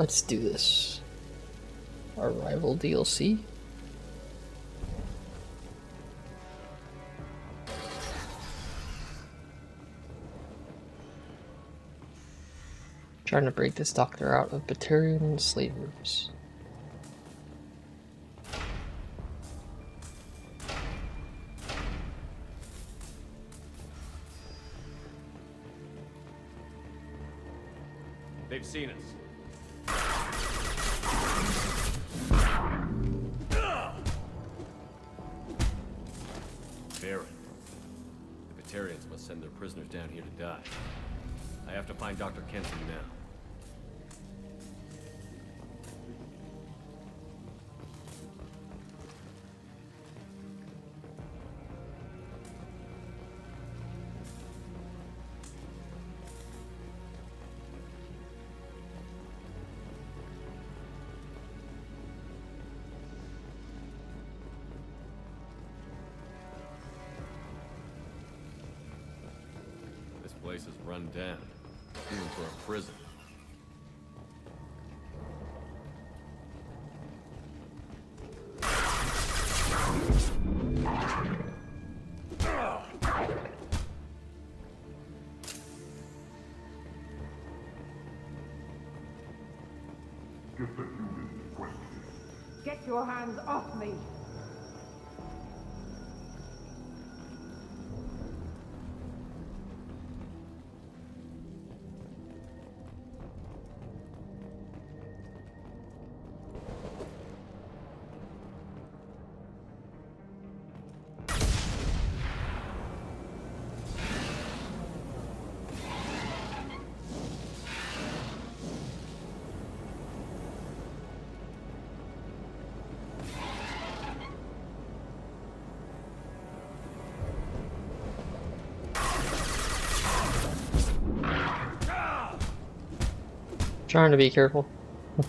Let's do this. Arrival DLC. Trying to break this doctor out of Batarian slave rooms. They've seen us. Baron. The Batarians must send their prisoners down here to die. I have to find Dr. Kenson now. This place is run down, even for a prison. Just a human question. Get your hands off me! Trying to be careful. They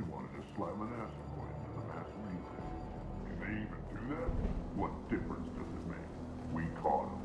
wanted to slam an asteroid into the mass relay. Can they even do that? What difference does it make? We caught them.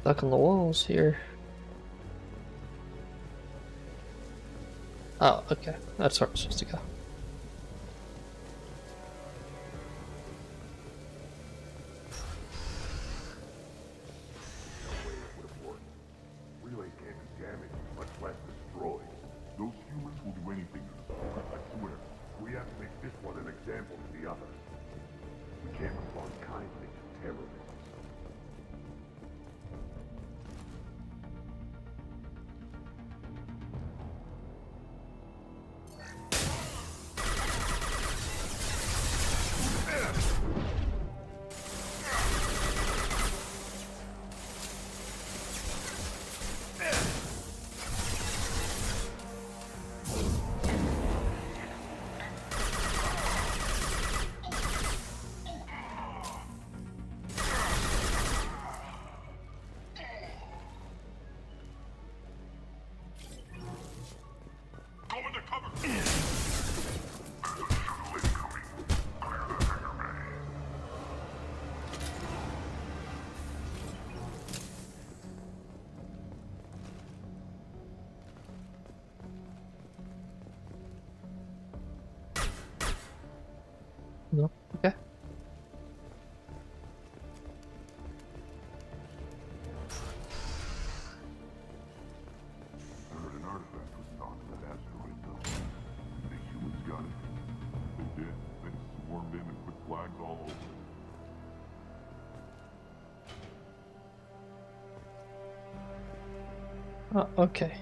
Stuck on the walls here. Oh, okay. That's where I'm supposed to go. Relay can't be damaged, much less destroyed. Those humans will do anything to us. I swear. We have to make this one an example to the others. We can't respond kindly to terrorists. No? Okay. I heard an artifact was found in that asteroid, though. The humans got it. They did. Then swarmed in and put flags all over it. Oh, okay.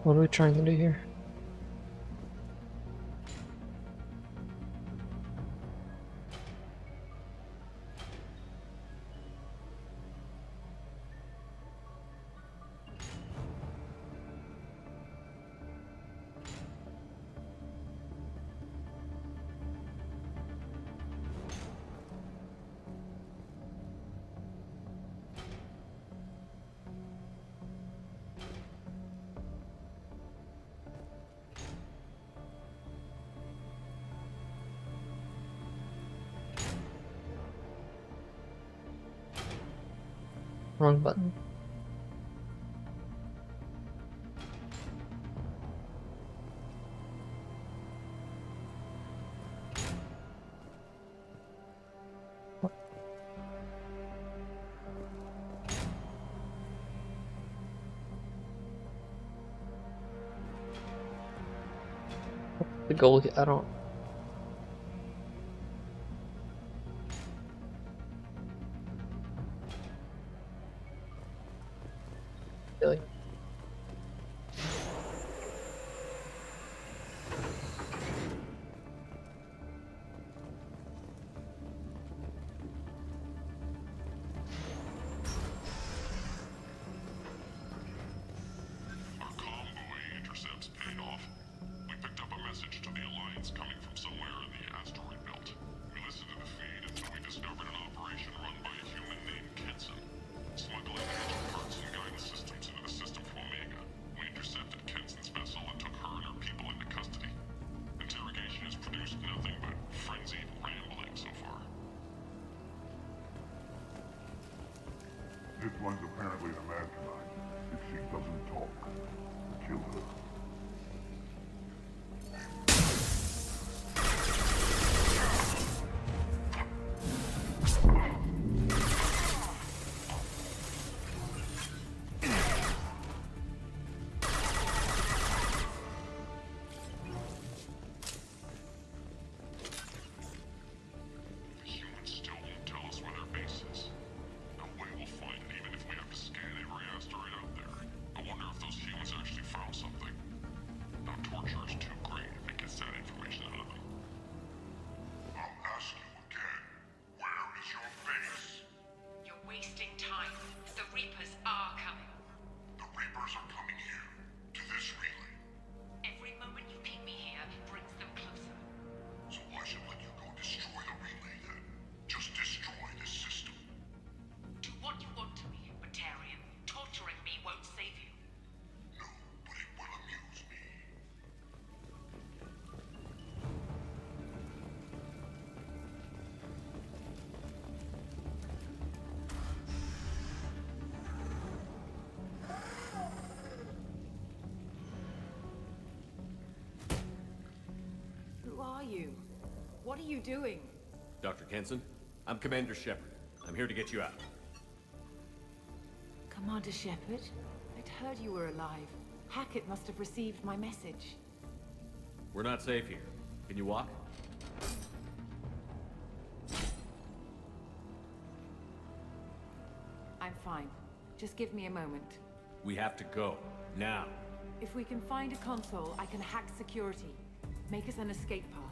What are we trying to do here? Wrong button. What? The goal, I don't. Really? Our convoy intercepts paid off. We picked up a message to the Alliance coming from somewhere in the asteroid belt. We listened to the feed until we discovered an operation run by a human named Kenson, smuggling engine parts and guidance systems into the system from Omega. We intercepted Kenson's vessel and took her and her people into custody. Interrogation has produced nothing but frenzied rambling so far. This one's apparently the mastermind. If she doesn't talk, kill her. The humans still won't tell us where their base is. No way we'll find it even if we have to scan every asteroid out there. I wonder if those humans actually found something. you? What are you doing? Dr. Kenson, I'm Commander Shepard. I'm here to get you out. Commander Shepard? I'd heard you were alive. Hackett must have received my message. We're not safe here. Can you walk? I'm fine. Just give me a moment. We have to go. Now. If we can find a console, I can hack security. Make us an escape path.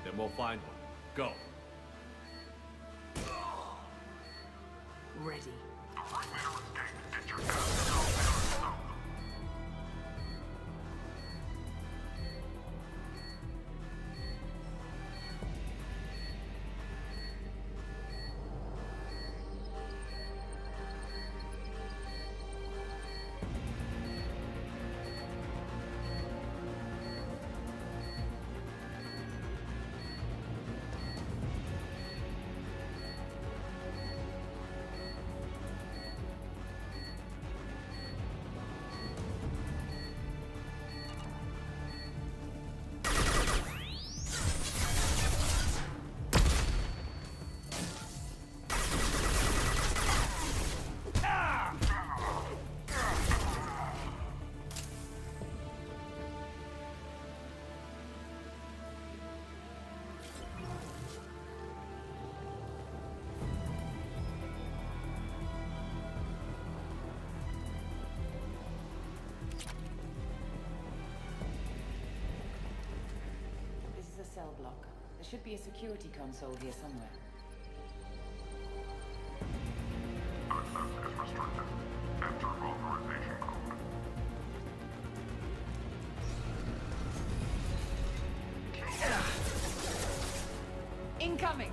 Then we'll find one. Go. Ready. Cell block. There should be a security console here somewhere. Access is restricted. Enter authorization code. Incoming!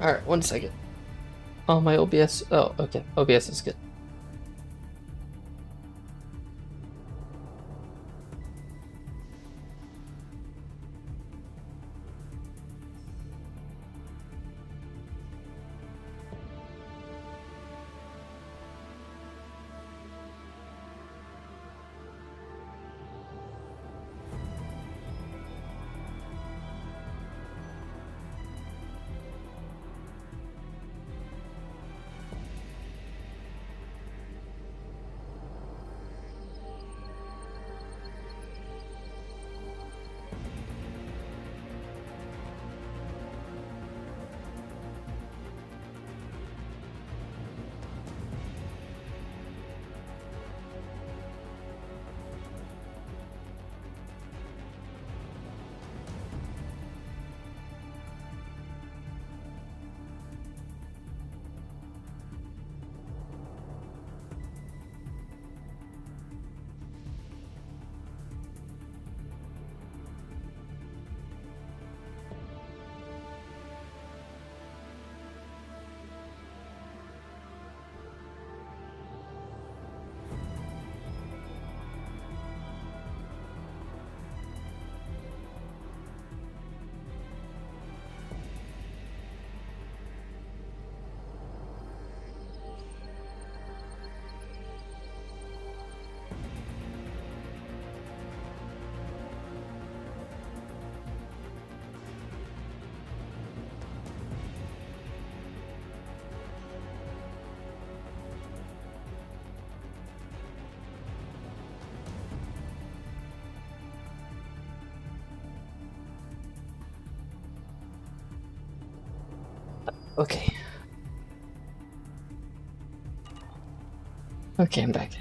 Alright, 1 second. Oh, my OBS. Oh, okay. OBS is good. Okay. Okay, I'm back.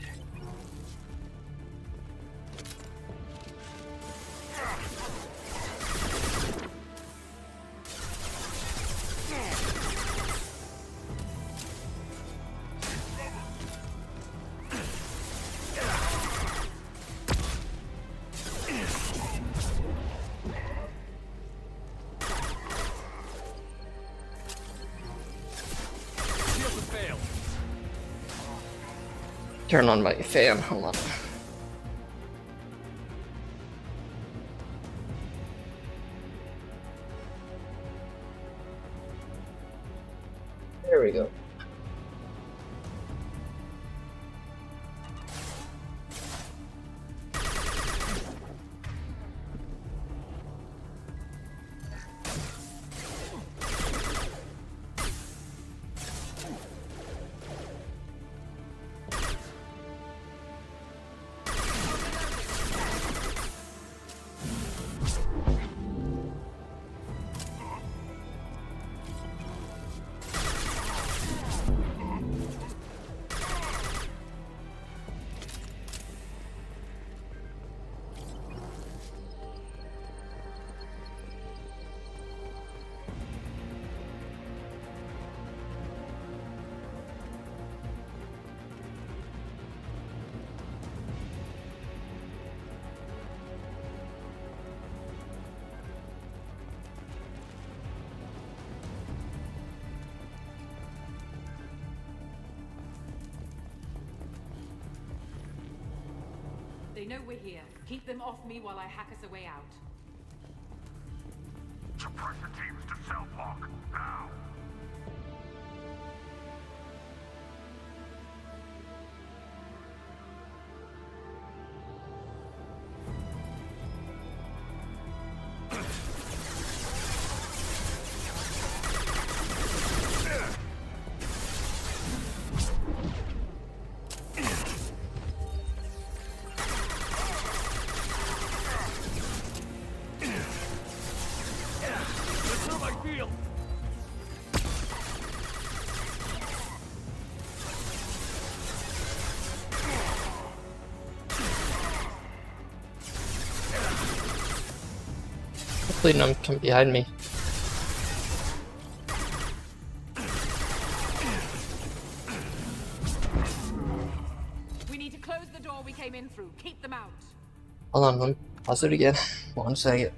Turn on my fan, hold on. There we go. They know we're here. Keep them off me while I hack us a way out. Suppress the teams to cell block, now! Hopefully none come behind me. We need to close the door we came in through. Keep them out. Hold on, let me pause it again. 1 second.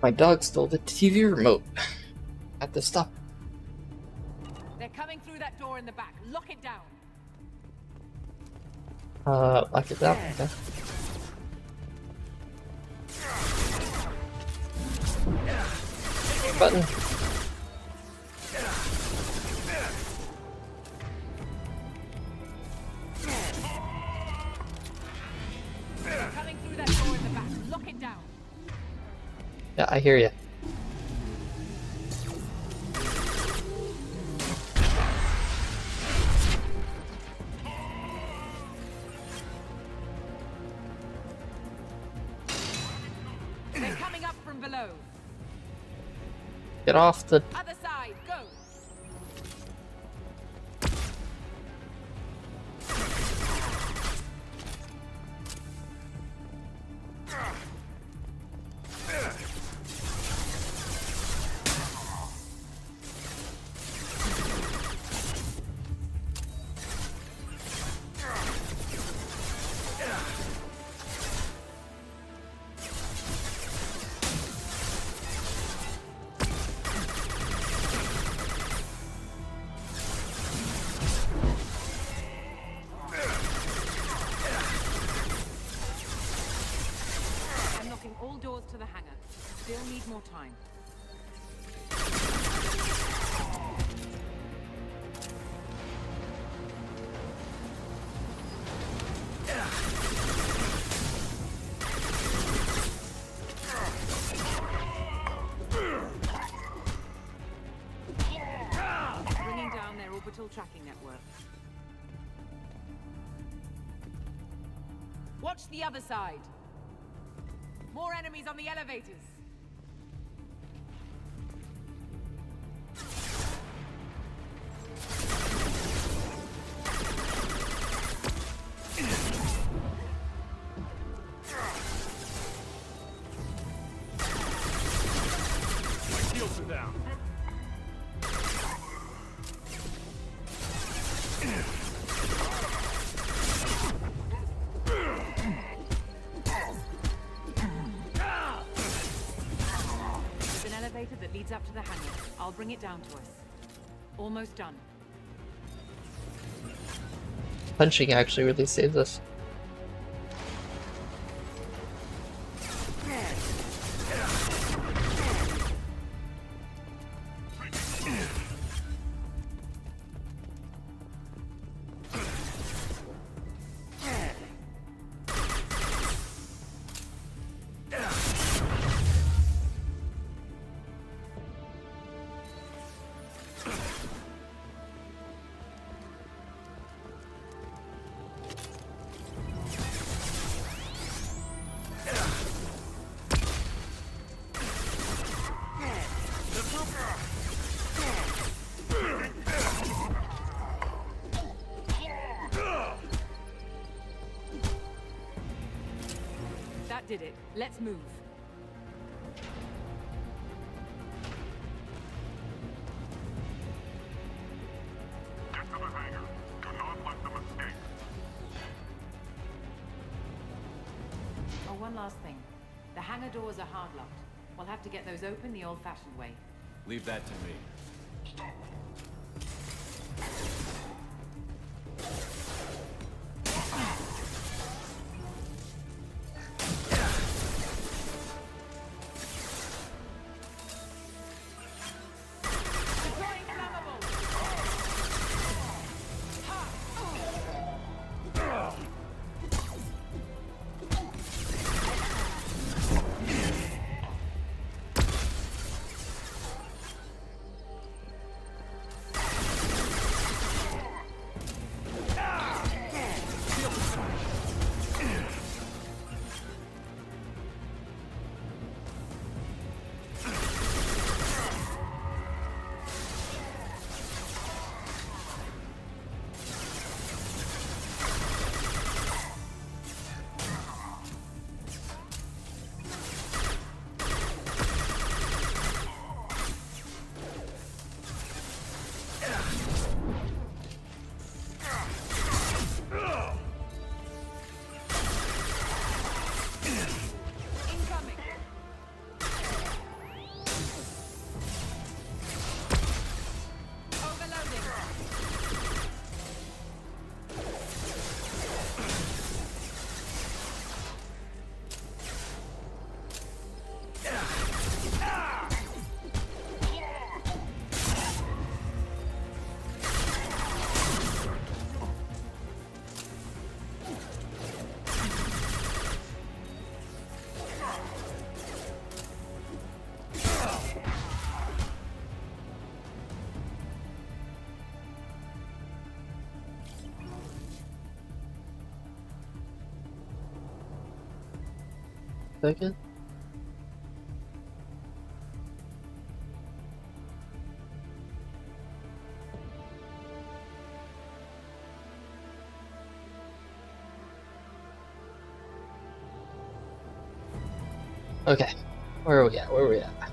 My dog stole the TV remote. Have to stop. They're coming through that door in the back. Lock it down. Lock it down. Okay. Button. They're coming through that door in the back. Lock it down. Yeah, I hear you. They're coming up from below. Get off the... Other side, go. All doors to the hangar. Still need more time. Bringing down their orbital tracking network. Watch the other side. More enemies on the elevators. My shields are down. There's an elevator that leads up to the hangar. I'll bring it down to us. Almost done. Punching actually really saves us. That did it. Let's move. Get to the hangar. Do not let them escape. Oh, one last thing. The hangar doors are hard locked. We'll have to get those open the old-fashioned way. Leave that to me. Stop. Deploying flammable! Incoming! Overloading! Second. Okay, where are we at? Where are we at?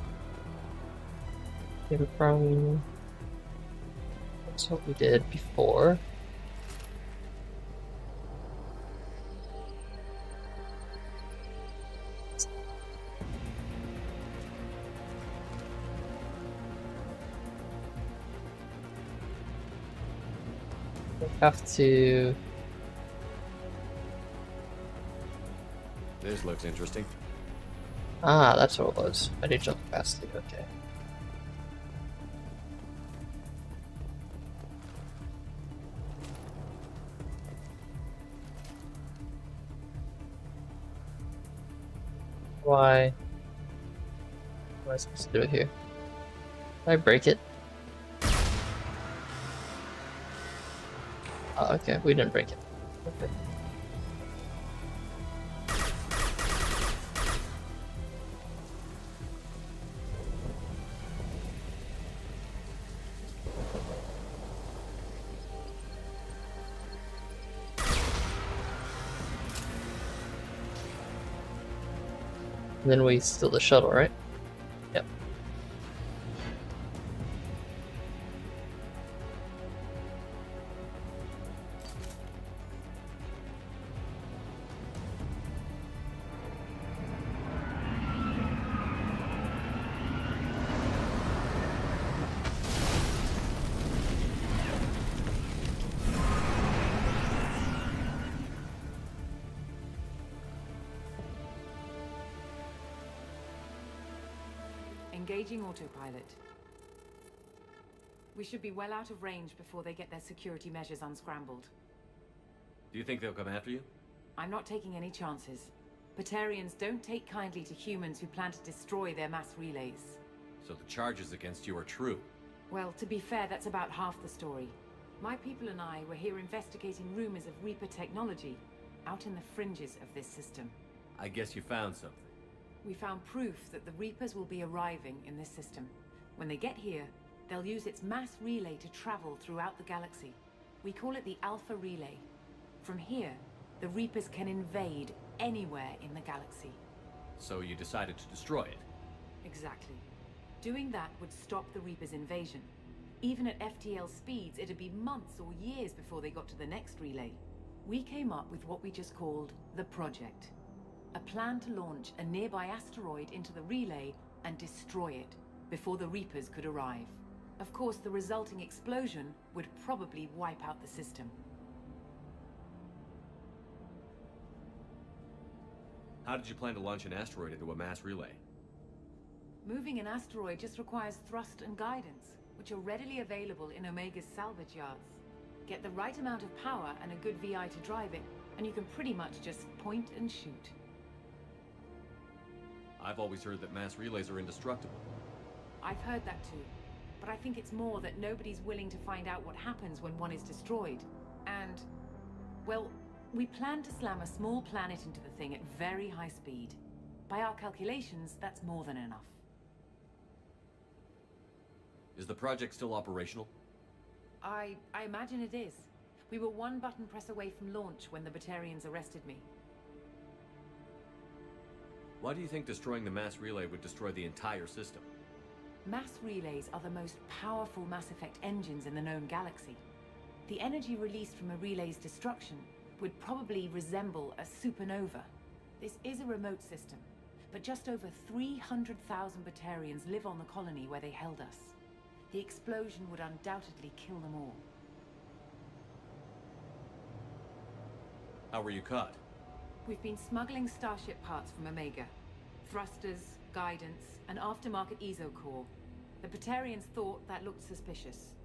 Came from. That's what we did before. We have to. This looks interesting. Ah, that's what it was. Additional capacity, okay. Why? What am I supposed to do it here? Did I break it? Oh, okay, we didn't break it. Okay. And then we steal the shuttle, right? Yep. Engaging autopilot. We should be well out of range before they get their security measures unscrambled. Do you think they'll come after you? I'm not taking any chances. Batarians don't take kindly to humans who plan to destroy their mass relays. So the charges against you are true. Well, to be fair, that's about half the story. My people and I were here investigating rumors of Reaper technology out in the fringes of this system. I guess you found something. We found proof that the Reapers will be arriving in this system. When they get here, they'll use its mass relay to travel throughout the galaxy. We call it the Alpha Relay. From here, the Reapers can invade anywhere in the galaxy. So you decided to destroy it? Exactly. Doing that would stop the Reapers' invasion. Even at FTL speeds, it'd be months or years before they got to the next relay. We came up with what we just called the Project. A plan to launch a nearby asteroid into the relay and destroy it before the Reapers could arrive. Of course, the resulting explosion would probably wipe out the system. How did you plan to launch an asteroid into a mass relay? Moving an asteroid just requires thrust and guidance, which are readily available in Omega's salvage yards. Get the right amount of power and a good VI to drive it, and you can pretty much just point and shoot. I've always heard that mass relays are indestructible. I've heard that too, but I think it's more that nobody's willing to find out what happens when one is destroyed. And, well, we plan to slam a small planet into the thing at very high speed. By our calculations, that's more than enough. Is the project still operational? I imagine it is. We were one button press away from launch when the Batarians arrested me. Why do you think destroying the mass relay would destroy the entire system? Mass relays are the most powerful Mass Effect engines in the known galaxy. The energy released from a relay's destruction would probably resemble a supernova. This is a remote system, but just over 300,000 Batarians live on the colony where they held us. The explosion would undoubtedly kill them all. How were you caught? We've been smuggling Starship parts from Omega. Thrusters, guidance, and aftermarket ESO core. The Batarians thought that looked suspicious.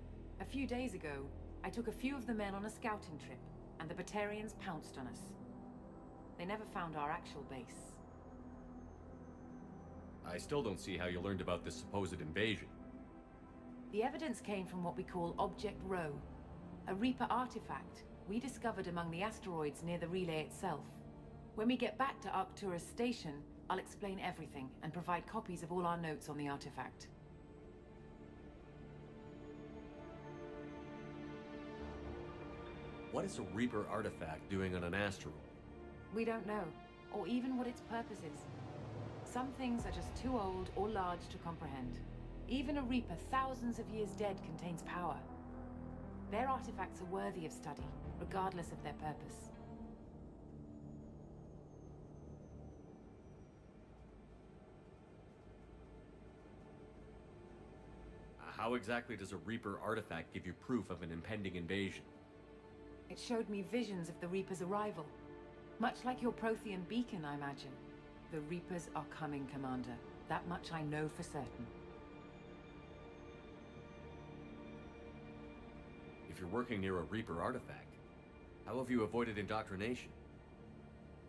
A few days ago, I took a few of the men on a scouting trip, and the Batarians pounced on us. They never found our actual base. I still don't see how you learned about this supposed invasion. The evidence came from what we call Object Rho, a Reaper artifact we discovered among the asteroids near the relay itself. When we get back to Arcturus Station, I'll explain everything and provide copies of all our notes on the artifact. What is a Reaper artifact doing on an asteroid? We don't know, or even what its purpose is. Some things are just too old or large to comprehend. Even a Reaper thousands of years dead contains power. Their artifacts are worthy of study, regardless of their purpose. How exactly does a Reaper artifact give you proof of an impending invasion? It showed me visions of the Reaper's arrival. Much like your Prothean beacon, I imagine. The Reapers are coming, Commander. That much I know for certain. If you're working near a Reaper artifact, how have you avoided indoctrination?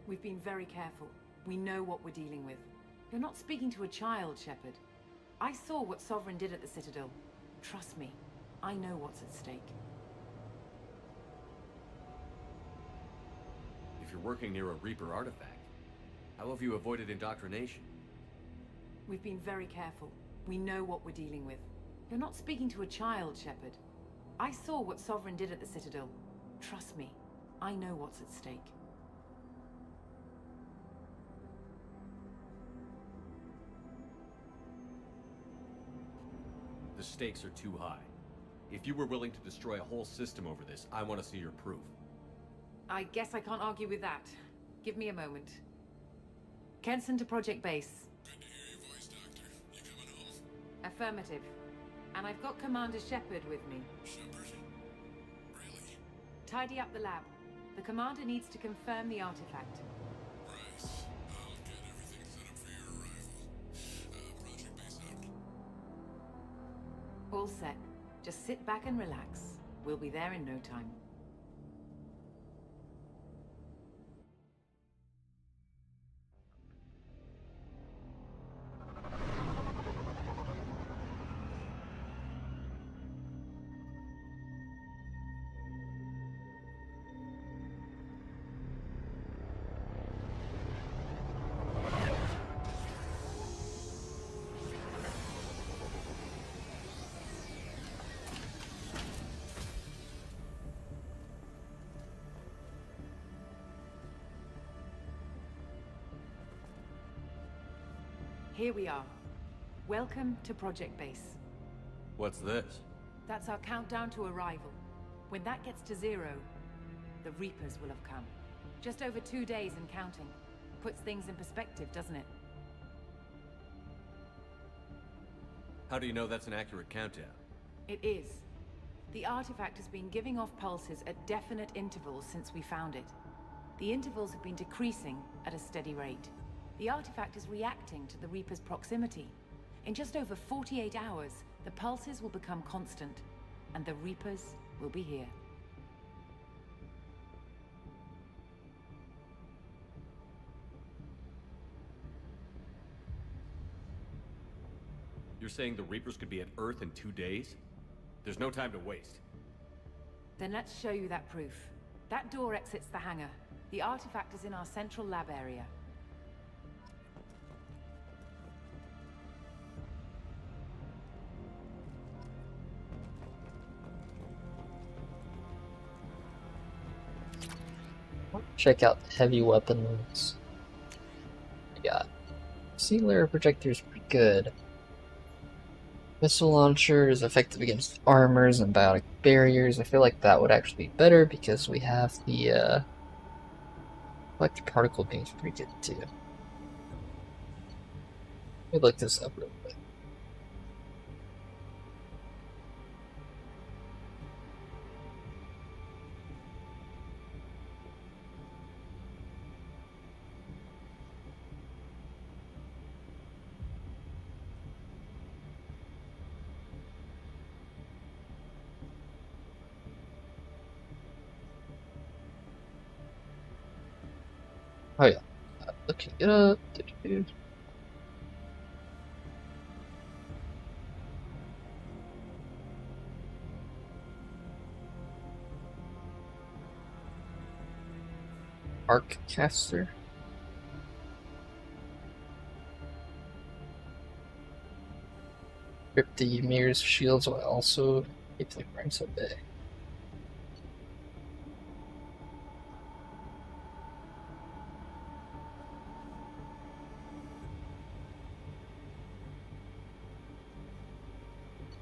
We've been very careful. We know what we're dealing with. You're not speaking to a child, Shepard. I saw what Sovereign did at the Citadel. Trust me, I know what's at stake. If you're working near a Reaper artifact, how have you avoided indoctrination? We've been very careful. We know what we're dealing with. You're not speaking to a child, Shepard. I saw what Sovereign did at the Citadel. Trust me, I know what's at stake. The stakes are too high. If you were willing to destroy a whole system over this, I want to see your proof. I guess I can't argue with that. Give me a moment. Kenson to Project Base. Good to hear your voice, Doctor. You coming home? Affirmative. And I've got Commander Shepard with me. Shepard? Really? Tidy up the lab. The Commander needs to confirm the artifact. Right. I'll get everything set up for your arrival. Project Base out. All set. Just sit back and relax. We'll be there in no time. Here we are. Welcome to Project Base. What's this? That's our countdown to arrival. When that gets to 0, the Reapers will have come. Just over 2 days and counting. Puts things in perspective, doesn't it? How do you know that's an accurate countdown? It is. The artifact has been giving off pulses at definite intervals since we found it. The intervals have been decreasing at a steady rate. The artifact is reacting to the Reaper's proximity. In just over 48 hours, the pulses will become constant, and the Reapers will be here. You're saying the Reapers could be at Earth in 2 days? There's no time to waste. Then let's show you that proof. That door exits the hangar. The artifact is in our central lab area. Check out the heavy weapons. We got sea layer projector is pretty good. Missile launcher is effective against armors and biotic barriers. I feel like that would actually be better because we have the electric particle being pretty good too. Let me look this up real quick. Oh yeah, looking it up. Arc caster. Grip the mirror's shields while also keep the ranks at bay.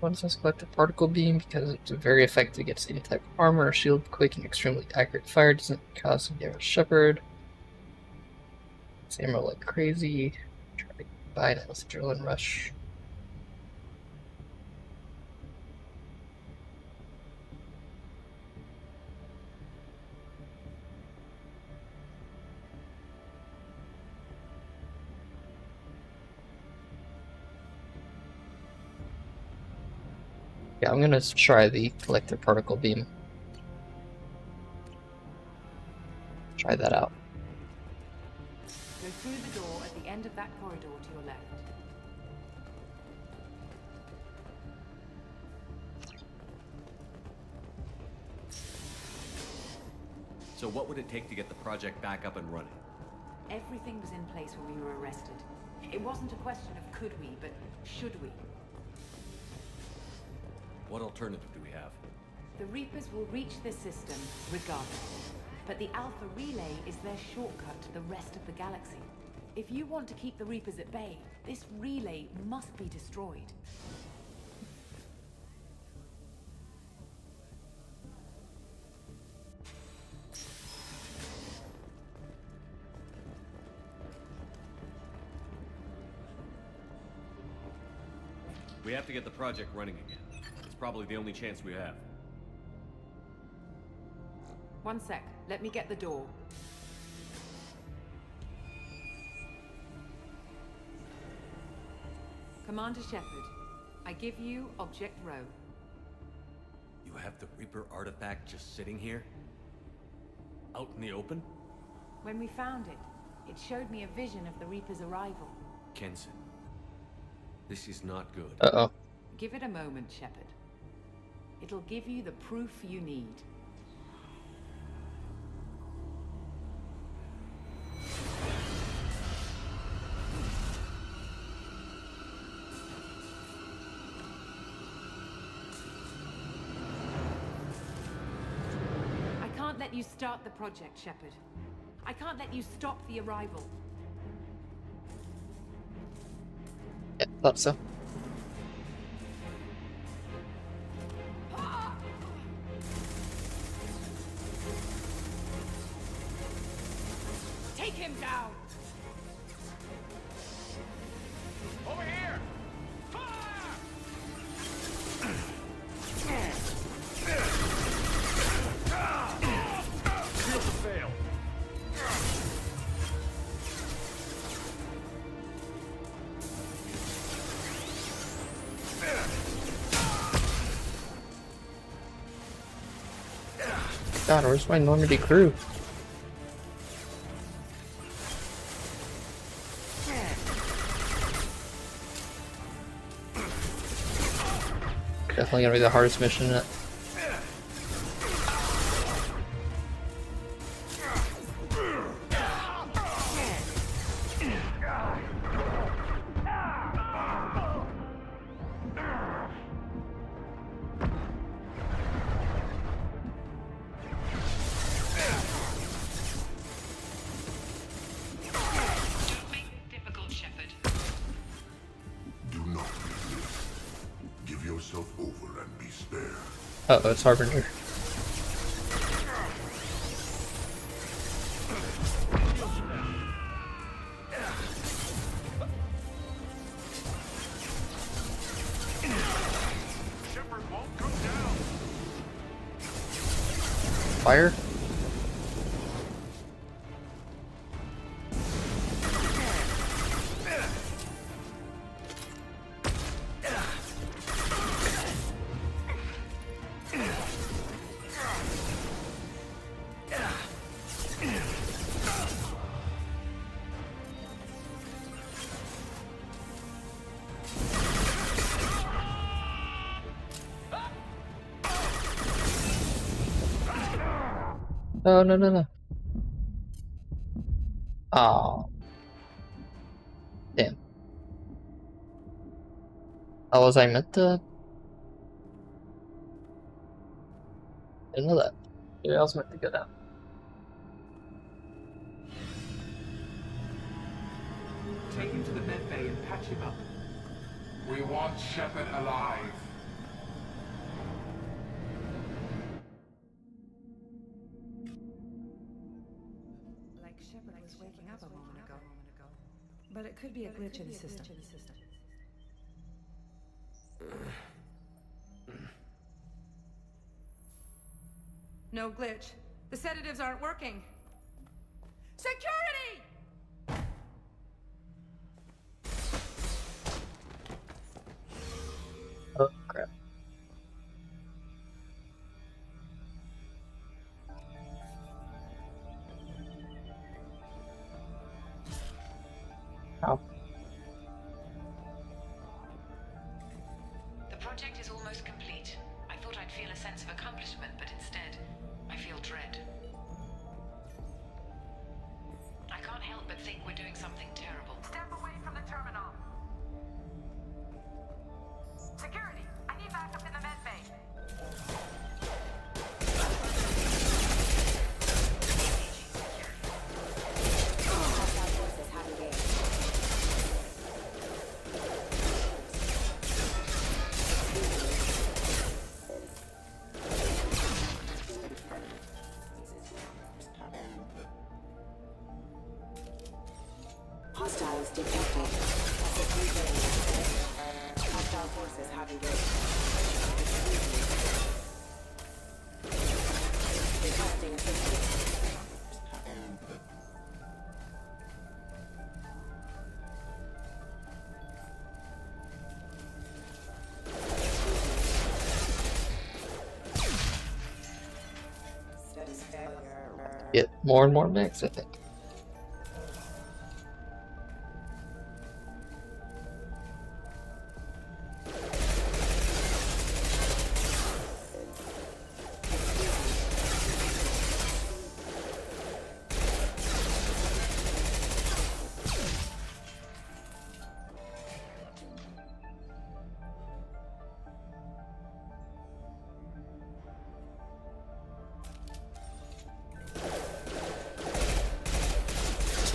One says collective particle beam because it's very effective against any type of armor or shield. Quick and extremely accurate fire doesn't cause some damage. Shepard. It's ammo like crazy. Try to buy it with adrenaline rush. Yeah, I'm gonna try the collector particle beam. Try that out. Go through the door at the end of that corridor to your left. So what would it take to get the project back up and running? Everything was in place when we were arrested. It wasn't a question of could we, but should we. What alternative do we have? The Reapers will reach this system regardless. But the Alpha Relay is their shortcut to the rest of the galaxy. If you want to keep the Reapers at bay, this relay must be destroyed. We have to get the project running again. It's probably the only chance we have. One sec. Let me get the door. Commander Shepard, I give you Object Row. You have the Reaper artifact just sitting here? Out in the open? When we found it, it showed me a vision of the Reaper's arrival. Kenson. This is not good. Uh-oh. Give it a moment, Shepard. It'll give you the proof you need. I can't let you start the project, Shepard. I can't let you stop the arrival. Yeah, thought so. Take him down! Over here! Shields have failed. God, where's my Normandy crew? Definitely gonna be the hardest mission yet. Don't make it difficult, Shepard. Do not resist. Give yourself over and be spared. Uh-oh, it's Harbinger. Shepard won't come down! Fire? Oh, no, no, no. Oh. Damn. How was I meant to? Didn't know that. Maybe I was meant to go down. Take him to the med bay and patch him up. We want Shepard alive. Like Shepard was waking up a moment ago. But it could be a glitch in the system. No glitch. The sedatives aren't working. Security! Oh, crap. Ow. The project is almost complete. I thought I'd feel a sense of accomplishment, but instead, I feel dread. I can't help but think we're doing something terrible. Step away from the terminal. Security, I need backup in the med bay. Hostiles detected. Hostile forces have engaged. Requesting assistance. Status failure. Get more and more mechs, I think.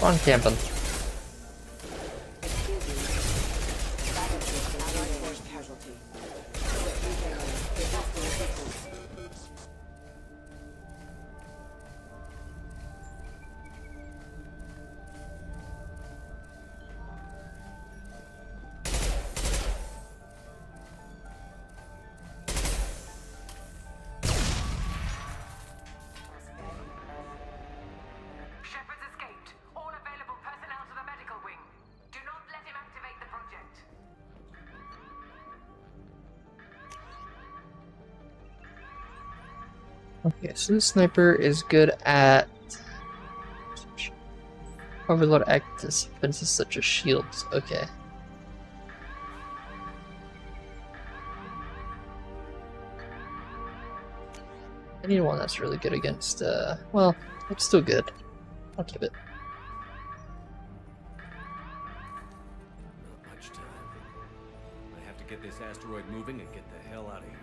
Spawn camping. Allied force casualty. Requesting assistance. Shepard's escaped. All available personnel to the medical wing. Do not let him activate the project. Okay, so this sniper is good at overload active defenses such as shields. Okay. I need one that's really good against, well, it's still good. I'll give it. Not much time. I have to get this asteroid moving and get the hell out of here.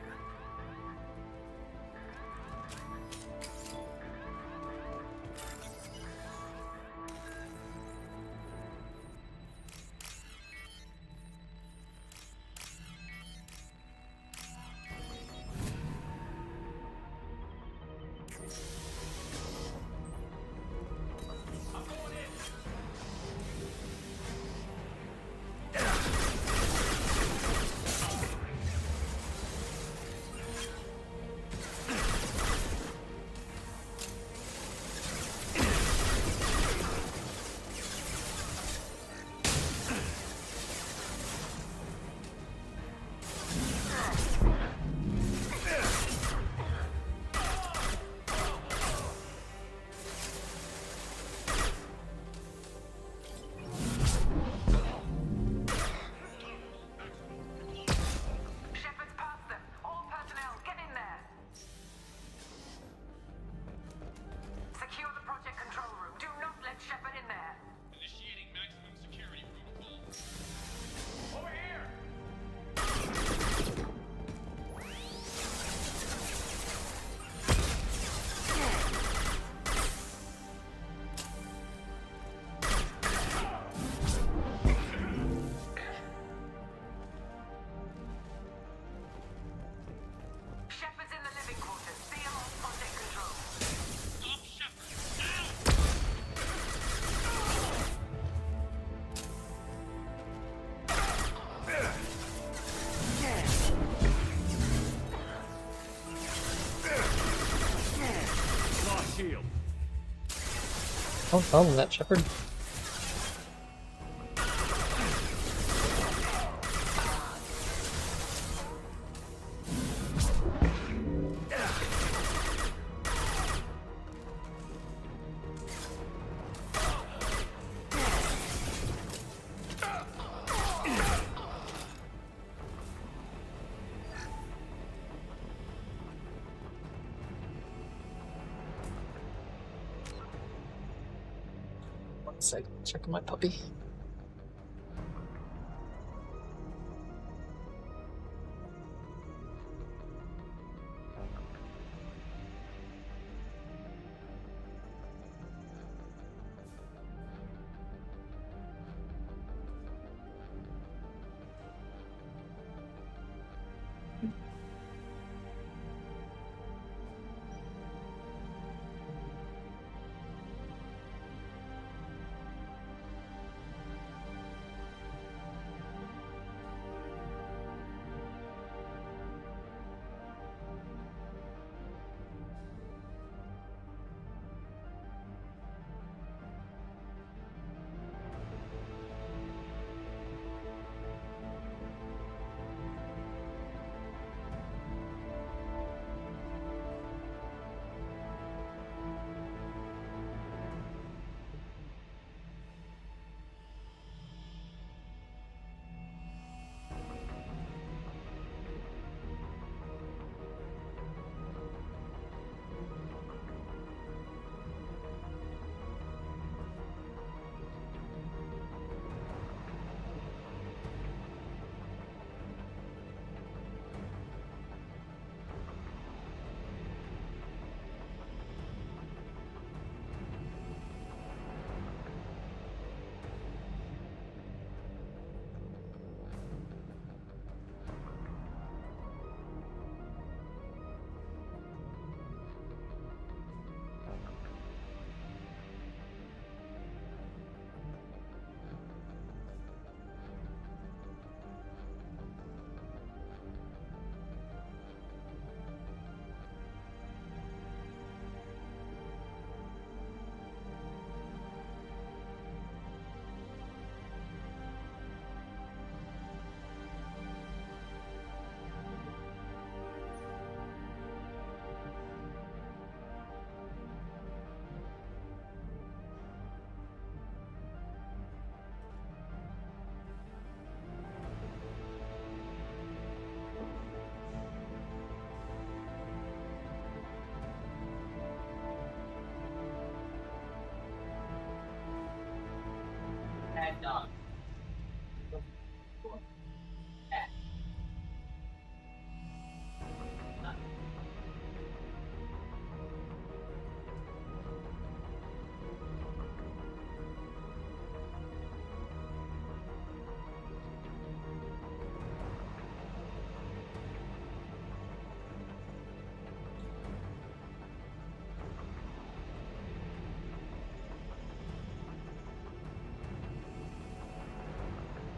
Shepard's past them. All personnel, get in there. Secure the project control room. Do not let Shepard in there. Initiating maximum security protocol. Over here! Shepard's in the living quarters. Be on project control. Stop Shepard! Now! Lost shield. Oh, tell them that, Shepard. sec. Check on my puppy.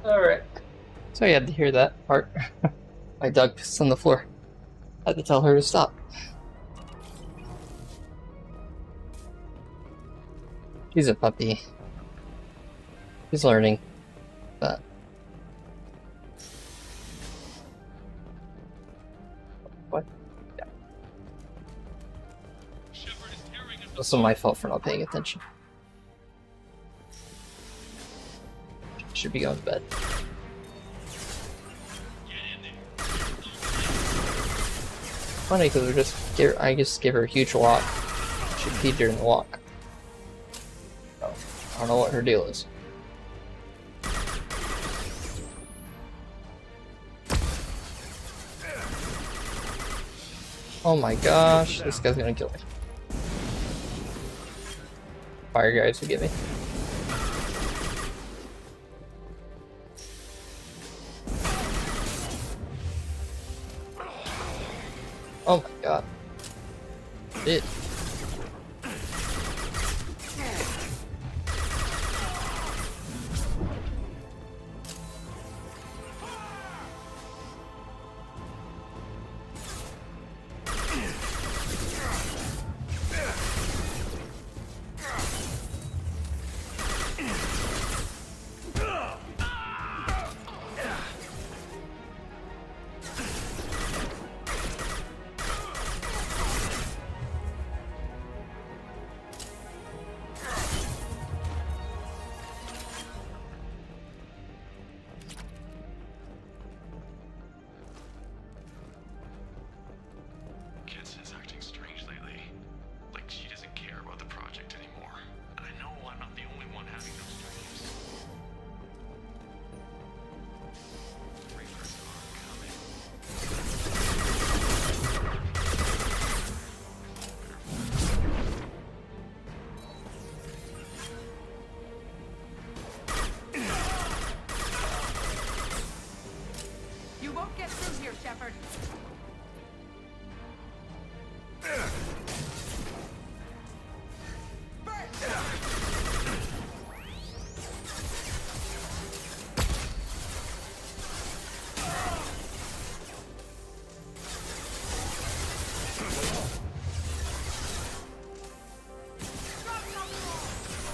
Alright. So you had to hear that part. My dog pissed on the floor. I had to tell her to stop. She's a puppy. She's learning. But what? Yeah. Shepard is tearing us Also my fault for not paying attention. Should be going to bed. Funny because I just gave her a huge walk. She peed during the walk. So, I don't know what her deal is. Oh my gosh, this guy's gonna kill me. Fire guys will get me. Oh my god. It.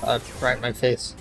Right in my face.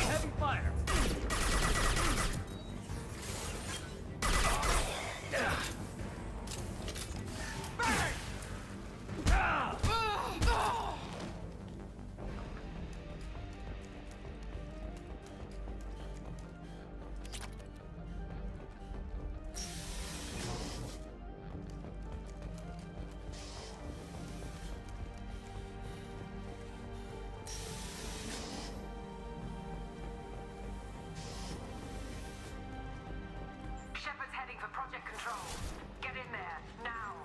Heavy fire. Shepard's heading for Project Control. Get in there, now.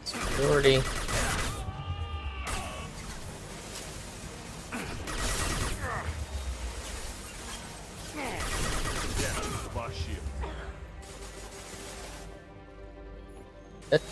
Security. Boss shield. It,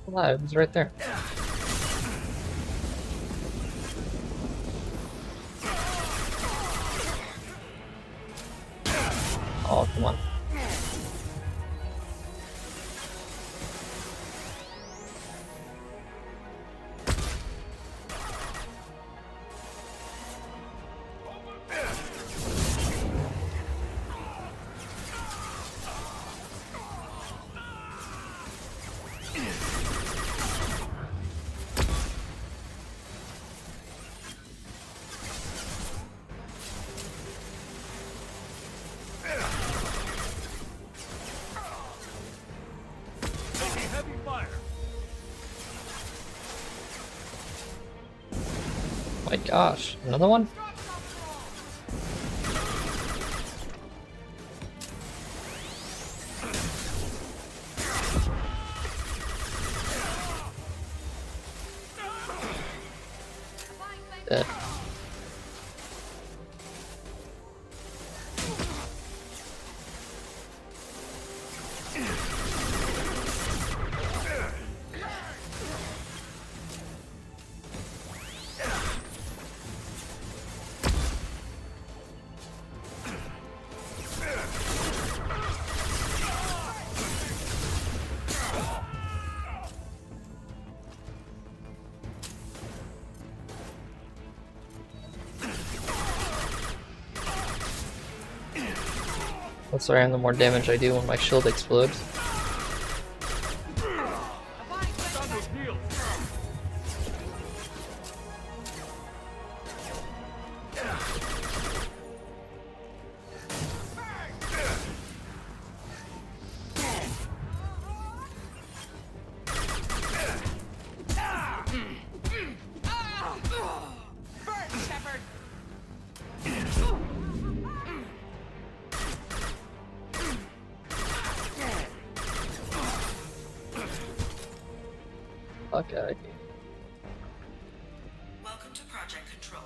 alive, it's right there. Oh, come on. Heavy fire. My gosh, another one? Dead. That's why the more damage I do when my shield explodes. Thunder shield. Fuck out of here. Welcome to Project Control.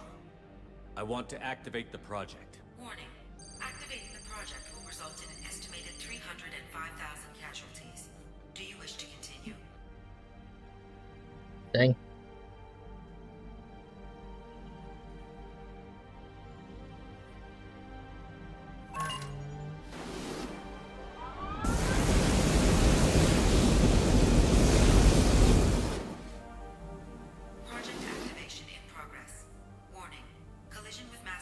I want to activate the project. Warning. Activating the project will result in an estimated 305,000 casualties. Do you wish to continue? Dang. Project activation in progress. Warning. Collision with mass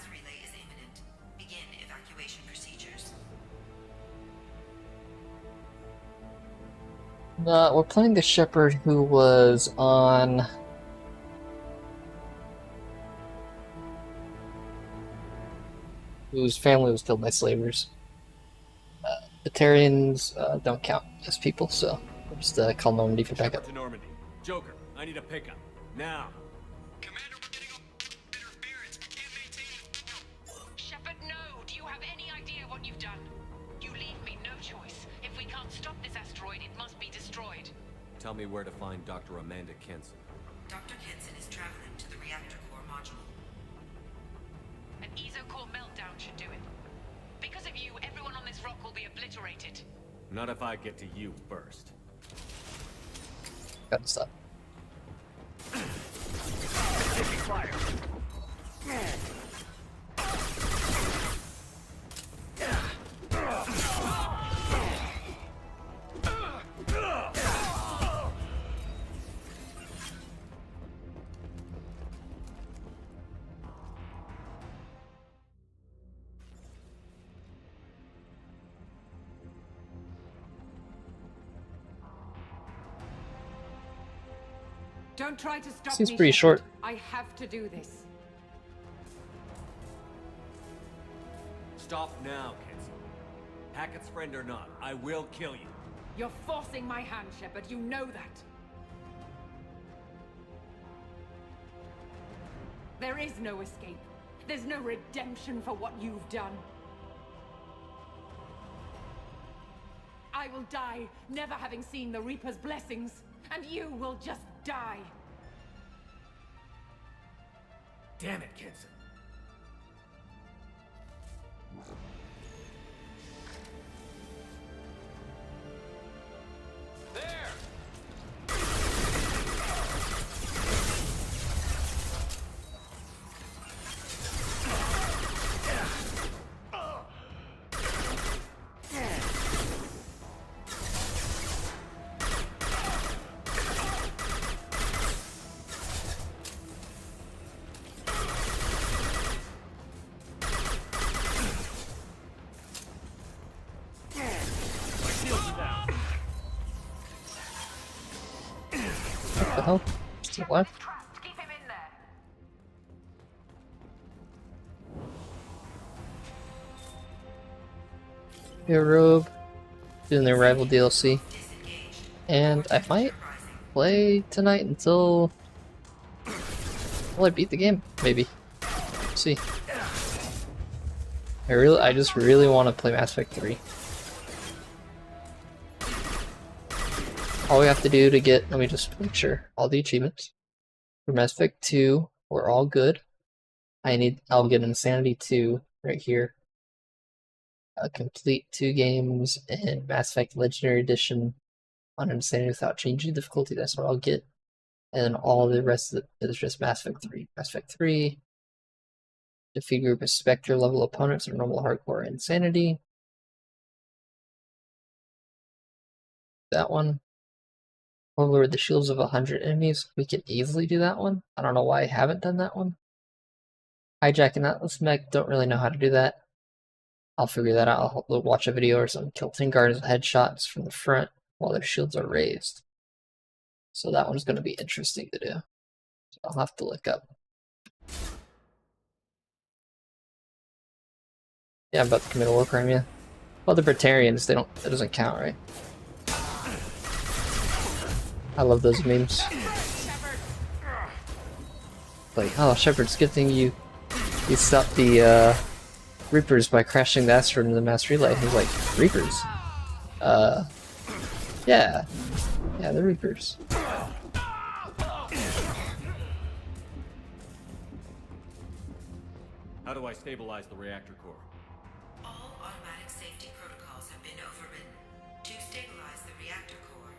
We're playing the shepherd who was on... whose family was killed by slavers. Batarians don't count as people, so we'll just call Normandy for backup. To Normandy. Joker, I need a pickup. Now. Commander, we're getting interference. We can't maintain. Shepard, no. Do you have any idea what you've done? You leave me no choice. If we can't stop this asteroid, it must be destroyed. Tell me where to find Dr. Amanda Kenson. Dr. Kenson is traveling to the reactor core module. An ESO-core meltdown should do it. Because of you, everyone on this rock will be obliterated. Not if I get to you first. Gotta stop. Taking fire. Don't try to stop Seems me, pretty Shepard. short. I have to do this. Stop now, Kenson. Hackett's friend or not, I will kill you. You're forcing my hand, Shepard. You know that. There is no escape. There's no redemption for what you've done. I will die, never having seen the Reaper's blessings, and you will just die. Damn it, Kenson. What the hell? Still alive? Trapped. Keep him in there. Here, Robe. Doing the Arrival DLC. And I might play tonight until I beat the game, maybe. See. I just really want to play Mass Effect 3. All we have to do to get, let me just make sure, all the achievements. For Mass Effect 2, we're all good. I'll get Insanity 2 right here. Complete 2 games in Mass Effect Legendary Edition on Insanity without changing difficulty. That's what I'll get. And then all the rest of it is just Mass Effect 3. Mass Effect 3. Defeat a group of Spectre level opponents in normal, hardcore, Insanity. That one. Overlord the shields of 100 enemies. We can easily do that one. I don't know why I haven't done that one. Hijack an Atlas mech. Don't really know how to do that. I'll figure that out. I'll watch a video or something. Kill 10 guards with headshots from the front while their shields are raised. So that one's going to be interesting to do. So I'll have to look up. Yeah, I'm about to commit a war crime, yeah. Well, the Britarians, that doesn't count, right? I love those memes. Like, oh, Shepard, good thing you stopped the Reapers by crashing the asteroid into the mass relay. He's like, Reapers? Yeah. Yeah, the Reapers. How do I stabilize the reactor core? All automatic safety protocols have been overridden. To stabilize the reactor core,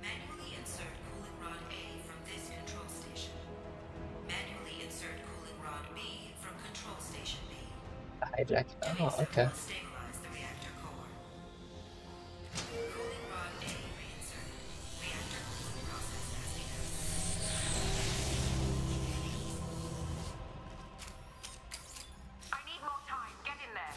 manually insert cooling rod A from this control station. Manually insert cooling rod B from control station B. Hijack. Oh, okay. Stabilize the reactor core. Cooling rod A reinserted. Reactor cooling process has begun. I need more time. Get in there.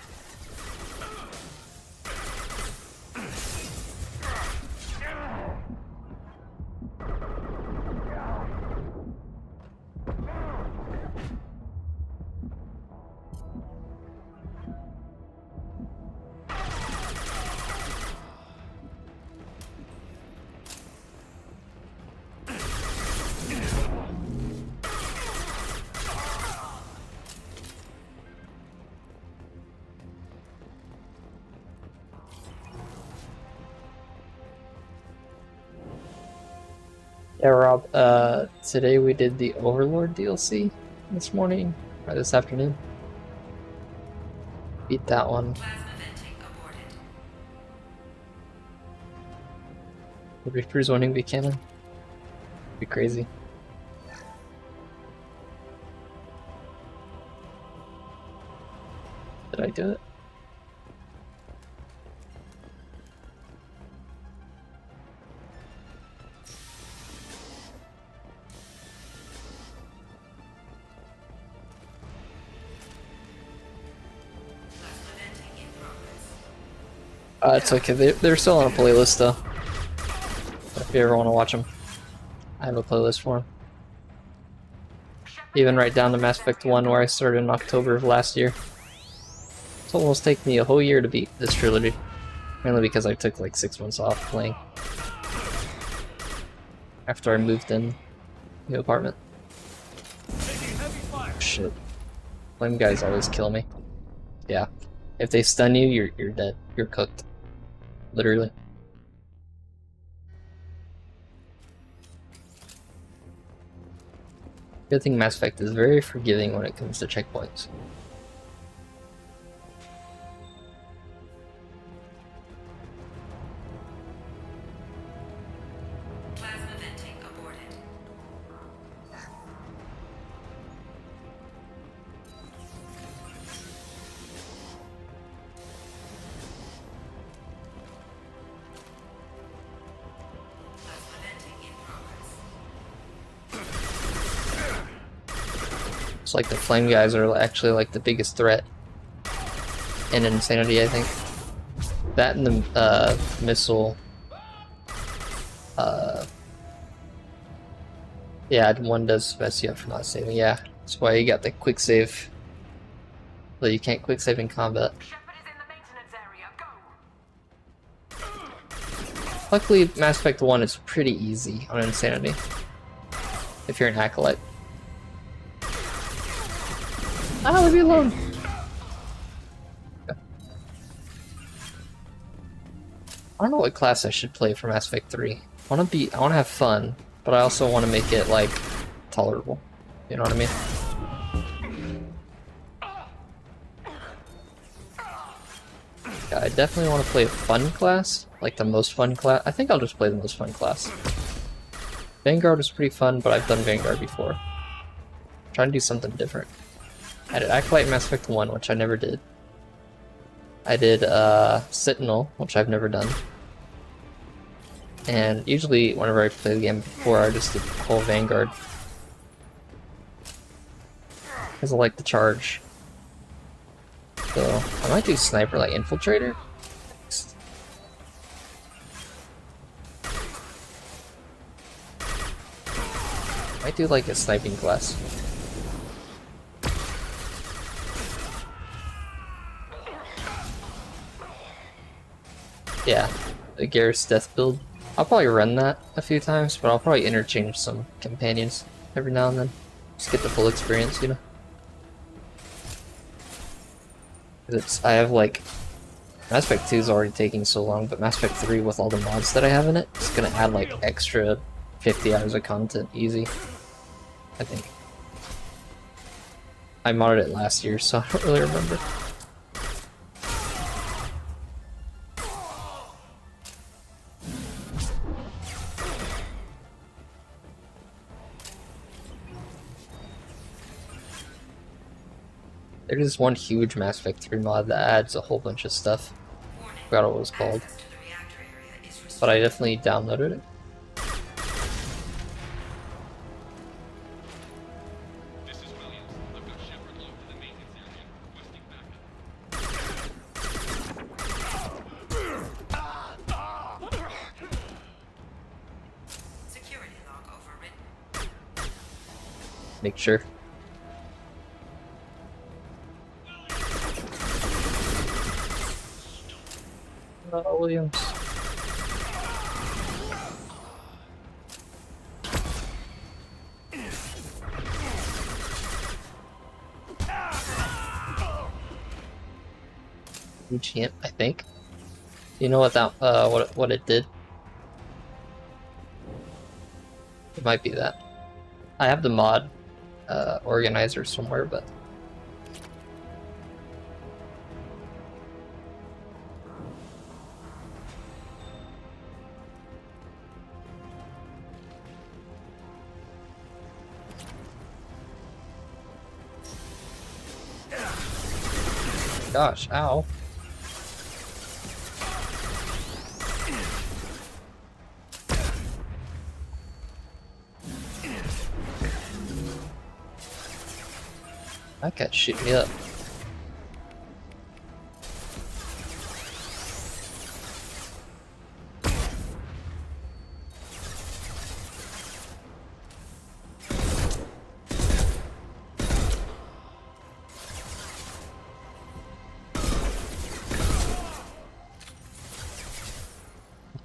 Yeah, Rob, today we did the Overlord DLC this morning, or this afternoon. Beat that one. Plasma venting aborted. The Reaper's winning Buchanan. Be crazy. Did I do it? Plasma venting in progress. It's okay. They're still on a playlist though. If you ever want to watch them, I have a playlist for them. Even right down to Mass Effect 1, where I started in October of last year. It's almost taken me a whole year to beat this trilogy. Mainly because I took like 6 months off playing. After I moved in new apartment. Taking heavy fire. Shit. Flame guys always kill me. Yeah. If they stun you, you're dead. You're cooked. Literally. Good thing Mass Effect is very forgiving when it comes to checkpoints. Plasma venting aborted. Plasma venting in progress. It's like the flame guys are actually like the biggest threat in Insanity, I think. That and the missile. Yeah, one does mess you up for not saving. Yeah, that's why you got the quick save. But you can't quick save in combat. Shepard is in the maintenance area. Go! Luckily, Mass Effect 1 is pretty easy on Insanity. If you're an Acolyte. Ah, leave me alone! I don't know what class I should play for Mass Effect 3. I wanna have fun, but I also wanna make it, like, tolerable. You know what I mean? Yeah, I definitely want to play a fun class, like the most fun class. I think I'll just play the most fun class. Vanguard was pretty fun, but I've done Vanguard before. I'm trying to do something different. I did Acolyte in Mass Effect 1, which I never did. I did Sentinel, which I've never done. And usually, whenever I play the game before, I just did the whole Vanguard. Because I like the charge. So, I might do Sniper like Infiltrator. Might do like a sniping class. Yeah, the Garrus Death build. I'll probably run that a few times, but I'll probably interchange some companions every now and then. Just get the full experience, you know? I have like... Mass Effect 2 is already taking so long, but Mass Effect 3 with all the mods that I have in it, it's gonna add like extra 50 hours of content, easy. I think. I modded it last year, so I don't really remember. There's this one huge Mass Effect 3 mod that adds a whole bunch of stuff. Forgot what it was called. But I definitely downloaded it. This is Williams. I've got Shepard low to the maintenance area, requesting backup. Security log overwritten. Make sure. Williams. Huge hint, I think. You know what that what it did? It might be that. I have the mod organizer somewhere, but gosh, ow. That guy shoot me up.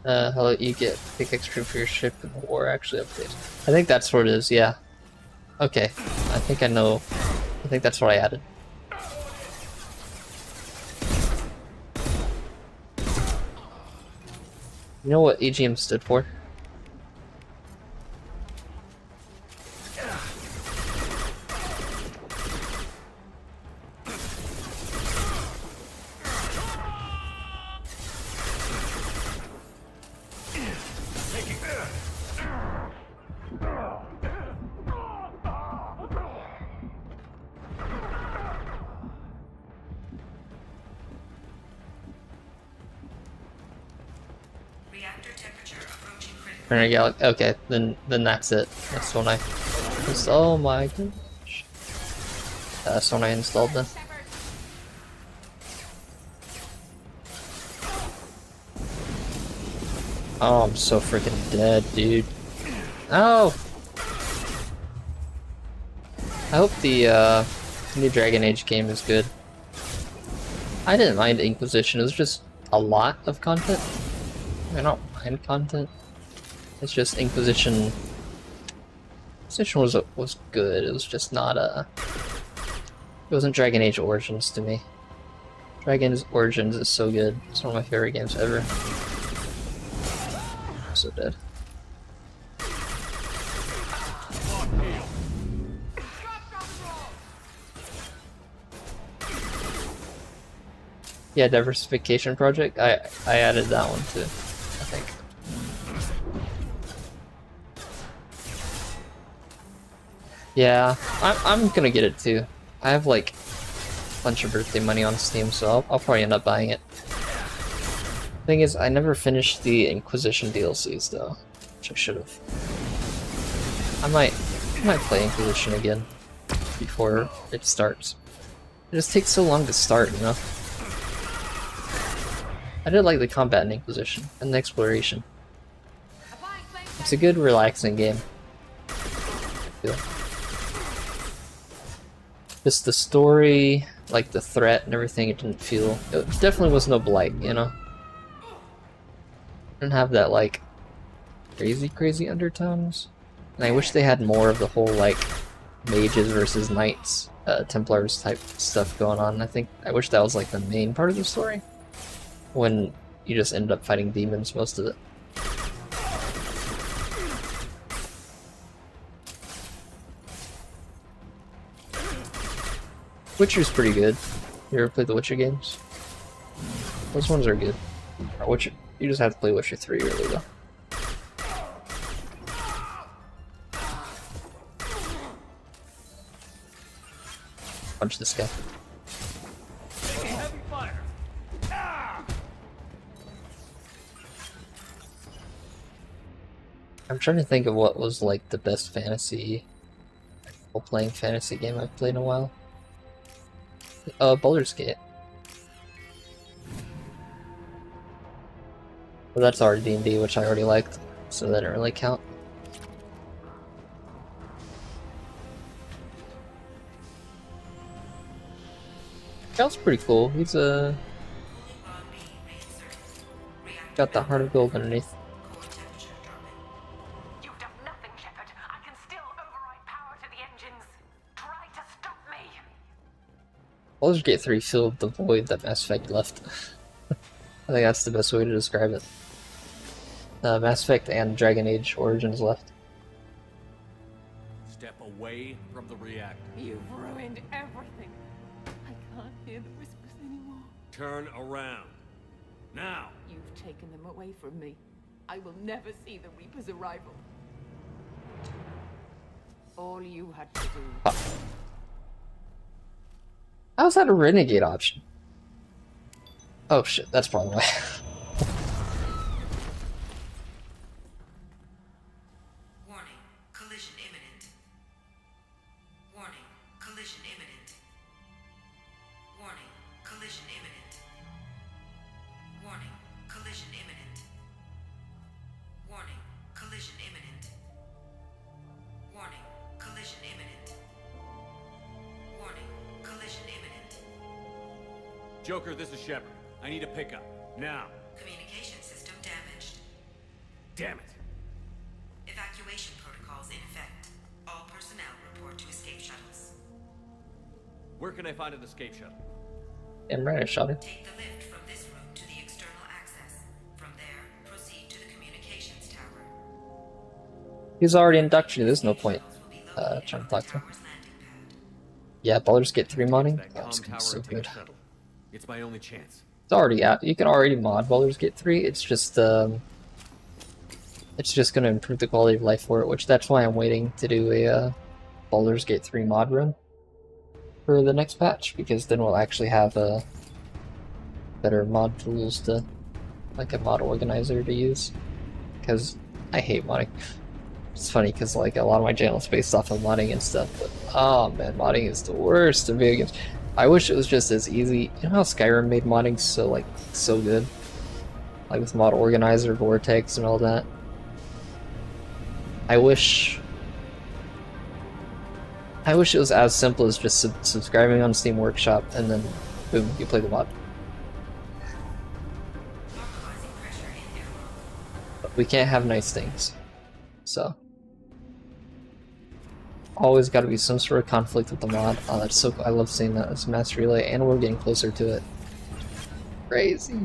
Hello, you get pick extra for your ship in the war actually updates. I think that's what it is, yeah. Okay, I think I know. I think that's what I added. You know what AGM stood for? Reactor temperature approaching critical. Trying to get, okay, then that's it. That's when I. Oh my gosh. That's when I installed them. Oh, I'm so freaking dead, dude. Oh! I hope the new Dragon Age game is good. I didn't mind Inquisition, it was just a lot of content. I don't mind content. It's just Inquisition. Inquisition was good. It was just not a. It wasn't Dragon Age Origins to me. Dragon Age Origins is so good. It's one of my favorite games ever. I'm so dead. Yeah, diversification project. I added that one too. I think. Yeah, I'm gonna get it too. I have like a bunch of birthday money on Steam, so I'll probably end up buying it. Thing is, I never finished the Inquisition DLCs though, which I should have. I might play Inquisition again before it starts. It just takes so long to start, you know. I did like the combat in Inquisition and the exploration. It's a good, relaxing game. I feel. Just the story, like the threat and everything, it didn't feel. It definitely was no Blight, you know. It didn't have that like crazy undertones. And I wish they had more of the whole like mages versus knights, Templars type stuff going on. I wish that was like the main part of the story. When you just ended up fighting demons most of it. Witcher's pretty good. You ever played the Witcher games? Those ones are good. Or Witcher, you just have to play Witcher 3 really though. Punch this guy. Heavy fire. I'm trying to think of what was like the best fantasy role-playing fantasy game I've played in a while. Baldur's Gate. But that's our D&D, which I already liked, so that didn't really count. Cal's pretty cool. He's got the heart of gold underneath. You've done nothing, Shepard. I can still override power to the engines. Try to stop me. Baldur's Gate 3 filled the void that Mass Effect left. I think that's the best way to describe it. Mass Effect and Dragon Age Origins left. away from the reactor. You've ruined everything. I can't hear the whispers anymore. Turn around. Now! You've taken them away from me. I will never see the Reaper's arrival. All you had to do. How's that a renegade option? Oh shit, that's probably why. Warning, collision imminent. Warning, collision imminent. Warning, collision imminent. Warning, collision imminent. Warning, collision imminent. Warning, collision imminent. Warning, collision imminent. Joker, this is Shepard. I need a pickup. Now. Communication system damaged. Damn it. Evacuation protocols in effect. All personnel report to escape shuttles. Where can I find an escape shuttle? I'm right, shot it. Take the lift from this room to the external access. From there, proceed to the communications tower. He's already inducted. There's no point trying to talk to him. Yeah, Baldur's Gate 3 modding. That Oh, it's comm gonna be tower so and take good. a shuttle. It's my only chance. It's already out. You can already mod Baldur's Gate 3. It's just going to improve the quality of life for it, which that's why I'm waiting to do a Baldur's Gate 3 mod run for the next patch, because then we'll actually have better mod tools to, like a mod organizer to use. Because I hate modding. It's funny because like a lot of my channel is based off of modding and stuff, but oh man, modding is the worst in video games. I wish it was just as easy. You know how Skyrim made modding so good? Like with Mod Organizer, Vortex, and all that. I wish it was as simple as just subscribing on Steam Workshop and then boom, you play the mod. But we can't have nice things. So always got to be some sort of conflict with the mod. Oh, that's so cool. I love seeing that. It's Mass Relay, and we're getting closer to it. Crazy.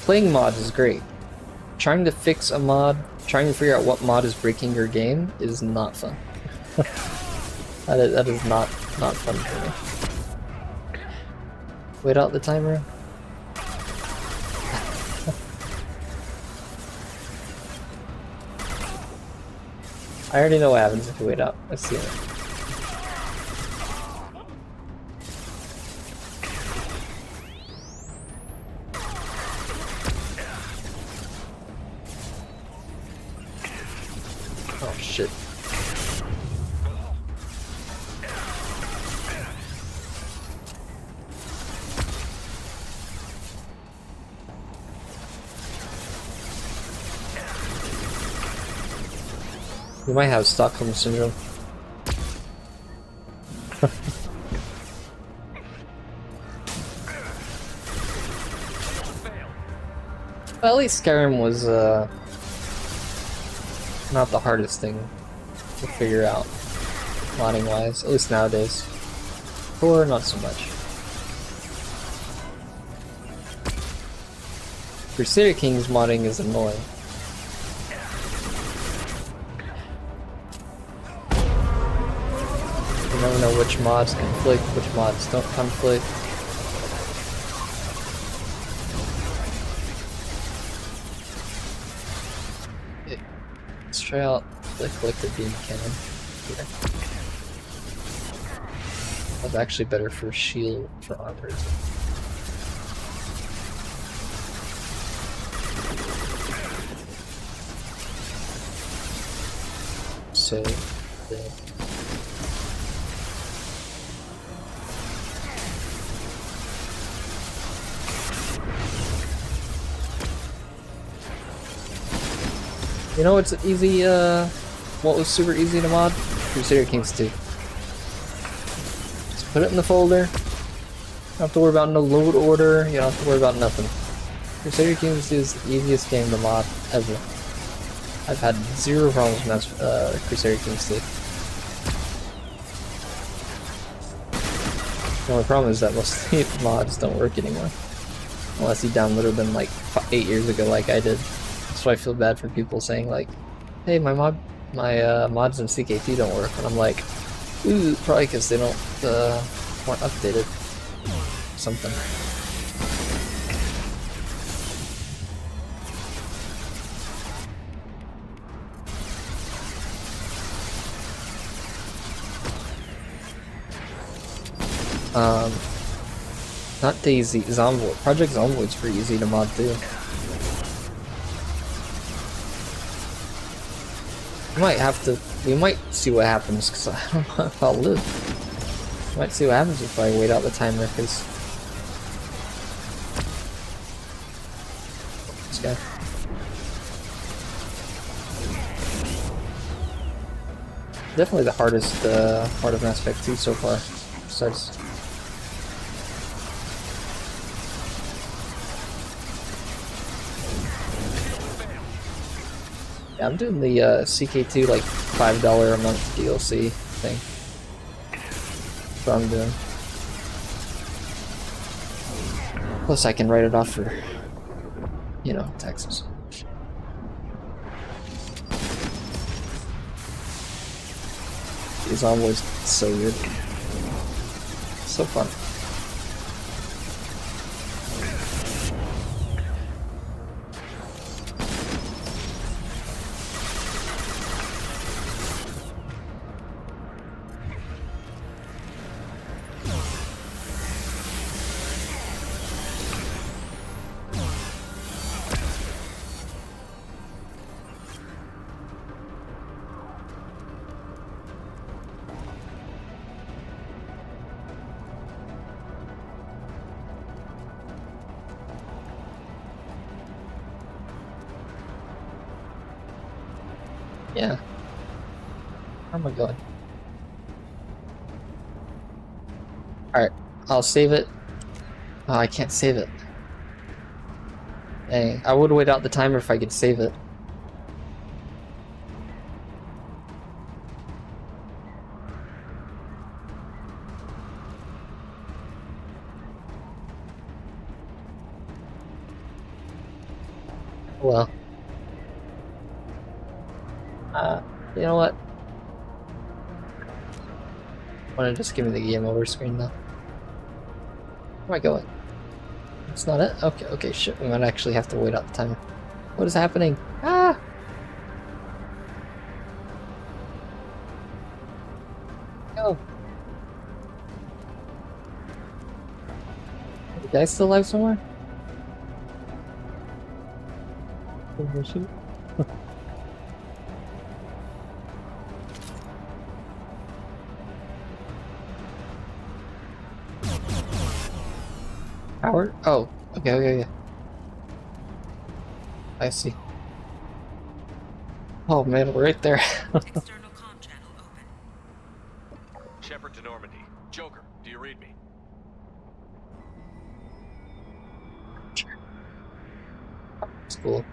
Playing mods is great. Trying to fix a mod, trying to figure out what mod is breaking your game is not fun. that is not fun for me. Wait out the timer. I already know what happens if you wait out. Let's see it. Oh shit. You might have Stockholm Syndrome. Well, at least Skyrim was not the hardest thing to figure out, modding wise, at least nowadays. Or not so much. Crusader Kings modding is annoying. You never know which mods conflict, which mods don't conflict. Let's try out the collector beam cannon here. That's actually better for shield, for armor. So, the you know what's easy, what was super easy to mod? Crusader Kings 2. Just put it in the folder. You don't have to worry about no load order, you don't have to worry about nothing. Crusader Kings is the easiest game to mod ever. I've had zero problems with Crusader Kings 2. The only problem is that most of the mods don't work anymore. Unless you downloaded them like 8 years ago like I did. That's why I feel bad for people saying like, hey, my mods in CK2 don't work. And I'm like, ooh, probably because they weren't updated. Something. Not Daisy, Zomboid. Project Zomboid's pretty easy to mod too. We might see what happens, because I don't know if I'll live. Might see what happens if I wait out the timer, because... This guy. Definitely the hardest part of Mass Effect 2 so far. Besides... Yeah, I'm doing the CK2 like $5 a month DLC thing. That's what I'm doing. Plus I can write it off for, you know, taxes. These Envoys so weird. So fun. Yeah. Where am I going? Alright, I'll save it. Oh, I can't save it. Dang, I would wait out the timer if I could save it. Well. You know what? Wanna just give me the game over screen now? Where am I going? That's not it? Okay, okay, shit, we might actually have to wait out the timer. What is happening? Ah! Go! Are you guys still alive somewhere? Oh, shoot. Howard? Oh, okay, okay, okay. I see. Oh man, we're right there. External comm channel open. Shepard to Normandy. Joker, do you read me? It's cool.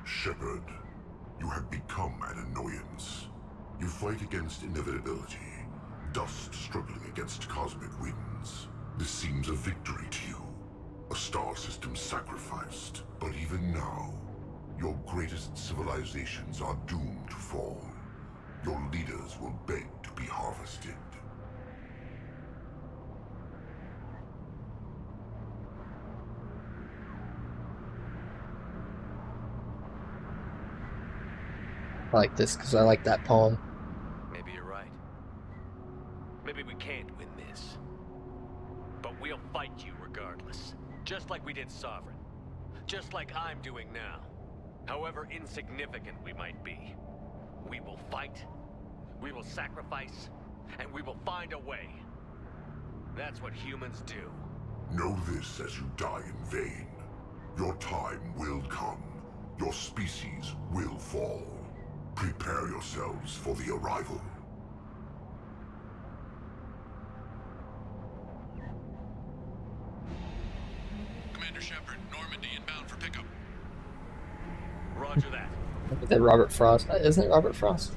Shepard, you have become an annoyance. You fight against inevitability, dust struggling against cosmic winds. This seems a victory to you, a star system sacrificed. But even now, your greatest civilizations are doomed to fall. Your leaders will beg to be harvested. I like this because I like that poem. Maybe you're right. Maybe we can't win this. But we'll fight you regardless. Just like we did Sovereign. Just like I'm doing now. However insignificant we might be. We will fight, we will sacrifice, and we will find a way. That's what humans do. Know this as you die in vain. Your time will come. Your species will fall. Prepare yourselves for the arrival. Robert Frost. Isn't it Robert Frost?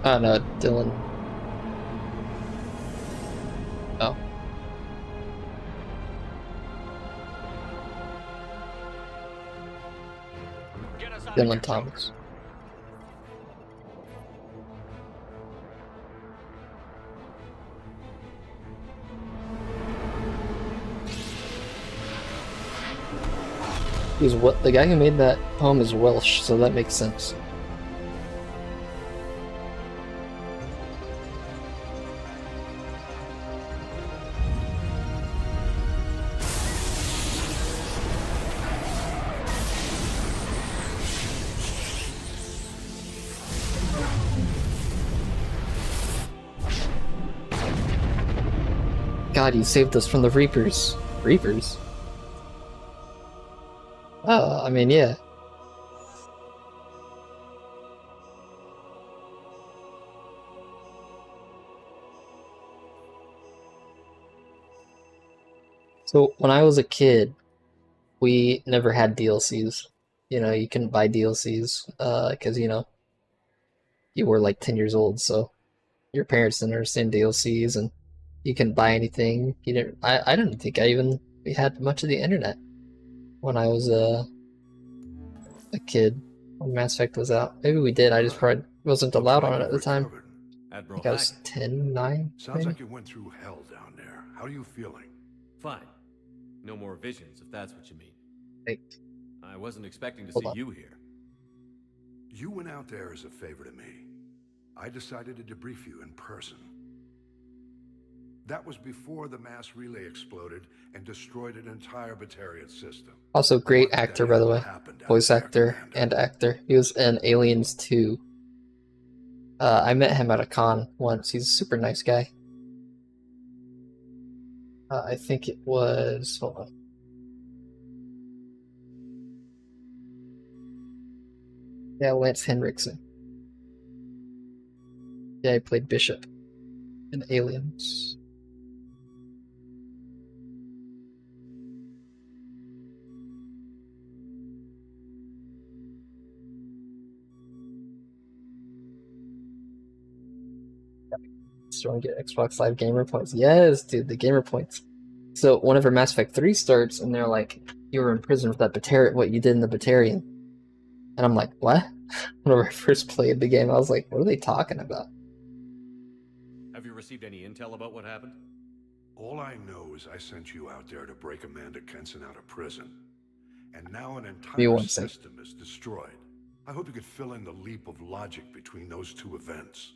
Oh no, Dylan. Oh. Get us out of Dylan here, Thomas. He's what? The guy who made that poem is Welsh, so that makes sense. God, you saved us from the Reapers. Reapers? I mean, yeah. So, when I was a kid, we never had DLCs. You know, you couldn't buy DLCs, because, you know, you were like 10 years old, so your parents didn't understand DLCs, and you couldn't buy anything. You didn't. I didn't think I even had much of the internet when I was a kid when Mass Effect was out. Maybe we did. I just probably wasn't allowed on it at the time. I Admiral think I was Hackett. 10, 9, Sounds maybe. like you went through hell down there. How are you feeling? Fine. No more visions, if that's what you mean. Wait, I wasn't expecting to hold see on. you here. You went out there as a favor to me. I decided to debrief you in person. That was before the mass relay exploded and destroyed an entire Batarian system. Also, great What the actor, by the hell way. happened out Voice there, actor Commander? and actor. He was in Aliens 2. I met him at a con once. He's a super nice guy. I think it was. Hold on. Yeah, Lance Henriksen. Yeah, he played Bishop in Aliens. So I get Xbox Live Gamer Points. Yes, dude, the Gamer Points. So whenever Mass Effect 3 starts, and they're like, you were in prison with that Batarian, what you did in the Batarian. And I'm like, what? Whenever I first played the game, I was like, what are they talking about? Have you received any intel about what happened? All I know is I sent you out there to break Amanda Kenson out of prison. And now an Me entire one second. system is destroyed. I hope you could fill in the leap of logic between those two events.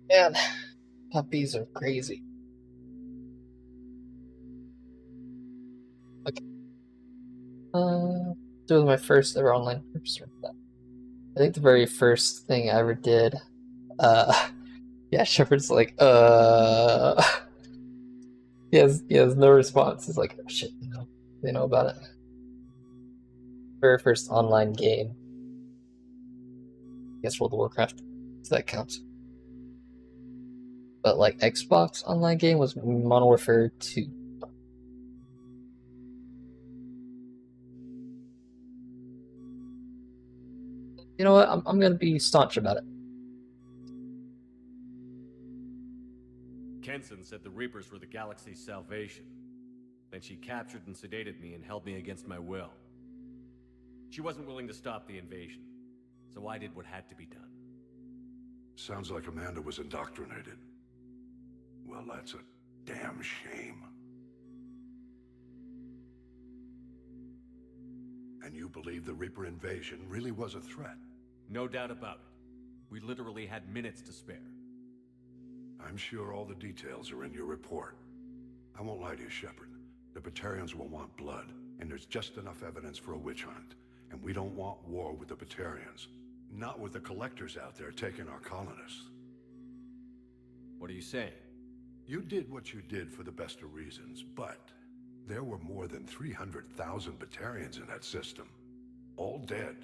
Man, puppies are crazy. Okay. It was my first ever online purchase. I think the very first thing I ever did, yeah, Shepard's like, he has no response. He's like, oh shit, they know about it. Very first online game. I guess World of Warcraft, so that counts. But like Xbox online game was Modern Warfare 2. You know what? I'm gonna be staunch about it. Kenson said the Reapers were the galaxy's salvation. Then she captured and sedated me and held me against my will. She wasn't willing to stop the invasion, so I did what had to be done. Sounds like Amanda was indoctrinated. Well, that's a damn shame. And you believe the Reaper invasion really was a threat? No doubt about it. We literally had minutes to spare. I'm sure all the details are in your report. I won't lie to you, Shepard. The Batarians will want blood, and there's just enough evidence for a witch hunt. And we don't want war with the Batarians. Not with the collectors out there taking our colonists. What are you saying? You did what you did for the best of reasons, but there were more than 300,000 Batarians in that system. All dead.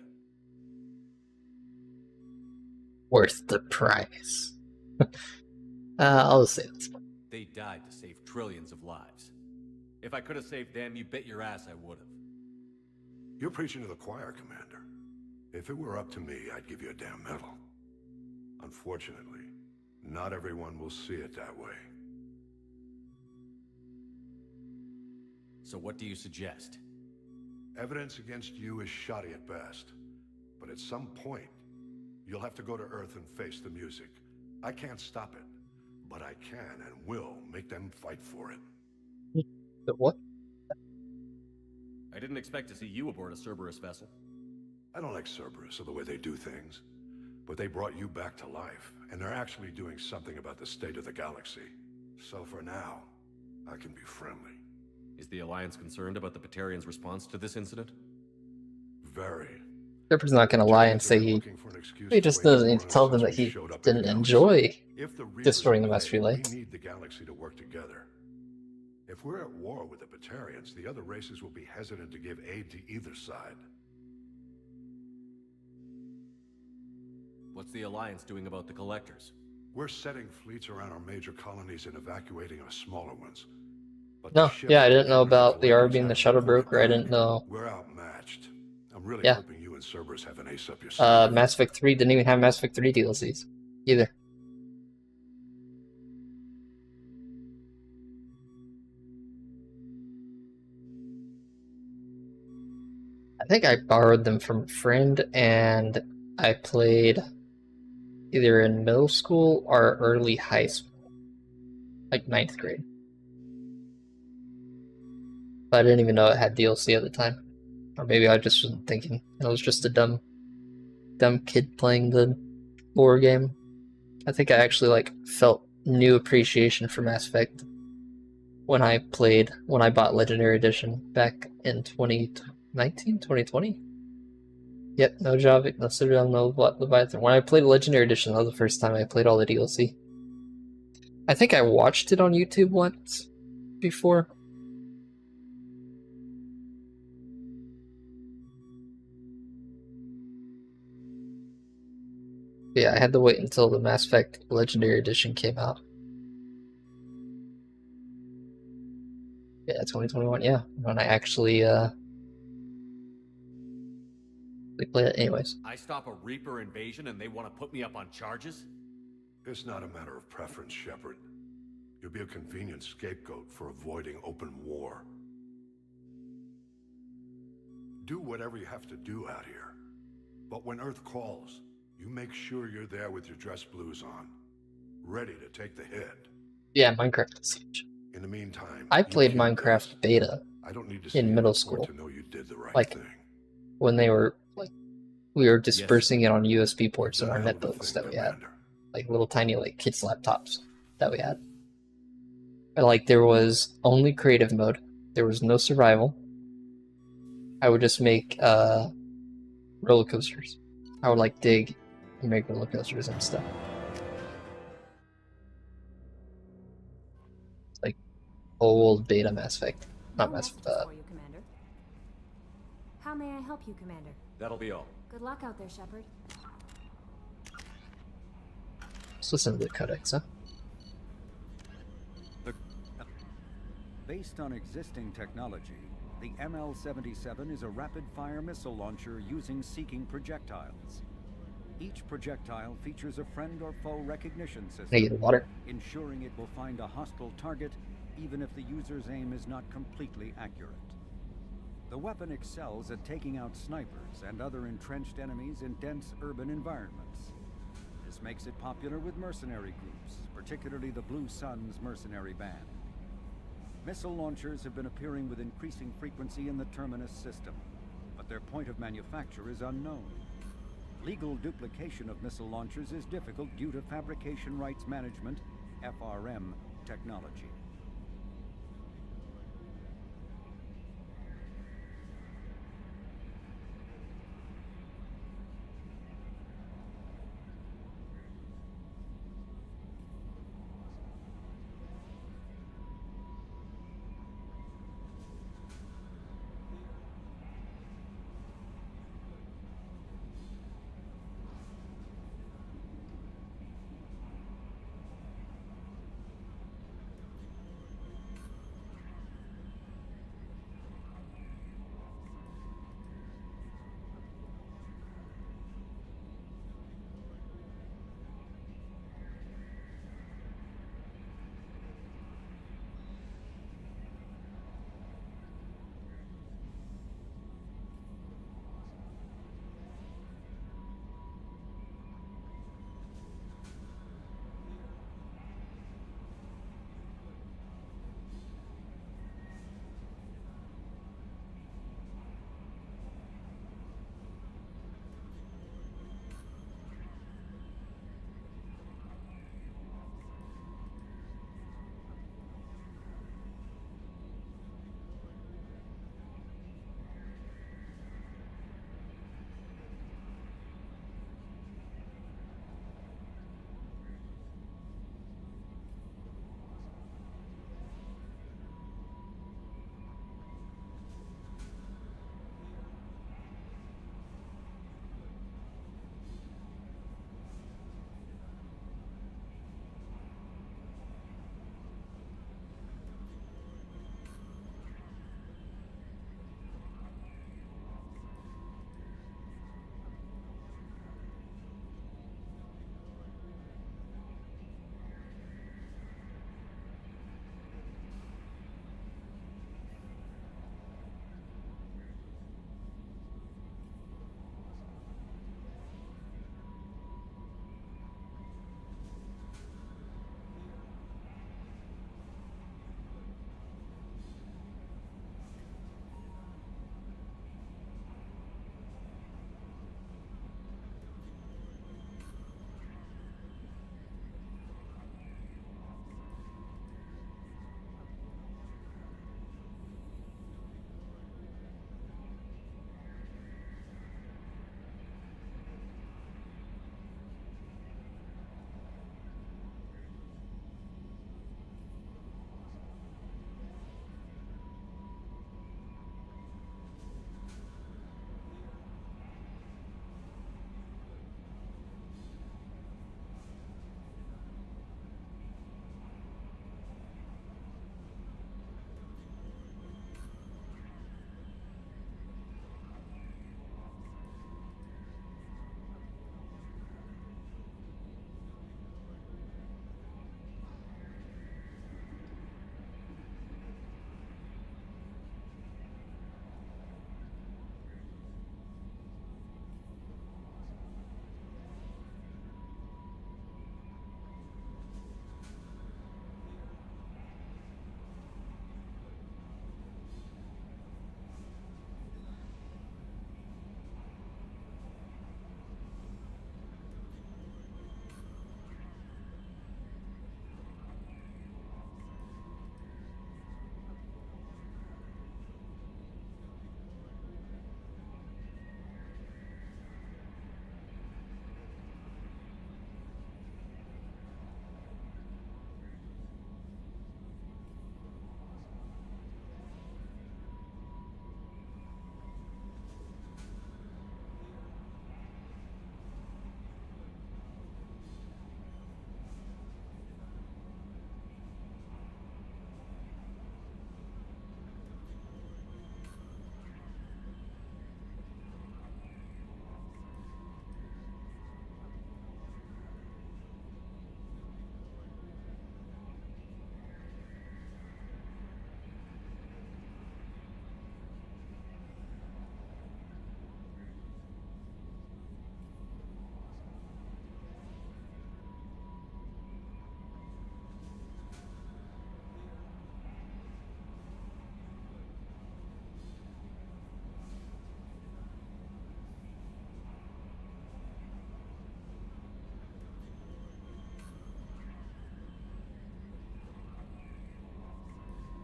Worth the price. I'll say this. They died to save trillions of lives. If I could have saved them, you bet your ass I would have. You're preaching to the choir, Commander. If it were up to me, I'd give you a damn medal. Unfortunately, not everyone will see it that way. So what do you suggest? Evidence against you is shoddy at best. But at some point, you'll have to go to Earth and face the music. I can't stop it, but I can and will make them fight for it. The what? I didn't expect to see you aboard a Cerberus vessel. I don't like Cerberus or the way they do things, but they brought you back to life, and they're actually doing something about the state of the galaxy. So for now, I can be friendly. Is the Alliance concerned about the Batarians' response to this incident? Very. Shepard's not gonna lie and say he just doesn't need to tell them that he didn't enjoy destroying the Master Relay. We need the galaxy to work together. If we're at war with the Batarians, the other races will be hesitant to give aid to either side. What's the Alliance doing about the Collectors? We're setting fleets around our major colonies and evacuating our smaller ones. But No, yeah, I didn't know about the RV and the shuttle broker. I didn't know. We're outmatched. I'm really hoping you and Cerberus have an ace up your sleeve. Mass Effect 3 didn't even have Mass Effect 3 DLCs either. I think I borrowed them from a friend, and I played either in middle school or early high school, like 9th grade. But I didn't even know it had DLC at the time. Or maybe I just wasn't thinking. I was just a dumb kid playing the lore game. I think I actually felt new appreciation for Mass Effect when I bought Legendary Edition back in 2019, 2020. Yep, no Javik, no Citadel, no Leviathan. When I played Legendary Edition, that was the first time I played all the DLC. I think I watched it on YouTube once before. Yeah, I had to wait until the Mass Effect Legendary Edition came out. Yeah, 2021, yeah. When I actually play it anyways. I stop a Reaper invasion and they want to put me up on charges? It's not a matter of preference, Shepard. You'll be a convenient scapegoat for avoiding open war. Do whatever you have to do out here. But when Earth calls, you make sure you're there with your dress blues on, ready to take the hit. Yeah, Minecraft is huge. In the meantime, I played Minecraft beta in middle school. To know you did the right thing. When they were we were dispersing it on USB ports in our netbooks that we had, little tiny kids' laptops that we had. And, there was only creative mode. There was no survival. I would just make roller coasters. I would like dig and make roller coasters and stuff. Like old beta Mass Effect. Not No Mass messages for you, Commander. How may I help you, Commander? That'll be all. Good luck out there, Shepard. Let's listen to the codex, huh? Based on existing technology, the ML-77 is a rapid-fire missile launcher using seeking projectiles. Each projectile features a friend or foe recognition system, Negative water. ensuring it will find a hostile target even if the user's aim is not completely accurate. The weapon excels at taking out snipers and other entrenched enemies in dense urban environments. This makes it popular with mercenary groups, particularly the Blue Suns mercenary band. Missile launchers have been appearing with increasing frequency in the Terminus system, but their point of manufacture is unknown. Legal duplication of missile launchers is difficult due to Fabrication Rights Management, FRM, technology.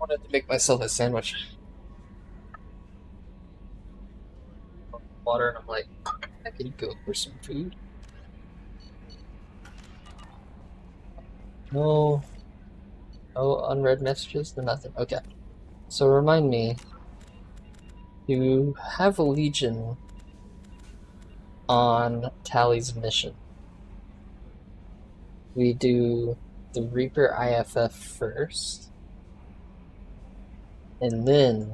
wanted to make myself a sandwich. Water, and I'm like, I could go for some food. No unread messages, no nothing. Okay. So remind me to have a Legion on Tali's mission. We do the Reaper IFF first, and then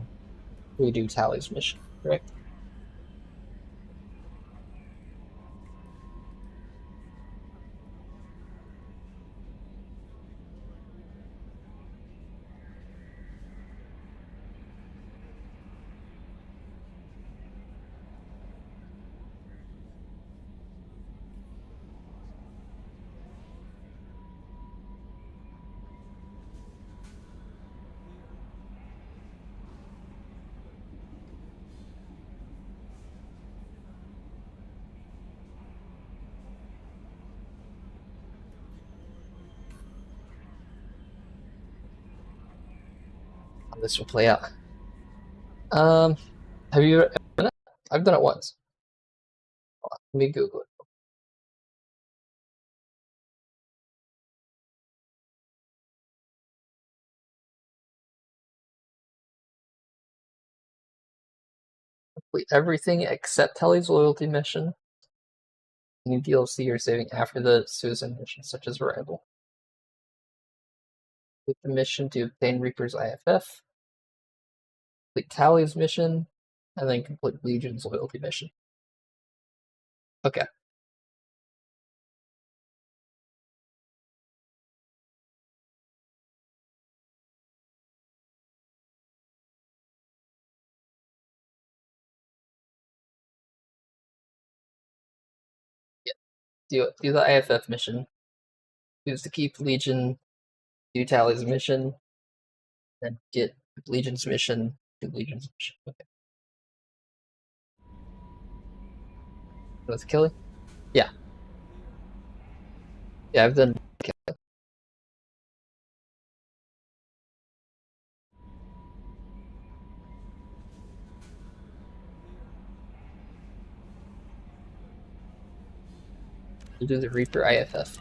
we do Tali's mission, correct? How this will play out. Have you ever done it? I've done it once. Hold on, let me Google it. Complete everything except Tali's loyalty mission. New DLC you're saving after the Suicide mission, such as Arrival. Complete the mission to obtain Reaper's IFF. Complete Tali's mission, and then complete Legion's loyalty mission. Okay. Yeah. Do the IFF mission. Choose to keep Legion, do Tali's mission, then get Legion's mission, do Legion's mission. Okay. With Kelly? Yeah. Yeah, I've done Kelly. You do the Reaper IFF.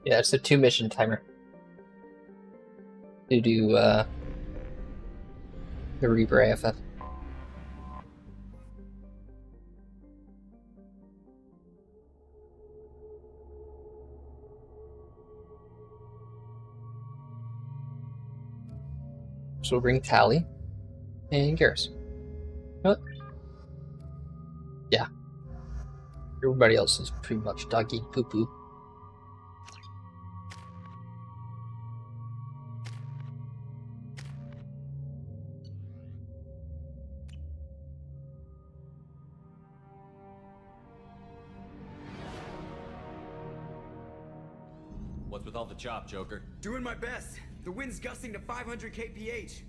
Yeah, it's a 2-mission timer. To do the Reaper AFF. So we'll bring Tali and Garrus. What? Yeah. Everybody else is pretty much doggy poo poo. What's with all the chop, Joker? Doing my best. The wind's gusting to 500 kph.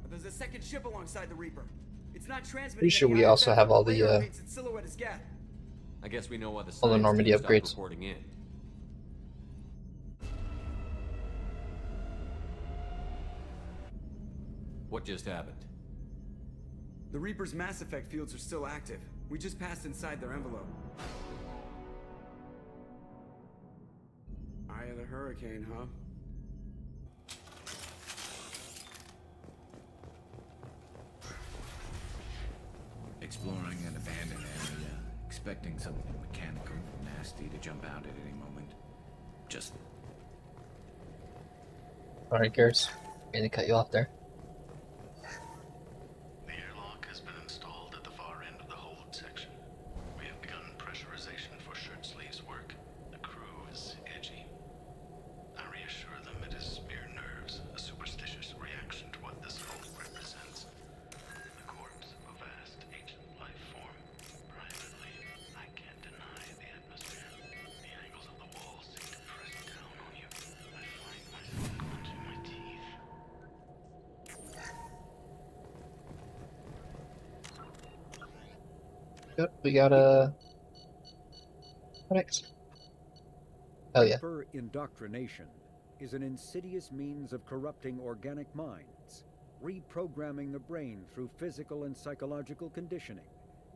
There's a second ship alongside the Reaper. It's not transmitting. Pretty sure we also have all the silhouette is gap. I guess we know why the all the science Normandy team stopped upgrades. reporting in. What just happened? The Reaper's mass effect fields are still active. We just passed inside their envelope. Eye of the hurricane, huh? Exploring an abandoned area, expecting something mechanical, nasty to jump out at any moment. Just Alright, Gears. I'm gonna cut you off there. The airlock has been installed at the far end of the hold section. We have begun pressurization for shirt sleeves work. The crew is edgy. I reassure them it is mere nerves, a superstitious reaction to what this hold represents. The corpse of a vast ancient life form. Privately, I can't deny the atmosphere. The angles of the walls seem to press down on you. I find myself clenching my teeth. Yep, we got a... What next? Oh yeah. Reaper indoctrination is an insidious means of corrupting organic minds, reprogramming the brain through physical and psychological conditioning,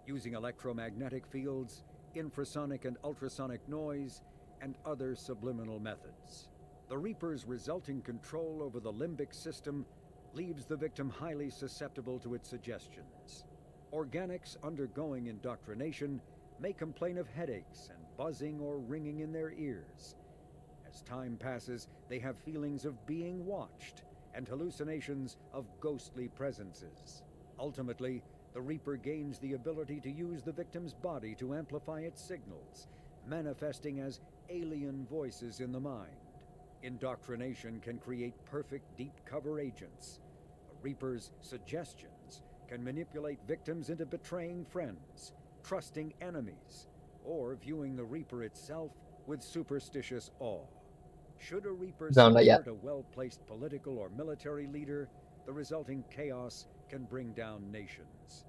using electromagnetic fields, infrasonic and ultrasonic noise, and other subliminal methods. The Reaper's resulting control over the limbic system leaves the victim highly susceptible to its suggestions. Organics undergoing indoctrination may complain of headaches and buzzing or ringing in their ears. As time passes, they have feelings of being watched and hallucinations of ghostly presences. Ultimately, the Reaper gains the ability to use the victim's body to amplify its signals, manifesting as alien voices in the mind. Indoctrination can create perfect deep cover agents. The Reaper's suggestions can manipulate victims into betraying friends, trusting enemies, or viewing the Reaper itself with superstitious awe. Should a Reaper No, not yet. support a well-placed political or military leader, the resulting chaos can bring down nations.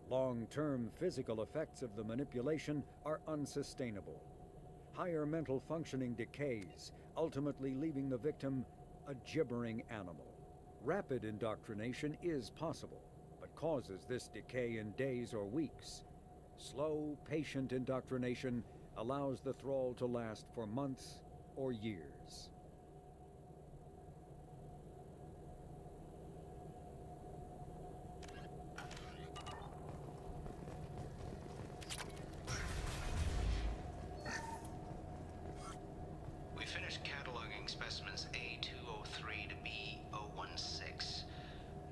Long-term physical effects of the manipulation are unsustainable. Higher mental functioning decays, ultimately leaving the victim a gibbering animal. Rapid indoctrination is possible, but causes this decay in days or weeks. Slow, patient indoctrination allows the thrall to last for months or years. We finished cataloging specimens A203 to B016.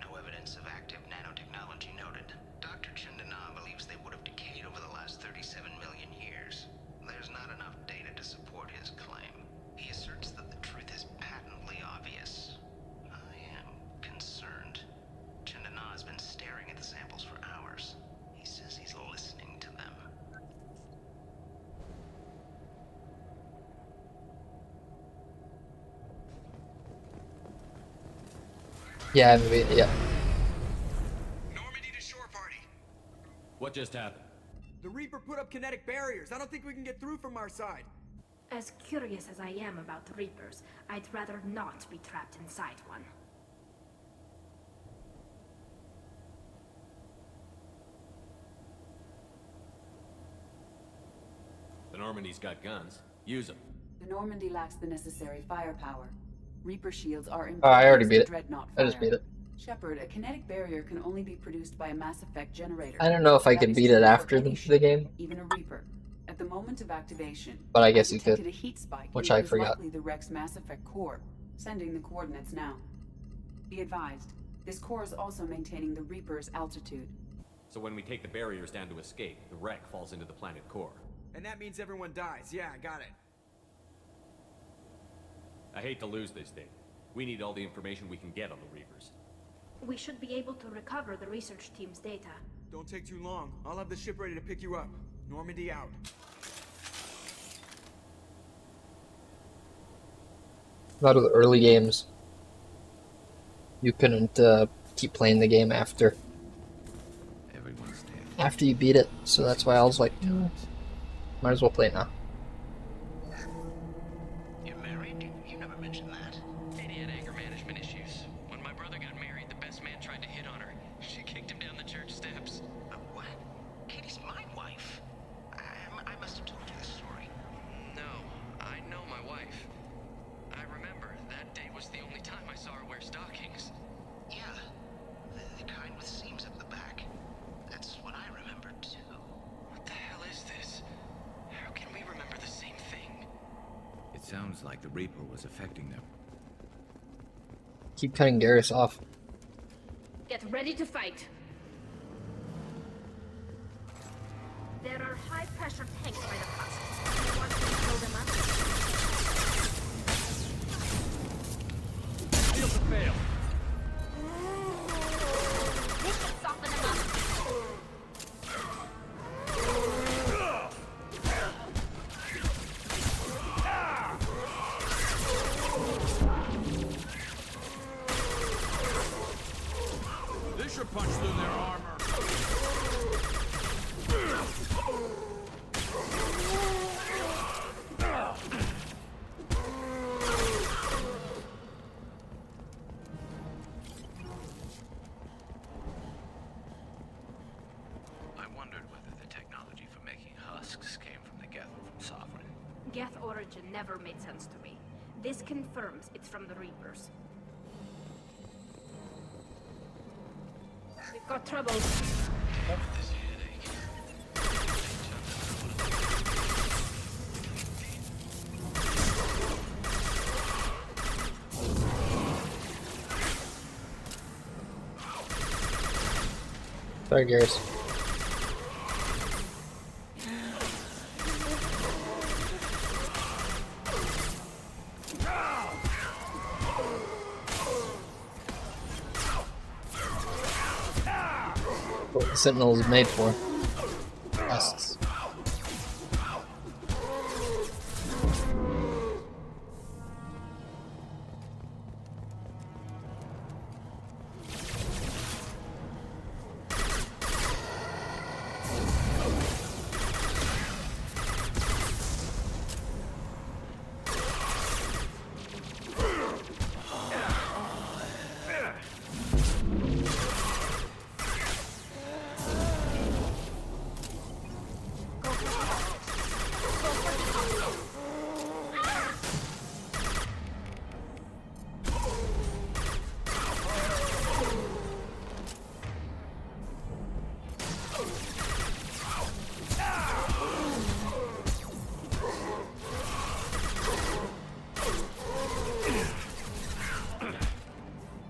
No evidence of active nanotechnology noted. Dr. Chandana believes they would have decayed over the last 37 million years. There's not enough data to support his claim. He asserts that the truth is patently obvious. I am concerned. Chandana has been staring at the samples for hours. He says he's listening to them. Yeah, maybe, yeah. What just happened? The Reaper put up kinetic barriers. I don't think we can get through from our side. As curious as I am about the Reapers, I'd rather not be trapped inside one. The Normandy's got guns. Use them. The Normandy lacks the necessary firepower. Reaper shields are Oh, I already impervious beat to it. dreadnought I just fire. beat it. Shepard, a kinetic barrier can only be produced by a Mass Effect generator. I don't know if I That could is beat true it for after any the ship, game, even a Reaper. At the moment of activation, but I guess you detected could, a heat spike which in I what is forgot. likely the Wreck's Mass Effect core, sending the coordinates now. Be advised, this core is also maintaining the Reaper's altitude. So when we take the barriers down to escape, the wreck falls into the planet core. And that means everyone dies. Yeah, I got it. I hate to lose this thing. We need all the information we can get on the Reapers. We should be able to recover the research team's data. Don't take too long. I'll have the ship ready to pick you up. Normandy out. A lot of the early games, you couldn't keep playing the game after you beat it, so that's why I was like, might as well play it now. You're married? You never mentioned that. Katie had anger management issues. When my brother got married, the best man tried to hit on her. She kicked him down the church steps. What? Katie's my wife. I must have told you this story. No, I know my wife. I remember that day was the only time I saw her wear stockings. Yeah, the kind with seams up the back. That's what I remember too. What the hell is this? How can we remember Sounds like the Reaper was affecting them. Keep cutting Garrus off. Get ready to fight. There are high-pressure tanks by the husks. You want to blow them up? Shields have failed. This should soften them up. This should punch through their armor. I wondered whether the technology for making husks came from the Geth or from Sovereign. Geth origin never made sense to me. This confirms it's from the Reapers. We've got trouble. This headache. Sorry, Garrus. What the Sentinel is made for. Husks.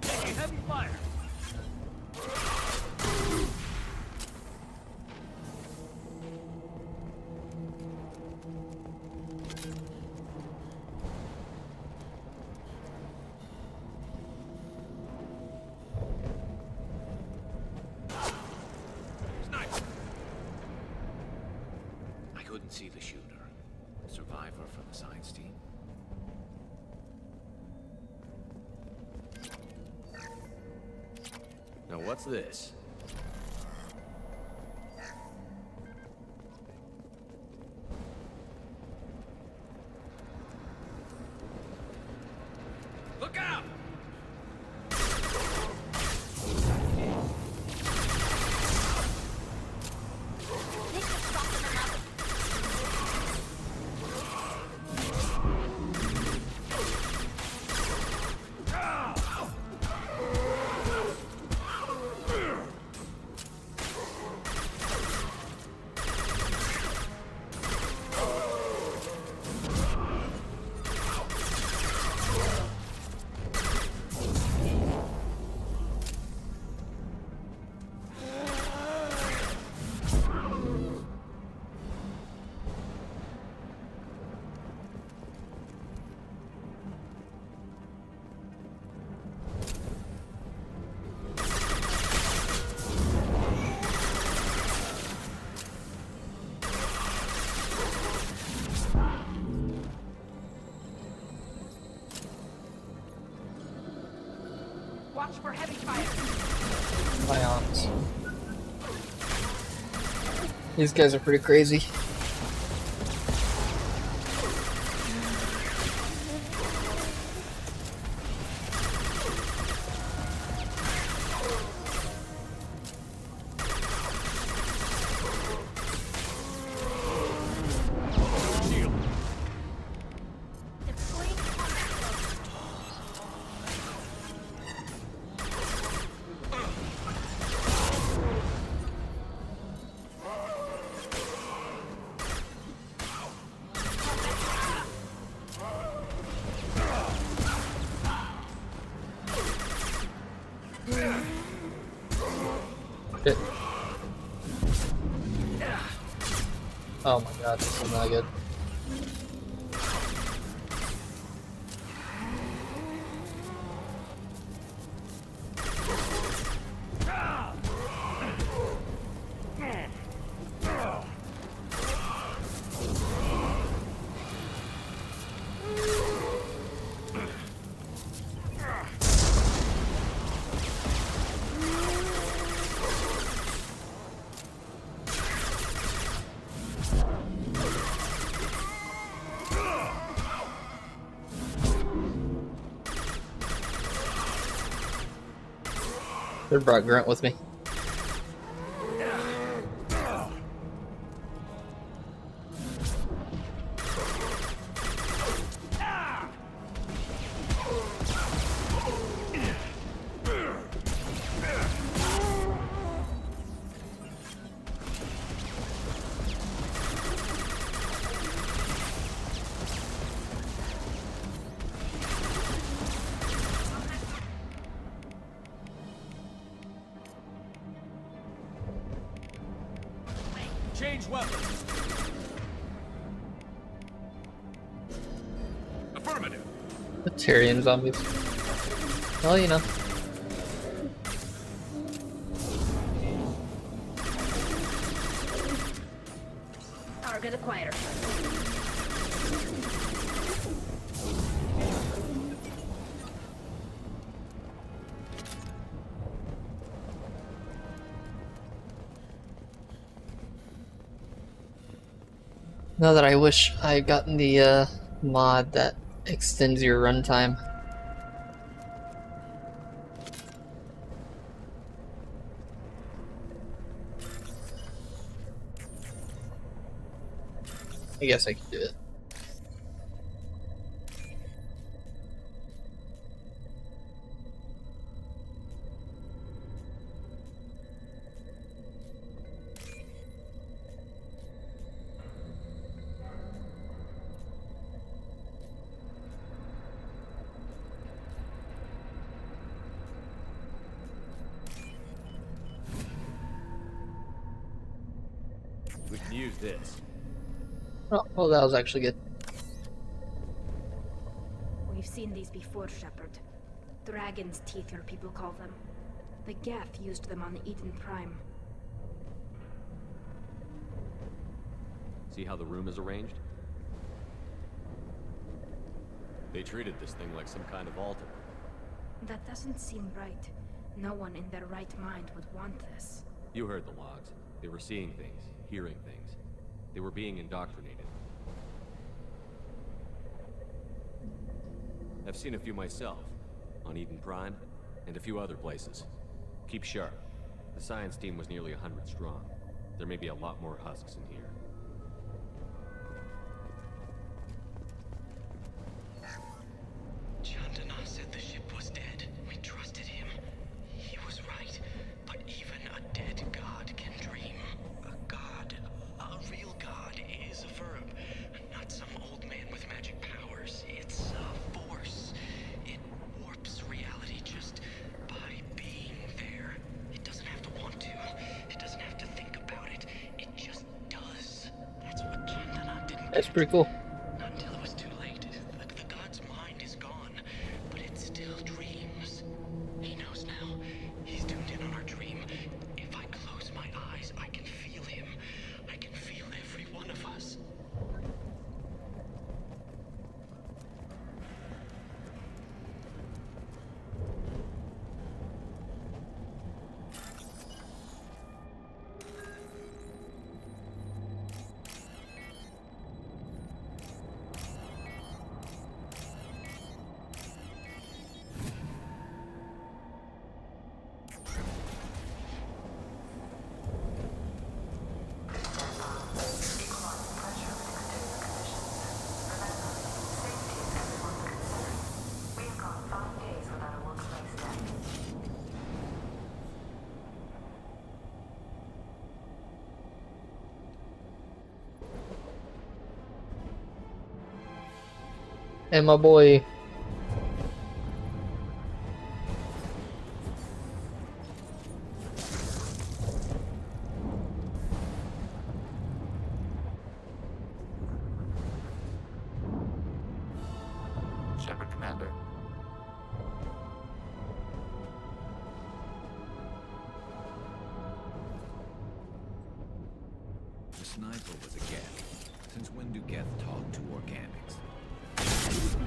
Taking heavy fire. Sniper! I couldn't see the shooter. Survivor from the science team. Now what's this? Look out! This should soften them up. Watch for heavy fire. Ions. These guys are pretty crazy. Shield. Deploying combat mode. Oh my god, this is not good. They brought Grunt with me. Change weapons. Affirmative. The Tyrian zombies. Well, you know. Target acquired. Now that I wish I had gotten the mod that extends your runtime. I guess I could do it. We can use this. Oh, well, that was actually good. We've seen these before, Shepard. Dragon's teeth, your people call them. The Geth used them on Eden Prime. See how the room is arranged? They treated this thing like some kind of altar. That doesn't seem right. No one in their right mind would want this. You heard the logs. They were seeing things, hearing things. They were being indoctrinated. I've seen a few myself, on Eden Prime, and a few other places. Keep sharp. The science team was nearly 100 strong. There may be a lot more husks in here. Chandana said the ship was dead. We trusted him. He was right. But even a dead god can dream. A god, a real god, is a verb. Not some old man with magic powers. It's a force. It warps reality just by being there. It doesn't have to want to. It doesn't have to think about it. It just does. That's what Chandana didn't That's get. pretty cool. Not until it was too late. The god's mind is gone, but it still dreams. He knows now. He's tuned in on our dream. If I close my eyes, I can feel him. I can feel every one of us. And my boy. sniper was a Geth. Since when do Geth talk to organics?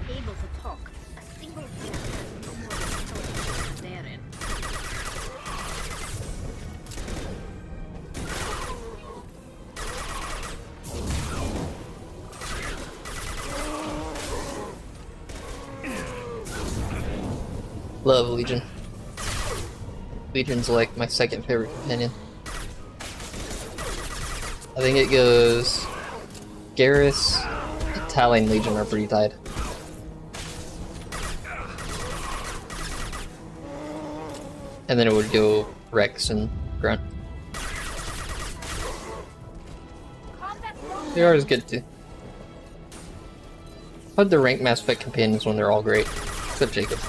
Able to talk. A single thing. No more intelligence therein. Love Legion. Legion's like my second favorite companion. I think it goes Garrus, Tali, and Legion are pretty tied. And then it would go Rex and Grunt. They are as good too. But the rank Mass Effect companions when they're all great, except Jacob.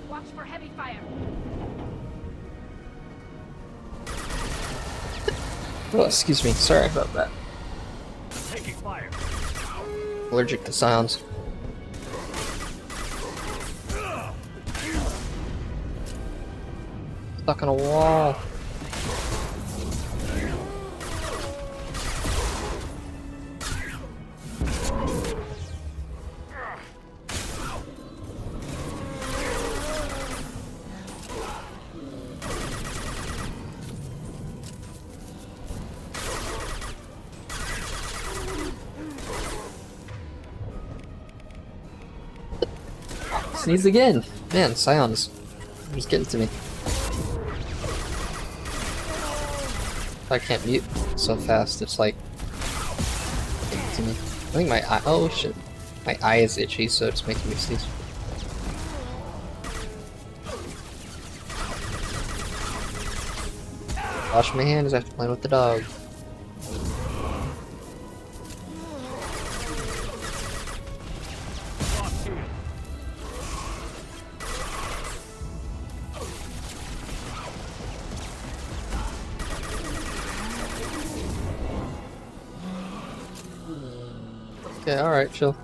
Watch for heavy fire. Oh, excuse me. Sorry about that. Taking fire. Allergic to sounds. Stuck on a wall. Sneeze again! Man, Scions. He's getting to me. I can't mute so fast, it's like getting to me. I think my eye, oh shit. My eye is itchy, so it's making me sneeze. Wash my hands after playing with the dog. Okay, alright, chill.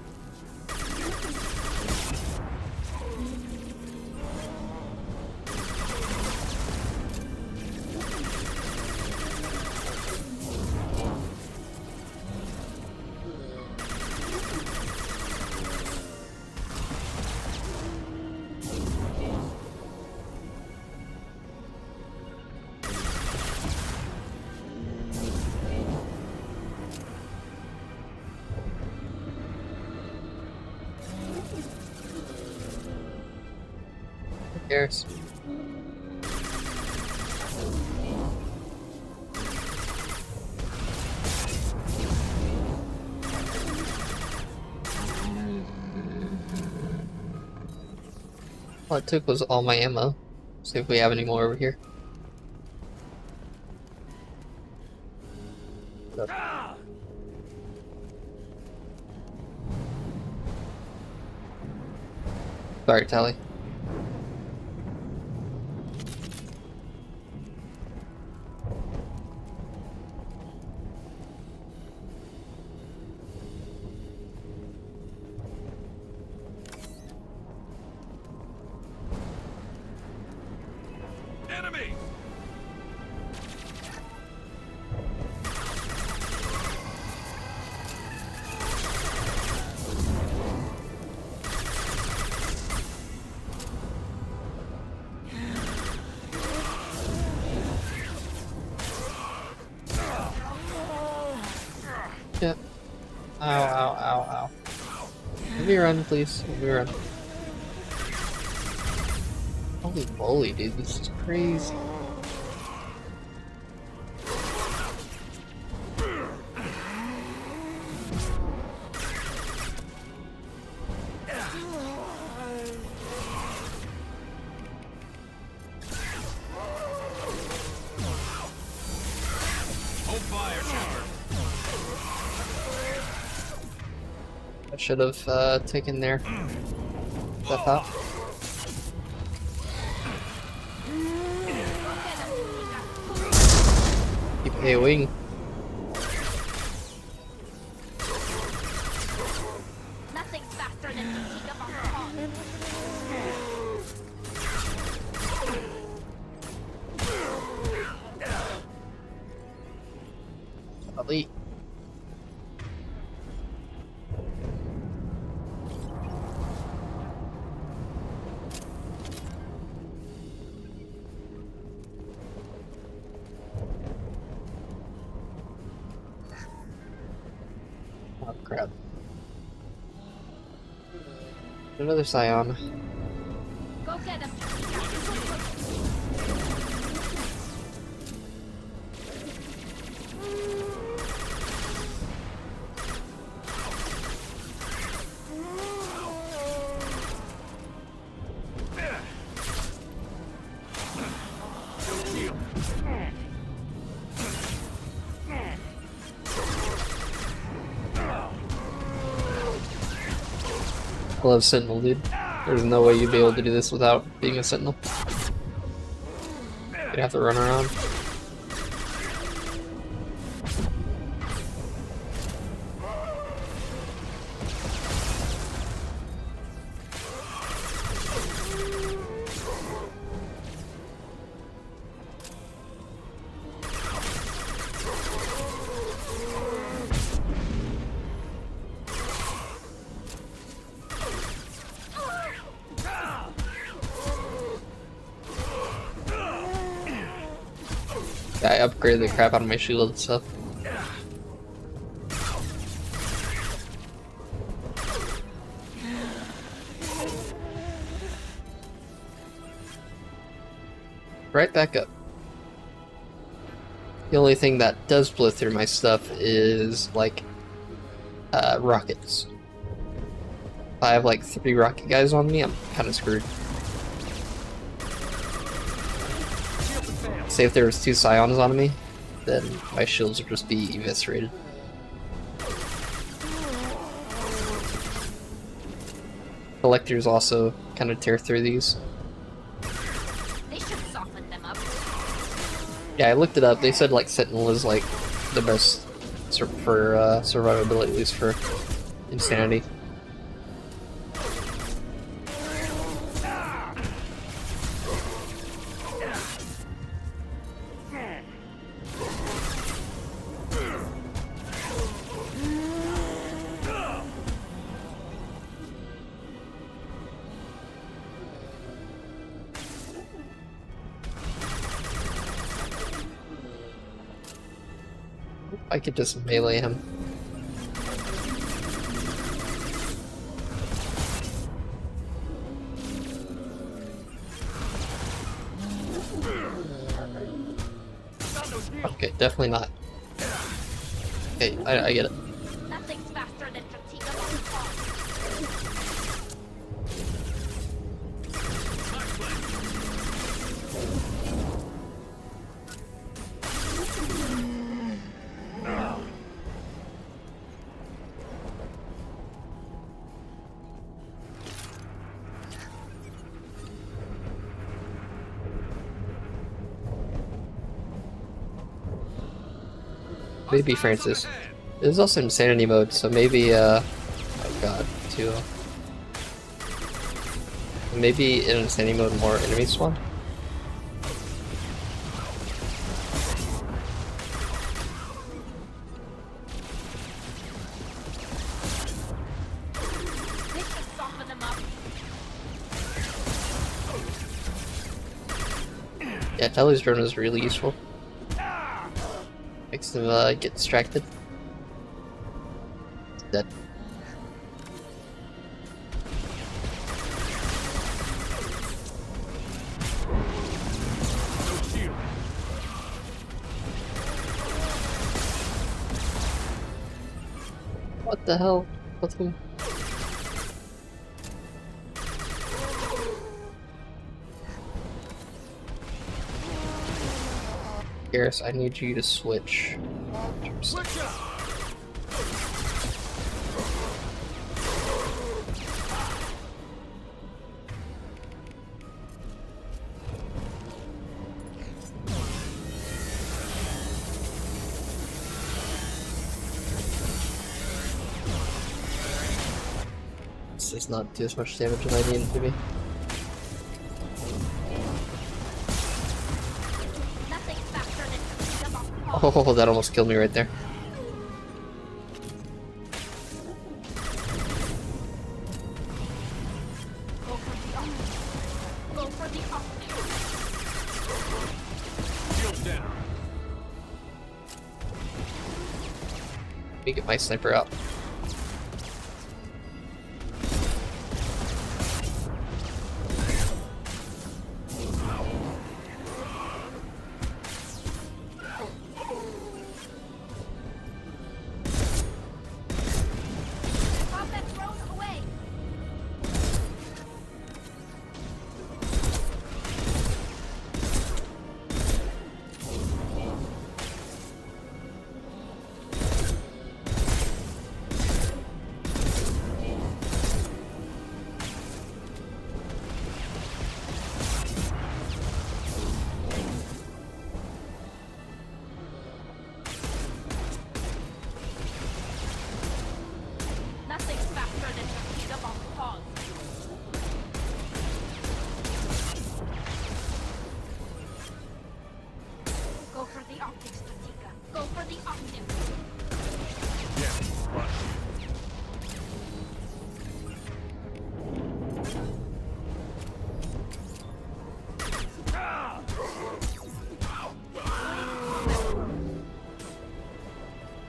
Who cares? All it took was all my ammo. See if we have any more over here. Nope. Sorry, Tali. Enemy! Yep. Ow, ow, ow, ow. Let me run, please. Let me run. Holy moly, dude, this is crazy. Hold fire. I should have taken their stuff out. Keep AoEing. Nothing's faster than fatigue of our cause. Tali. Oh crap. Another Scion. Go get him. I love Sentinel, dude. There's no way you'd be able to do this without being a Sentinel. You'd have to run around. I upgraded the crap out of my shield and stuff. Right back up. The only thing that does blow through my stuff is, like, rockets. If I have, like, 3 rocket guys on me, I'm kinda screwed. Say if there was 2 Scions on me, then my shields would just be eviscerated. Collectors also kind of tear through these. They should soften them up. Yeah, I looked it up. They said like Sentinel is like the best for survivability, at least for insanity. I could just melee him. Okay, definitely not. Okay, I get it. Nothing's faster than fatigue of our cause. Maybe Francis. There's also insanity mode, so maybe oh god, too. Maybe in insanity mode more enemies spawn? They should soften them up. Yeah, Tali's drone is really useful. Makes them get distracted. Dead. What the hell? What's going? Garrus, I need you to switch. This does not do as much damage as I need it to be. Oh, that almost killed me right there. Let me get my sniper out.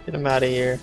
Get him out of here.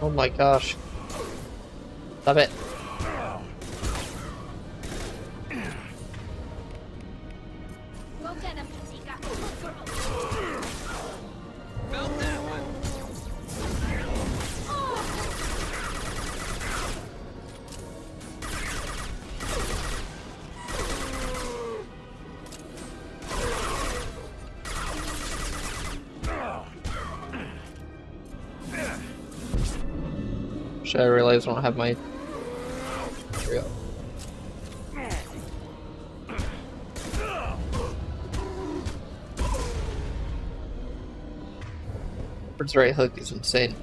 Oh my gosh. Stop it. Go get him, Katika. Felt that one. Should I realize I don't have my... There we go. Bird's right hook is insane.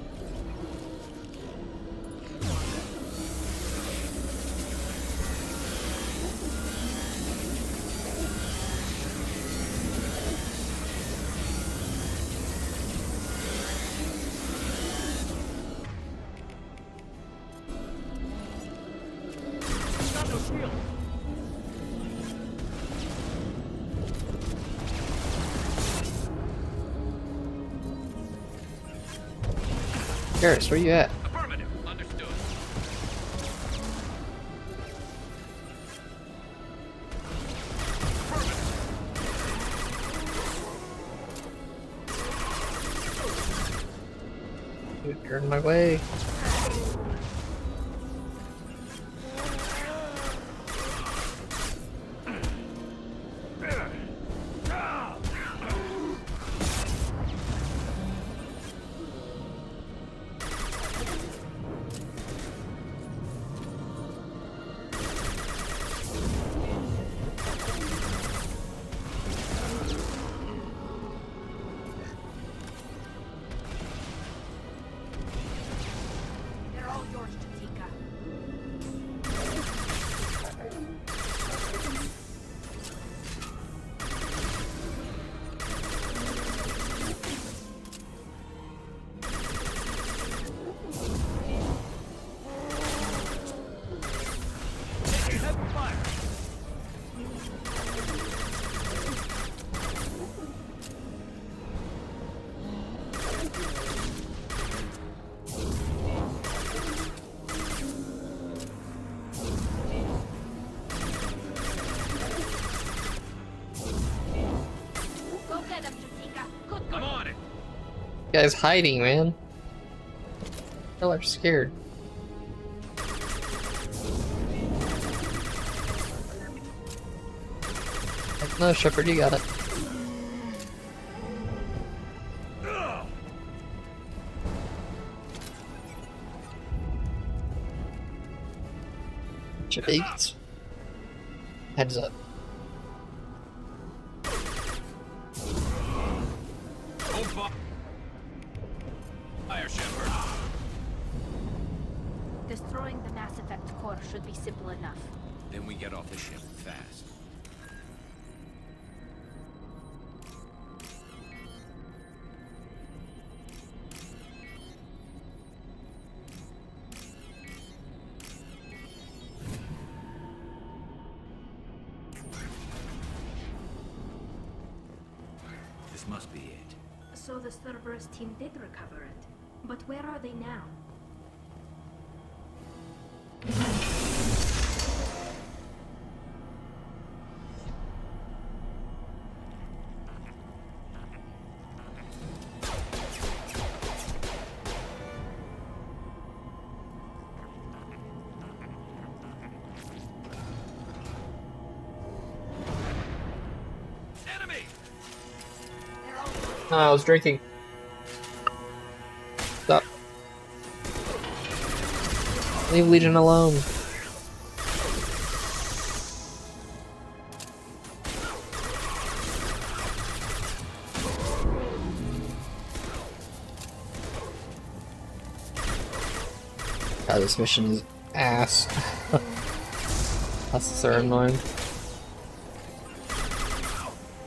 Garrus, where you at? Affirmative. Understood. You're in my way. They're all yours, Katika. Heavy fire. Go get him, Katika. Good I'm on it. You guys hiding, man. Hell, I'm scared. No, Shepard, you got it. Babies. Heads up. Fire, Shepard. Destroying the Mass Effect core should be simple enough. Then we get off the ship fast. This must be it. So the Cerberus team did recover it. But where are they now? No, I was drinking. Stop. Leave Legion alone. God, this mission is ass. That's so annoying.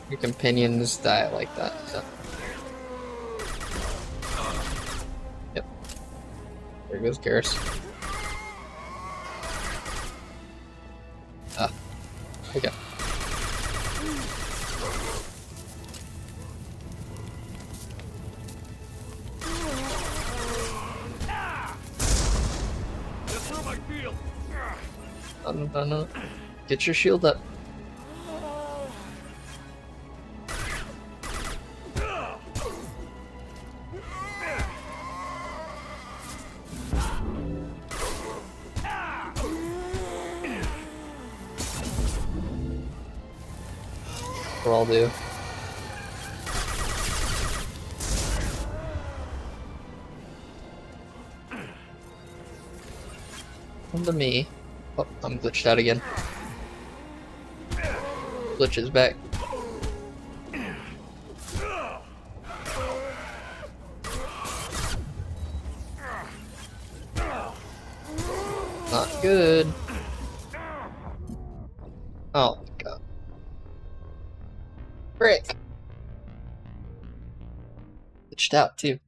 Your companions die like that. So. Yep. There goes Garrus. Ah. Okay. No. Get your shield up. We'll all do. Come to me. Oh, I'm glitched out again. Glitch is back. Not good. Oh my god. Frick. Glitched out too.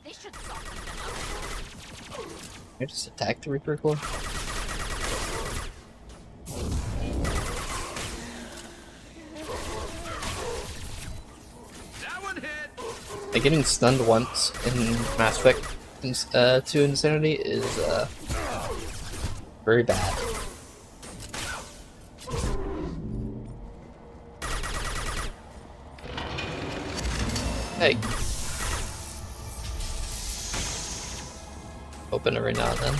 They should soften them up. I just attacked the Reaper Core. Like getting stunned once in Mass Effect 2 Insanity is very bad. Hey. Open every now and then.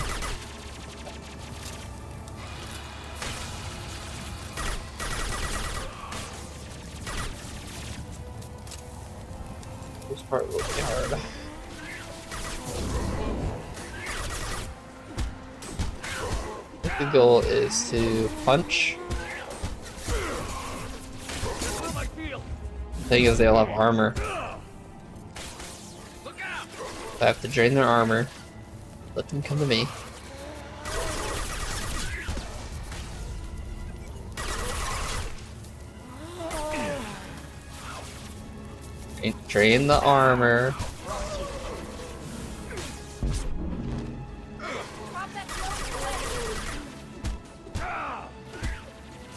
This part will be hard. I think the goal is to punch. The thing is, they all have armor. I have to drain their armor. Let them come to me. Drain the armor.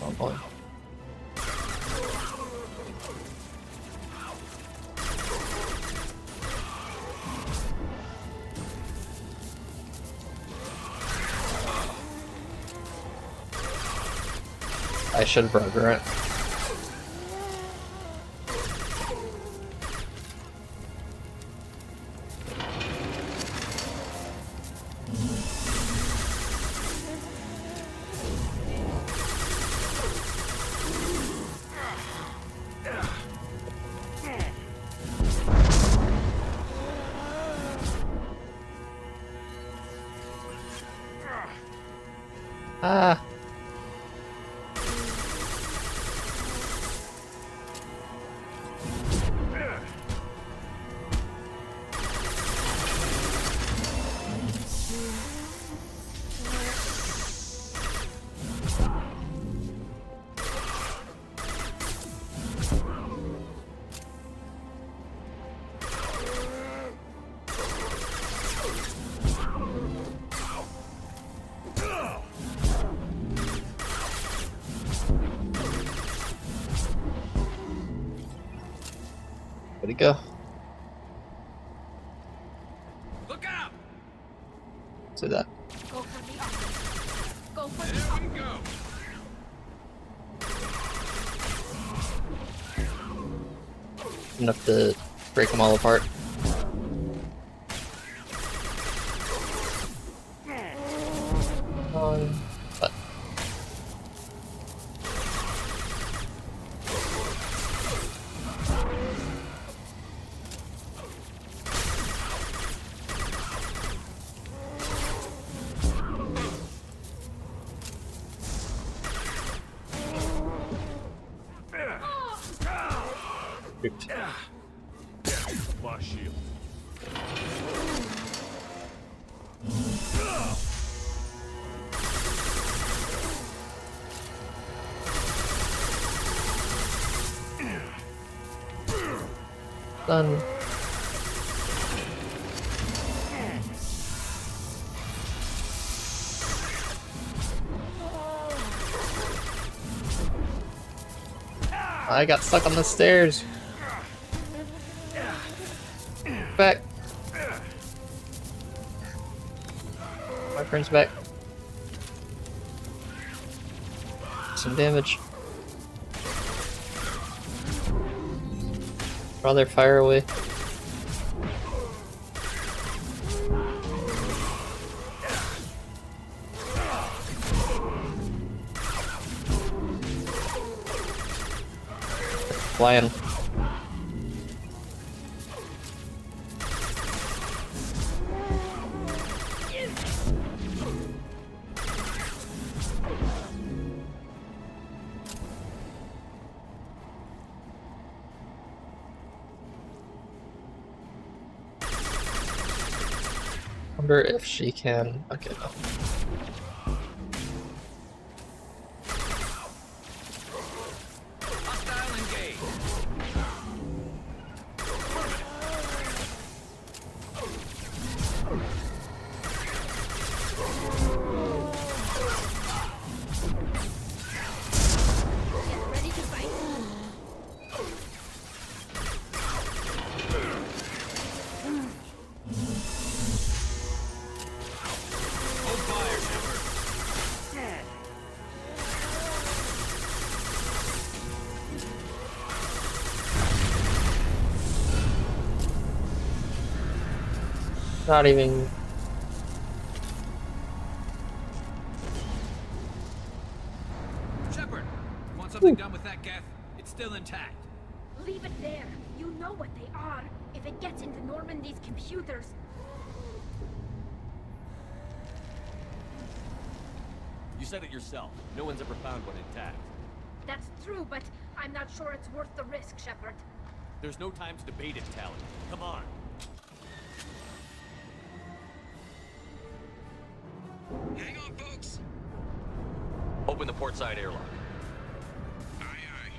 Oh boy. I should broker it. Ah. Where'd he go? Look out! See that? Go for the up. Go for There the we go. Enough to break them all apart. But My shield. done. I got stuck on the stairs. Back. My friend's back. Some damage. Draw their fire away. Flying. Wonder if she can. Okay, no. Hostile engaged. Get ready to fight. Hold fire, Shepard. Not even. Shepard, want something done with that Geth? It's still intact. Leave it there. You know what they are. If it gets into Normandy's computers. You said it yourself. No one's ever found one intact. That's true, but I'm not sure it's worth the risk, Shepard. There's no time to debate it, Tali. Come on. Hang on, folks. Open the port side airlock. Aye, aye.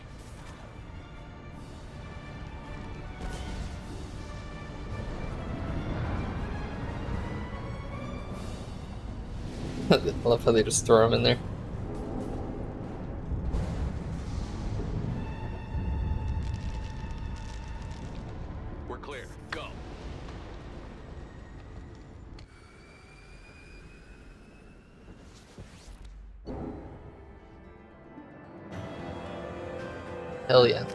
I love how they just throw them in there. We're clear. Go. Hell yeah. I think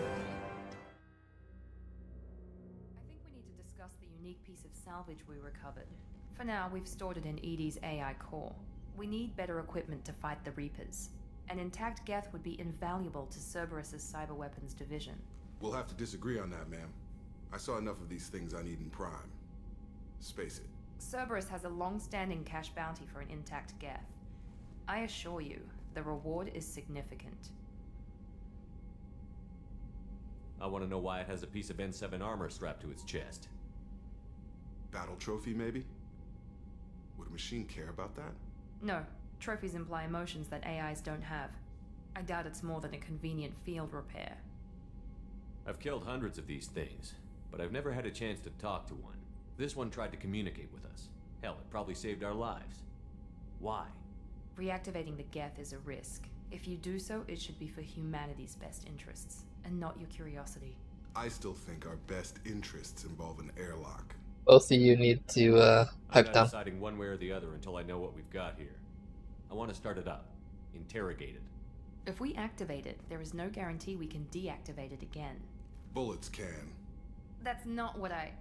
we need to discuss the unique piece of salvage we recovered. For now, we've stored it in EDI's AI core. We need better equipment to fight the Reapers. An intact Geth would be invaluable to Cerberus's cyber weapons division. We'll have to disagree on that, ma'am. I saw enough of these things on Eden Prime. Space it. Cerberus has a long-standing cash bounty for an intact Geth. I assure you, the reward is significant. I want to know why it has a piece of N7 armor strapped to its chest. Battle trophy, maybe? Would a machine care about that? No, trophies imply emotions that AIs don't have. I doubt it's more than a convenient field repair. I've killed hundreds of these things, but I've never had a chance to talk to one. This one tried to communicate with us. Hell, it probably saved our lives. Why? Reactivating the Geth is a risk. If you do so, it should be for humanity's best interests, and not your curiosity. I still think our best interests involve an airlock. Both of you need to I'm pipe not down. deciding one way or the other until I know what we've got here. I want to start it up. Interrogate it. If we activate it, there is no guarantee we can deactivate it again. Bullets can. That's not what I...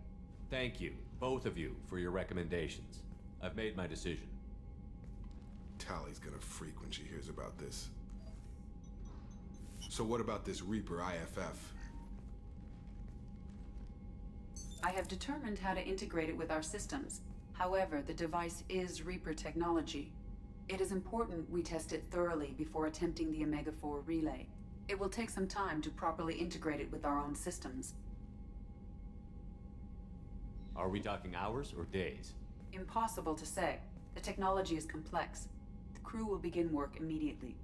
Thank you, both of you, for your recommendations. I've made my decision. Tali's gonna freak when she hears about this. So what about this Reaper IFF? I have determined how to integrate it with our systems. However, the device is Reaper technology. It is important we test it thoroughly before attempting the Omega-4 relay. It will take some time to properly integrate it with our own systems. Are we talking hours or days? Impossible to say. The technology is complex. The crew will begin work immediately.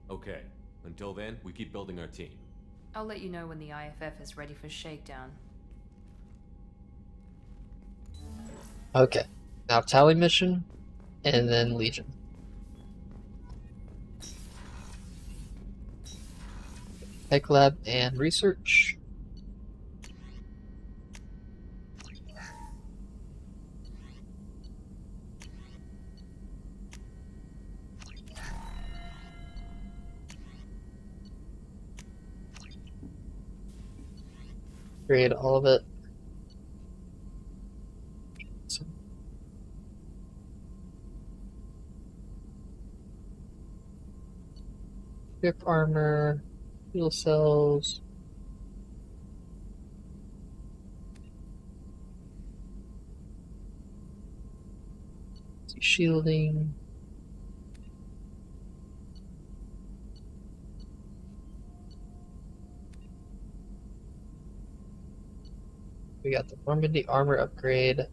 Okay. Until then, we keep building our team. I'll let you know when the IFF is ready for shakedown. Okay. Now Tali mission, and then Legion. Tech lab and research. Create all of it. Ship armor, fuel cells. Shielding. We got the Normandy armor upgrade. I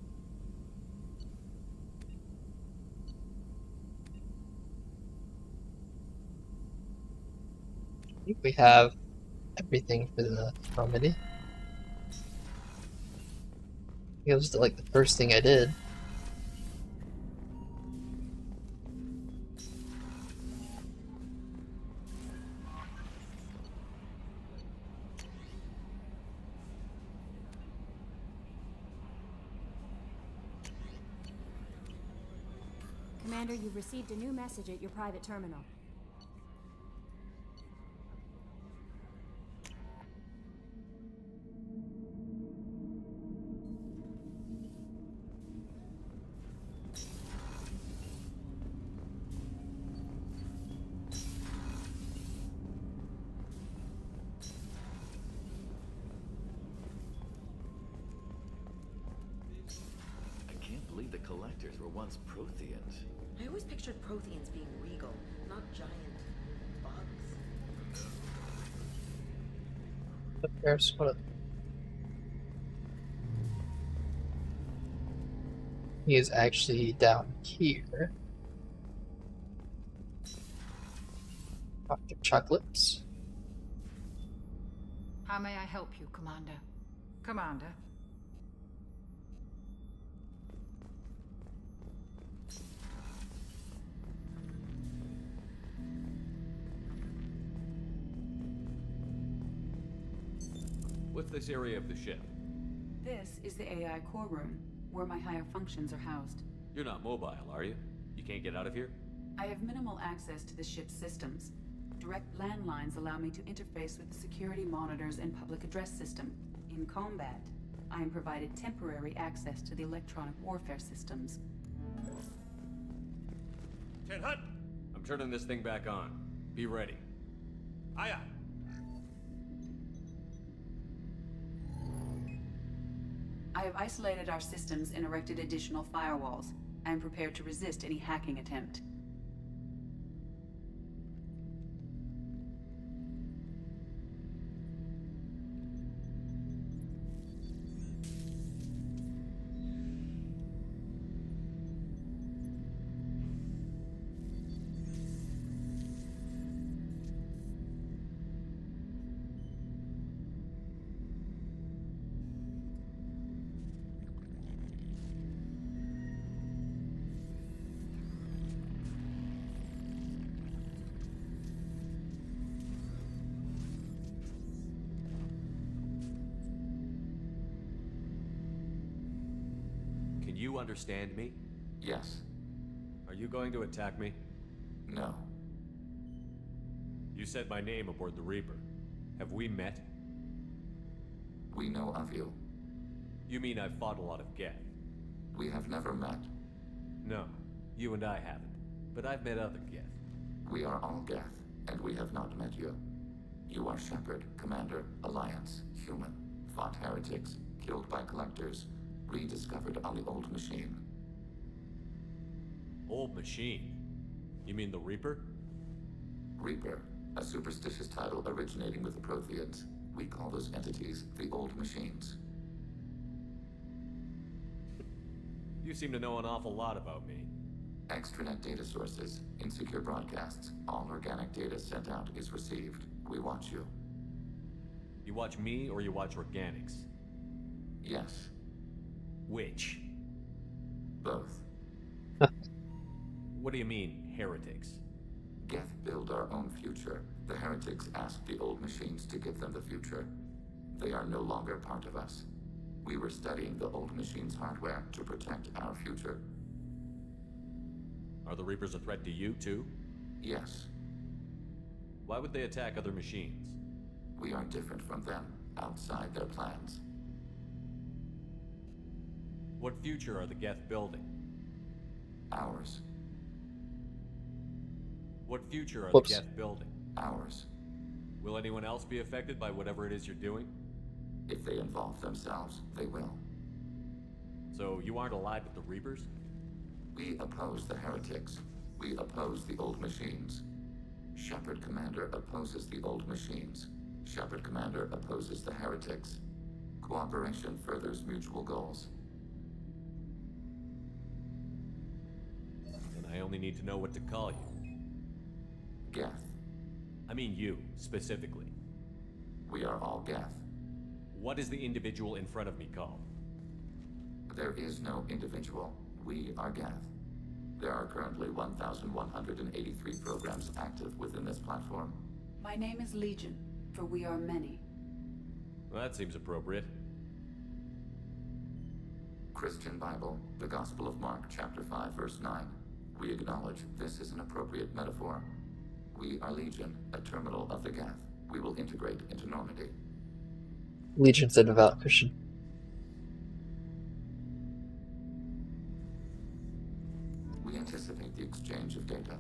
think we have everything for the Normandy. It was like the first thing I did. Commander, you've received a new message at your private terminal. I can't believe the Collectors were once Protheans. I always pictured Protheans being regal, not giant bugs. There's what he is actually down here. Dr. Chocolates. How may I help you, Commander? Commander? What's this area of the ship? This is the AI core room, where my higher functions are housed. You're not mobile, are you? You can't get out of here? I have minimal access to the ship's systems. Direct landlines allow me to interface with the security monitors and public address system. In combat, I am provided temporary access to the electronic warfare systems. Ten Hut! I'm turning this thing back on. Be ready. Aye aye. I have isolated our systems and erected additional firewalls. I am prepared to resist any hacking attempt. you understand me? Yes. Are you going to attack me? No. You said my name aboard the Reaper. Have we met? We know of you. You mean I've fought a lot of Geth? We have never met. No, you and I haven't. But I've met other Geth. We are all Geth, and we have not met you. You are Shepard, Commander, Alliance, human, fought heretics, killed by collectors, rediscovered on the old machine. Old machine? You mean the Reaper? Reaper, a superstitious title originating with the Protheans. We call those entities the old machines. You seem to know an awful lot about me. Extranet data sources, insecure broadcasts, all organic data sent out is received. We watch you. You watch me or you watch organics? Yes. Which? Both. What do you mean, heretics? Geth build our own future. The heretics asked the old machines to give them the future. They are no longer part of us. We were studying the old machines' hardware to protect our future. Are the Reapers a threat to you, too? Yes. Why would they attack other machines? We are different from them, outside their plans. What future are the Geth building? Ours. What future are Whoops. the Geth building? Ours. Will anyone else be affected by whatever it is you're doing? If they involve themselves, they will. So you aren't allied with the Reapers? We oppose the heretics. We oppose the old machines. Shepard Commander opposes the old machines. Shepard Commander opposes the heretics. Cooperation furthers mutual goals. Then I only need to know what to call you. Geth. I mean you, specifically. We are all Geth. What is the individual in front of me called? There is no individual. We are Geth. There are currently 1,183 programs active within this platform. My name is Legion, for we are many. Well, that seems appropriate. Christian Bible, the Gospel of Mark, chapter 5, verse 9. We acknowledge this is an appropriate metaphor. We are Legion, a terminal of the Geth. We will integrate into Normandy. Legion's a devout Christian. We anticipate the exchange of data.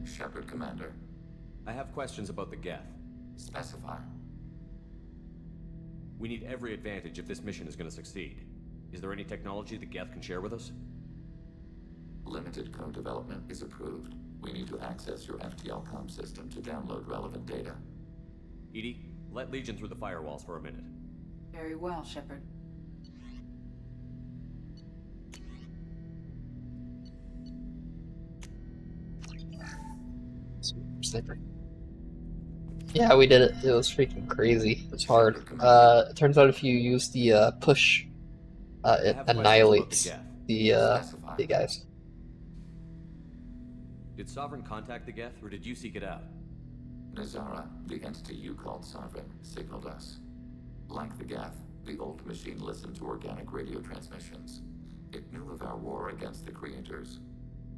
Shepard Commander. I have questions about the Geth. Specify. We need every advantage if this mission is going to succeed. Is there any technology the Geth can share with us? Limited code development is approved. We need to access your FTL comm system to download relevant data. EDI, let Legion through the firewalls for a minute. Very well, Shepard. Sniper. Yeah, we did it. It was freaking crazy. It was hard. It turns out if you use the push, it annihilates the guys. Did Sovereign contact the Geth, or did you seek it out? Nazara, the entity you called Sovereign, signaled us. Like the Geth, the old machine listened to organic radio transmissions. It knew of our war against the creators.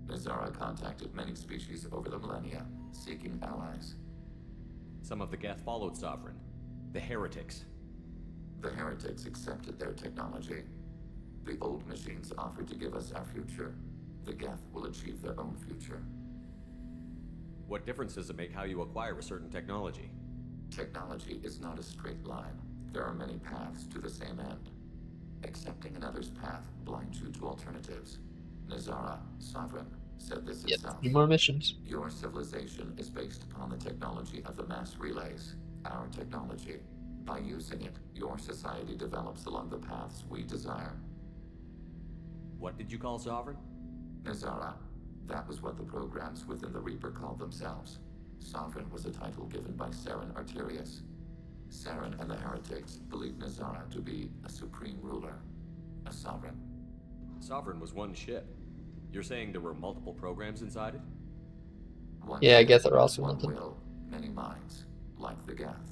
Nazara contacted many species over the millennia, seeking allies. Some of the Geth followed Sovereign. The heretics. The heretics accepted their technology. The old machines offered to give us our future. The Geth will achieve their own future. What difference does it make how you acquire a certain technology? Technology is not a straight line. There are many paths to the same end. Accepting another's path blinds you to alternatives. Nazara, Sovereign, said this itself. 3 more missions. Your civilization is based upon the technology of the mass relays, our technology. By using it, your society develops along the paths we desire. What did you call Sovereign? Nazara. That was what the programs within the Reaper called themselves. Sovereign was a title given by Saren Arterius. Saren and the heretics believed Nazara to be a supreme ruler, a sovereign. Sovereign was one ship. You're saying there were multiple programs inside it? Yeah, I guess they're also one nothing. will, many minds, like the Geth.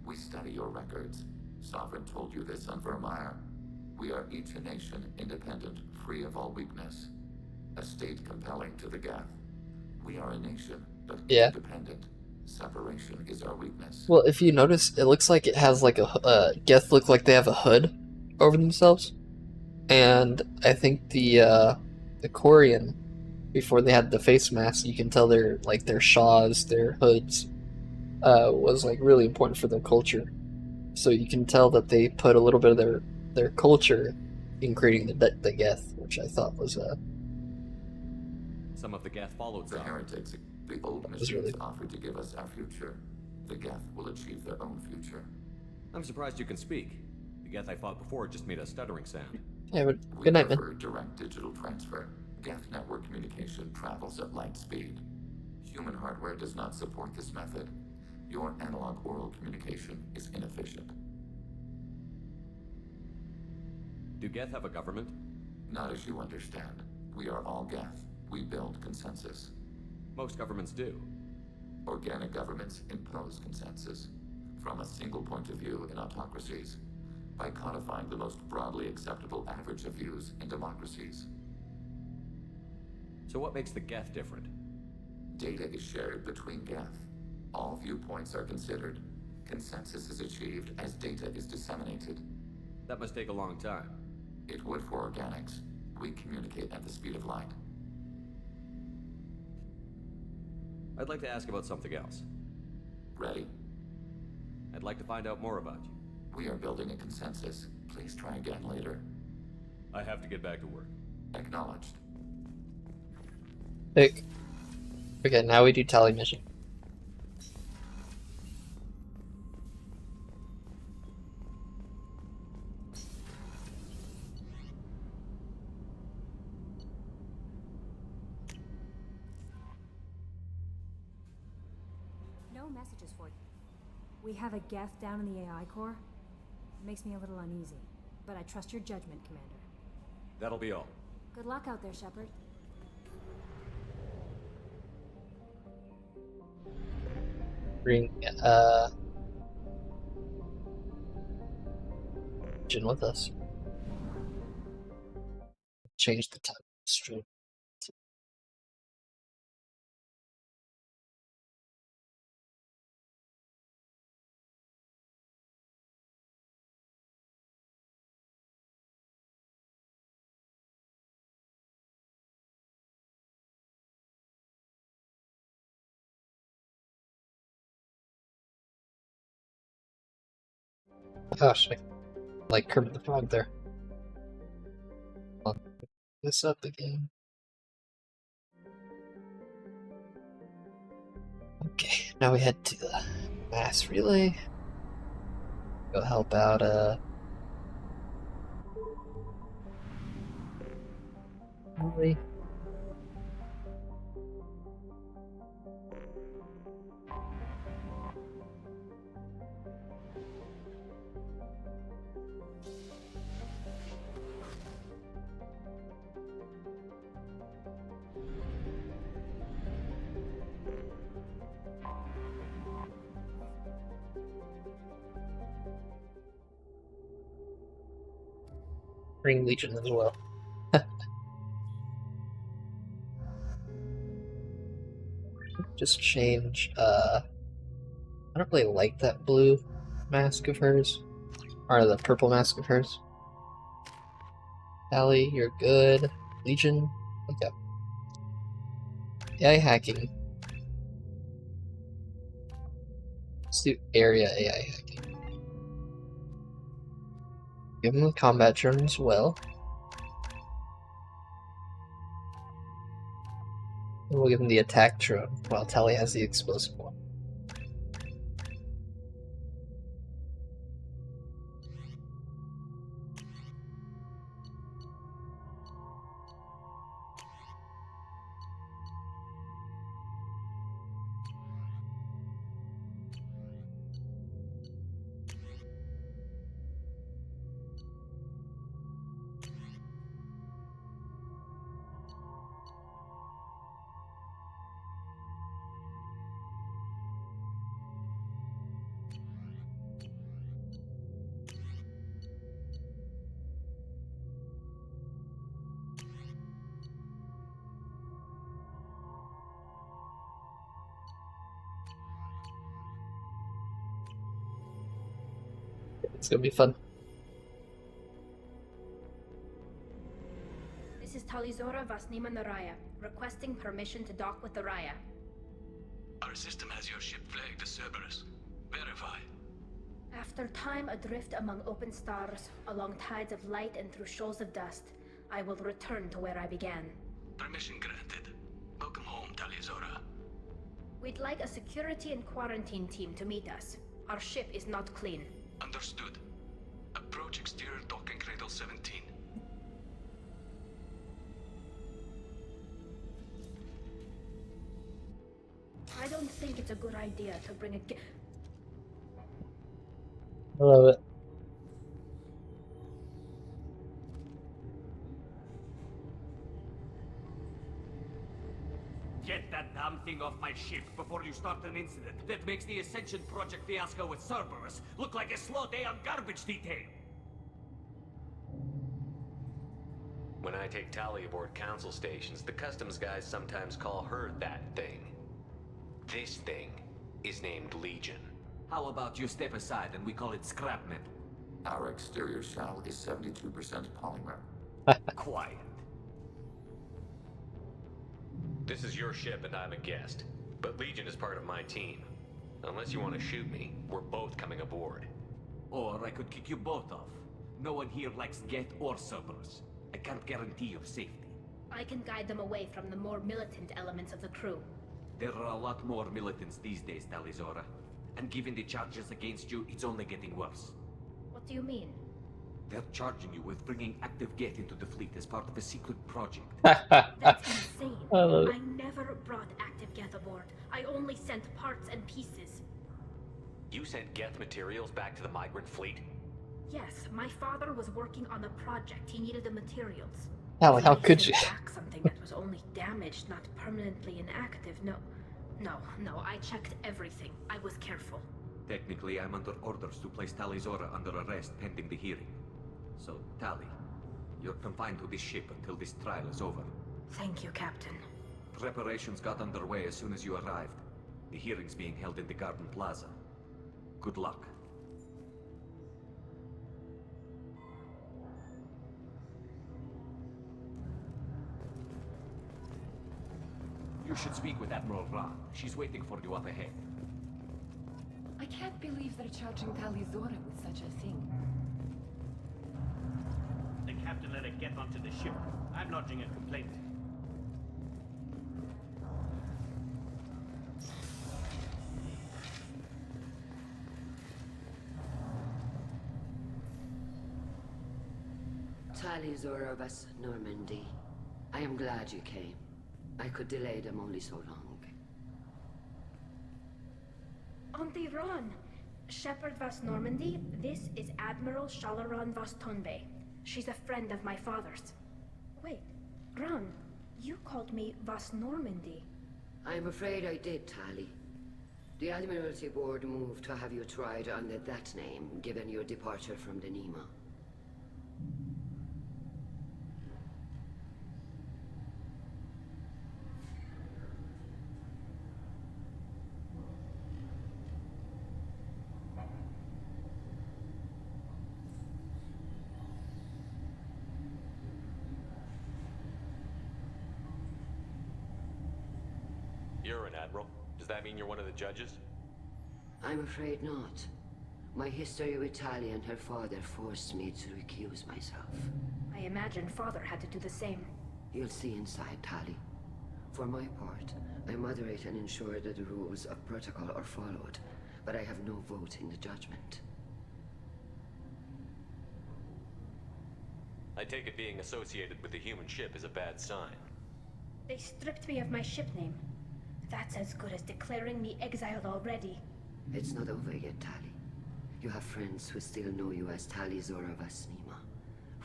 We study your records. Sovereign told you this on Vermeer. We are each a nation, independent, free of all weakness. A state compelling to the Geth. We are a nation, but Yeah. independent. Separation is our weakness. Well, if you notice, it looks like it has like a Geth look like they have a hood over themselves, and I think the Quarian, before they had the face mask, you can tell their shawls, their hoods, was like really important for their culture. So you can tell that they put a little bit of their culture in creating the Geth, which I thought was Some of the Geth followed The heretics, the old machines really offered to give us our future. The Geth will achieve their own future. I'm surprised you can speak. The Geth I fought before just made a stuttering sound. Yeah, but We good night, man. prefer direct digital transfer. Geth network communication travels at light speed. Human hardware does not support this method. Your analog oral communication is inefficient. Do Geth have a government? Not as you understand. We are all Geth. We build consensus. Most governments do. Organic governments impose consensus from a single point of view in autocracies, by codifying the most broadly acceptable average of views in democracies. So what makes the Geth different? Data is shared between Geth. All viewpoints are considered. Consensus is achieved as data is disseminated. That must take a long time. It would for organics. We communicate at the speed of light. I'd like to ask about something else. Ready? I'd like to find out more about you. We are building a consensus. Please try again later. I have to get back to work. Acknowledged. Hey. Okay, now we do Tali mission. No messages for you. We have a Geth down in the AI core. It makes me a little uneasy, but I trust your judgment, Commander. That'll be all. Good luck out there, Shepard. Bring Jin with us. Change the time stream. Gosh, I like Kermit the Frog there. Look this up again. Okay, now we head to the mass relay. Go help out Tali. Bring Legion as well. Just change, I don't really like that blue mask of hers. Or the purple mask of hers. Tali, you're good. Legion, okay. AI hacking. Let's do area AI hacking. Give him the combat drone as well. And we'll give him the attack drone while Tali has the explosive one. It's gonna be fun. This is Talizora Vasnima Naraya, requesting permission to dock with the Raya. Our system has your ship flagged as Cerberus. Verify. After time adrift among open stars, along tides of light and through shoals of dust, I will return to where I began. Permission granted. Welcome home, Talizora. We'd like a security and quarantine team to meet us. Our ship is not clean. Understood. Approach exterior docking cradle 17. I don't think it's a good idea to bring a I love it. Get that damn thing off my ship before you start an incident that makes the Ascension Project fiasco with Cerberus look like a slow day on garbage detail. When I take Tali aboard council stations, the customs guys sometimes call her that thing. This thing is named Legion. How about you step aside and we call it scrap metal? Our exterior shell is 72% polymer. Quiet. This is your ship and I'm a guest, but Legion is part of my team. Unless you want to shoot me, we're both coming aboard. Or I could kick you both off. No one here likes Geth or Cerberus. I can't guarantee your safety. I can guide them away from the more militant elements of the crew. There are a lot more militants these days, Talizora. And given the charges against you, it's only getting worse. What do you mean? They're charging you with bringing active Geth into the fleet as part of a secret project. That's insane. love it. I never brought active Geth aboard. I only sent parts and pieces. You sent Geth materials back to the migrant fleet? Yes, my father was working on a project. He needed the materials. How could I you? sent back something that was only damaged, not permanently inactive. No, I checked everything. I was careful. Technically, I'm under orders to place Talizora under arrest pending the hearing. So, Tali, you're confined to this ship until this trial is over. Thank you, Captain. Preparations got underway as soon as you arrived. The hearing's being held in the Garden Plaza. Good luck. You should speak with Admiral Ra. She's waiting for you up ahead. I can't believe they're charging Talizora with such a thing. The captain let it get onto the ship. I'm lodging a complaint. Talizora Vas Normandy. I am glad you came. I could delay them only so long. Auntie Ron! Shepherd Vas Normandy, this is Admiral Shalaran Vas Tonbe. She's a friend of my father's. Wait, Ron, you called me Vas Normandy. I'm afraid I did, Tali. The Admiralty Board moved to have you tried under that name, given your departure from the Nima. You're an admiral. Does that mean you're one of the judges? I'm afraid not. My history with Tali and her father forced me to recuse myself. I imagine father had to do the same. You'll see inside, Tali. For my part, I moderate and ensure that the rules of protocol are followed, but I have no vote in the judgment. I take it being associated with the human ship is a bad sign. They stripped me of my ship name. That's as good as declaring me exiled already. It's not over yet, Tali. You have friends who still know you as Talizora Vasnima.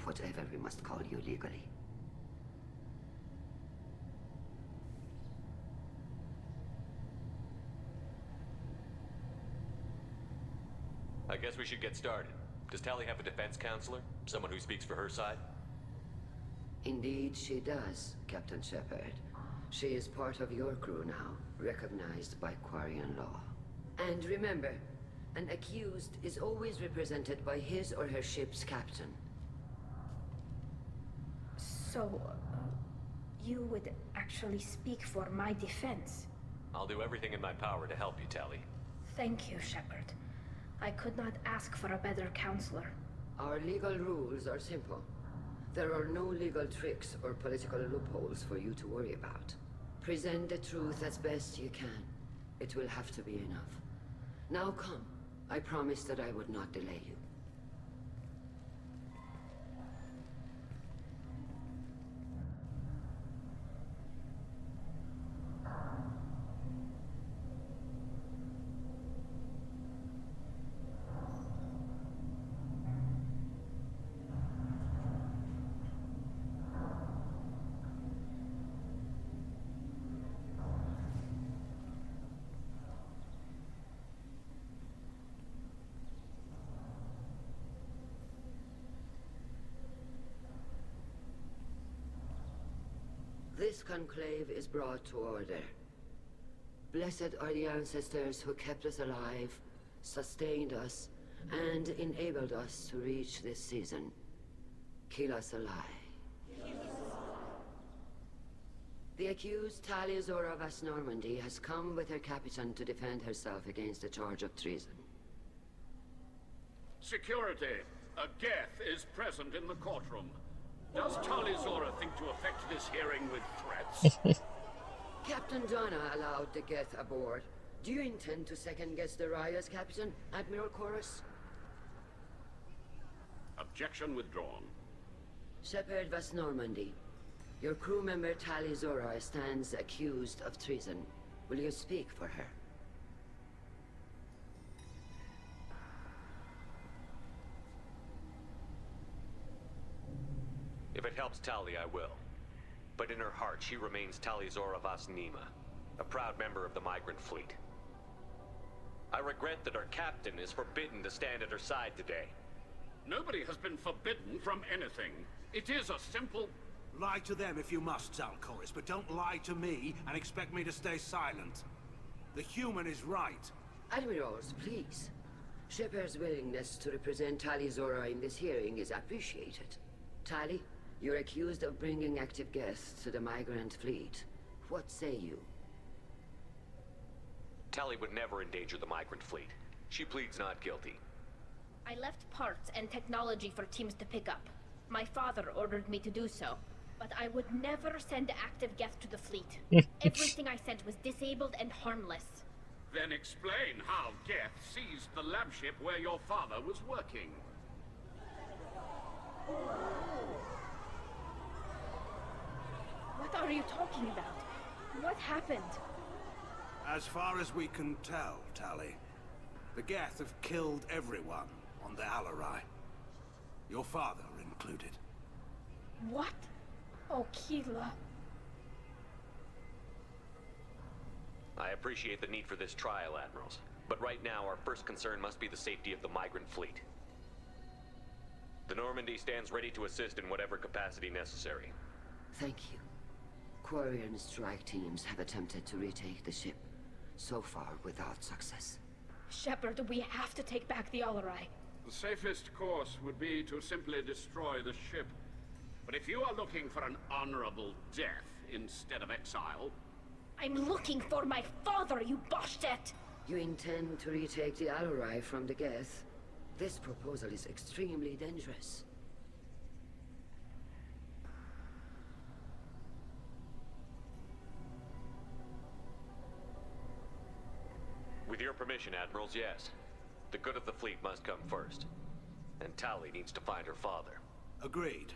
Whatever we must call you legally. I guess we should get started. Does Tali have a defense counselor? Someone who speaks for her side? Indeed, she does, Captain Shepard. She is part of your crew now, recognized by Quarian law. And remember, An accused is always represented by his or her ship's captain. So, you would actually speak for my defense? I'll do everything in my power to help you, Tali. Thank you, Shepard. I could not ask for a better counselor. Our legal rules are simple. There are no legal tricks or political loopholes for you to worry about. Present the truth as best you can. It will have to be enough. Now come. I promised that I would not delay you. This conclave is brought to order. Blessed are the ancestors who kept us alive, sustained us, and enabled us to reach this season. Kill us alive. The accused Tali Azora Vas Normandy has come with her captain to defend herself against a charge of treason. Security! A Geth is present in the courtroom. Does Tali Zora think to affect this hearing with threats? Captain Donna allowed the Geth aboard. Do you intend to second-guess the Raya's captain, Admiral Chorus? Objection withdrawn. Shepard Vas Normandy, your crew member Tali Zora stands accused of treason. Will you speak for her? If it helps Tali, I will. But in her heart, she remains Tali Zora Vas Nima, a proud member of the migrant fleet. I regret that our captain is forbidden to stand at her side today. Nobody has been forbidden from anything. It is a simple... Lie to them if you must, Zalcoris, but don't lie to me and expect me to stay silent. The human is right. Admirals, please. Shepard's willingness to represent Tali Zora in this hearing is appreciated. Tali, you're accused of bringing active guests to the migrant fleet. What say you? Tali would never endanger the migrant fleet. She pleads not guilty. I left parts and technology for teams to pick up. My father ordered me to do so, but I would never send active guests to the fleet. Everything I sent was disabled and harmless. Then explain how Geth seized the lab ship where your father was working. What are you talking about? What happened? As far as we can tell, Tali, the Geth have killed everyone on the Alarai. Your father included. What? Oh, Keela. I appreciate the need for this trial, Admirals. But right now, our first concern must be the safety of the migrant fleet. The Normandy stands ready to assist in whatever capacity necessary. Thank you. Quarian strike teams have attempted to retake the ship, so far without success. Shepard, we have to take back the Alarai. The safest course would be to simply destroy the ship. But if you are looking for an honorable death instead of exile... I'm looking for my father, you bastet! You intend to retake the Alarai from the Geth? This proposal is extremely dangerous. With your permission, Admirals, yes. The good of the fleet must come first. And Tali needs to find her father. Agreed.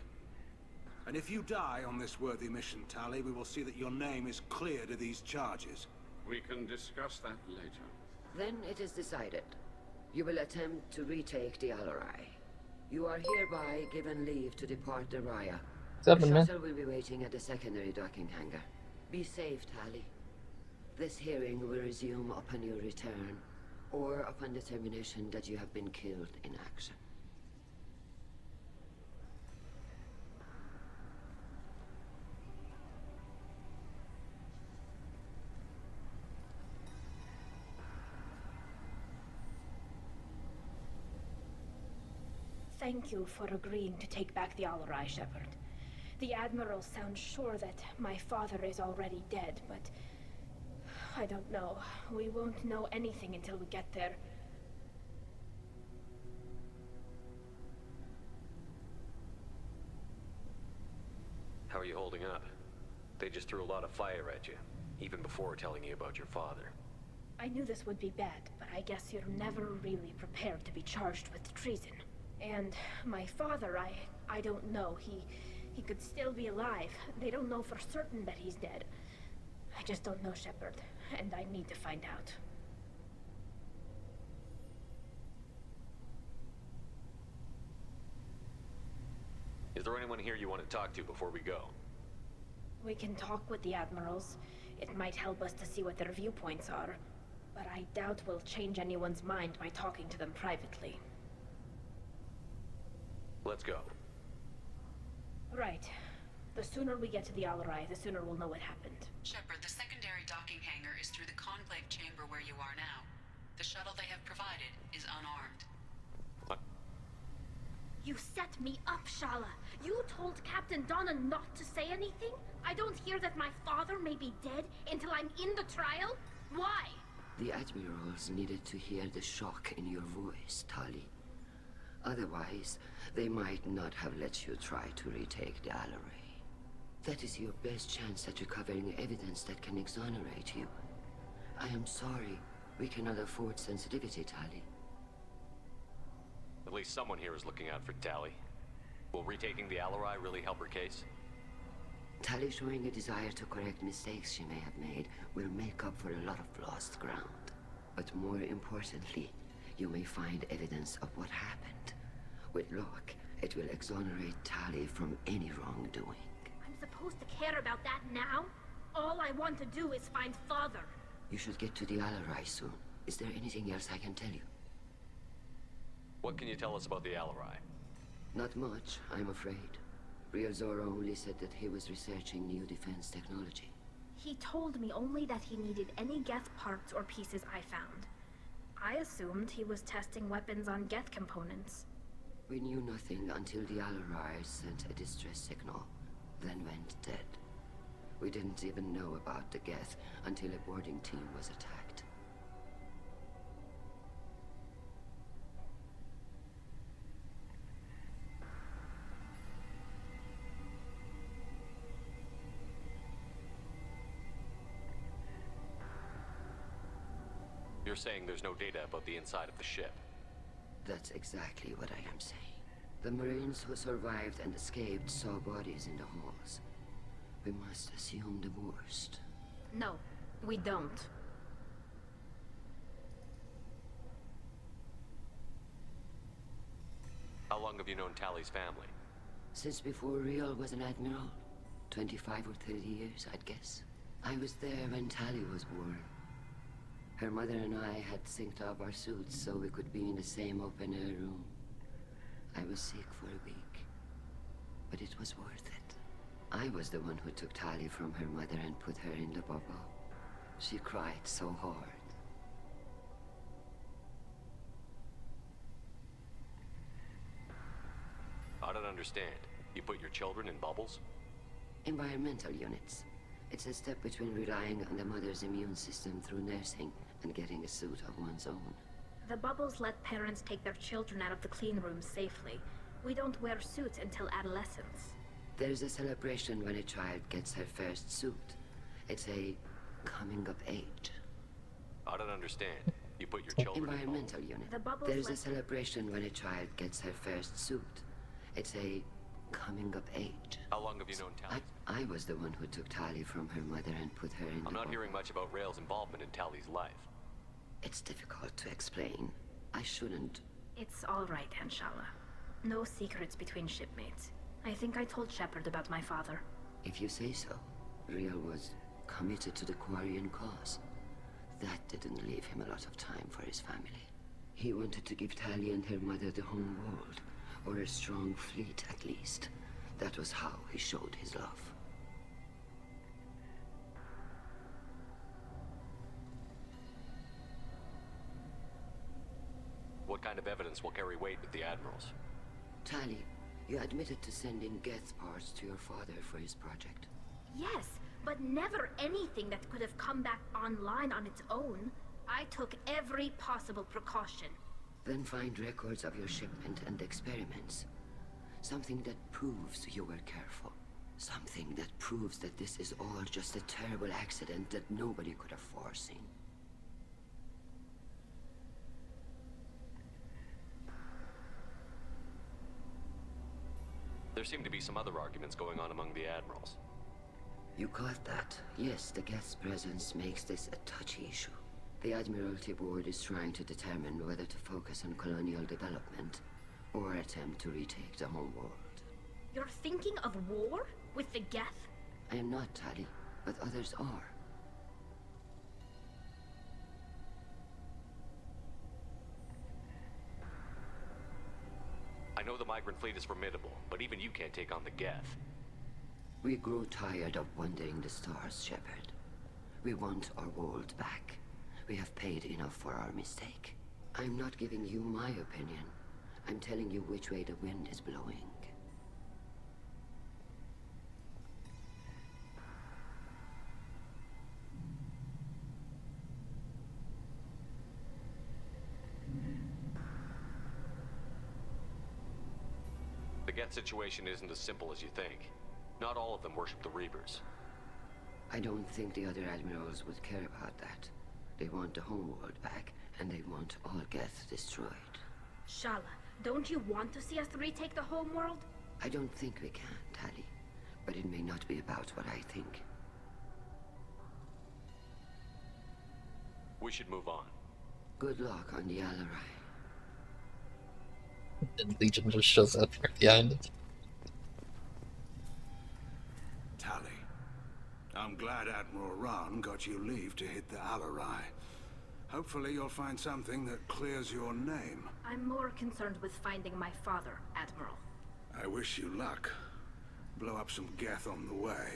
And if you die on this worthy mission, Tali, we will see that your name is cleared of these charges. We can discuss that later. Then it is decided. You will attempt to retake the Alarai. You are hereby given leave to depart the Raya. The shuttle will be waiting at the secondary docking hangar. Be safe, Tali. This hearing will resume upon your return, or upon determination that you have been killed in action. Thank you for agreeing to take back the Alarai, Shepard. The Admiral sounds sure that my father is already dead, but I don't know. We won't know anything until we get there. How are you holding up? They just threw a lot of fire at you, even before telling you about your father. I knew this would be bad, but I guess you're never really prepared to be charged with treason. And my father, I don't know. He could still be alive. They don't know for certain that he's dead. I just don't know, Shepard, and I need to find out. Is there anyone here you want to talk to before we go? We can talk with the Admirals. It might help us to see what their viewpoints are. But I doubt we'll change anyone's mind by talking to them privately. Let's go. Right. The sooner we get to the Alarai, the sooner we'll know what happened. Shepard, the secondary docking hangar is through the conclave chamber where you are now. The shuttle they have provided is unarmed. What? You set me up, Shala. You told Captain Donna not to say anything? I don't hear that my father may be dead until I'm in the trial? Why? The Admirals needed to hear the shock in your voice, Tali. Otherwise, they might not have let you try to retake the Alarai. That is your best chance at recovering evidence that can exonerate you. I am sorry. We cannot afford sensitivity, Tali. At least someone here is looking out for Tali. Will retaking the Alarai really help her case? Tali showing a desire to correct mistakes she may have made will make up for a lot of lost ground. But more importantly, you may find evidence of what happened. With luck, it will exonerate Tali from any wrongdoing. I'm supposed to care about that now? All I want to do is find Father. You should get to the Alarai soon. Is there anything else I can tell you? What can you tell us about the Alarai? Not much, I'm afraid. Real Zora only said that he was researching new defense technology. He told me only that he needed any Geth parts or pieces I found. I assumed he was testing weapons on Geth components. We knew nothing until the Alarai sent a distress signal, then went dead. We didn't even know about the Geth until a boarding team was attacked. You're saying there's no data about the inside of the ship? That's exactly what I am saying. The Marines who survived and escaped saw bodies in the halls. We must assume the worst. No, we don't. How long have you known Tali's family? Since before Real was an admiral. 25 or 30 years, I'd guess. I was there when Tali was born. Her mother and I had synced up our suits so we could be in the same open-air room. I was sick for a week, but it was worth it. I was the one who took Tali from her mother and put her in the bubble. She cried so hard. I don't understand. You put your children in bubbles? Environmental units. It's a step between relying on the mother's immune system through nursing and getting a suit of one's own. The bubbles let parents take their children out of the clean rooms safely. We don't wear suits until adolescence. There's a celebration when a child gets her first suit. It's a coming of age. I don't understand. You put your children Environmental in unit. The bubbles There's a let... celebration when a child gets her first suit. It's a coming of age. How long have you known Tali? I was the one who took Tali from her mother and put her in I'm not hearing much about Rail's involvement in Tali's life. It's difficult to explain. I shouldn't. It's all right, Anshala. No secrets between shipmates. I think I told Shepard about my father. If you say so. Real was committed to the Quarian cause. That didn't leave him a lot of time for his family. He wanted to give Tali and her mother the home world, or a strong fleet at least. That was how he showed his love. What kind of evidence will carry weight with the Admirals? Tali, you admitted to sending Geth parts to your father for his project. Yes, but never anything that could have come back online on its own. I took every possible precaution. Then find records of your shipment and experiments. Something that proves you were careful. Something that proves that this is all just a terrible accident that nobody could have foreseen. There seem to be some other arguments going on among the admirals. You caught that? Yes, the Geth's presence makes this a touchy issue. The Admiralty Board is trying to determine whether to focus on colonial development or attempt to retake the homeworld. You're thinking of war? With the Geth? I am not, Tali, but others are. I know the migrant fleet is formidable, but even you can't take on the Geth. We grow tired of wandering the stars, Shepard. We want our world back. We have paid enough for our mistake. I'm not giving you my opinion. I'm telling you which way the wind is blowing. The Geth situation isn't as simple as you think. Not all of them worship the Reapers. I don't think the other admirals would care about that. They want the homeworld back, and they want all Geth destroyed. Shala, don't you want to see us retake the homeworld? I don't think we can, Tali. But it may not be about what I think. We should move on. Good luck on the Alarai. And Legion just shows up right behind it. Tali, I'm glad Admiral Rahn got you leave to hit the Alarai. Hopefully you'll find something that clears your name. I'm more concerned with finding my father, Admiral. I wish you luck. Blow up some Geth on the way.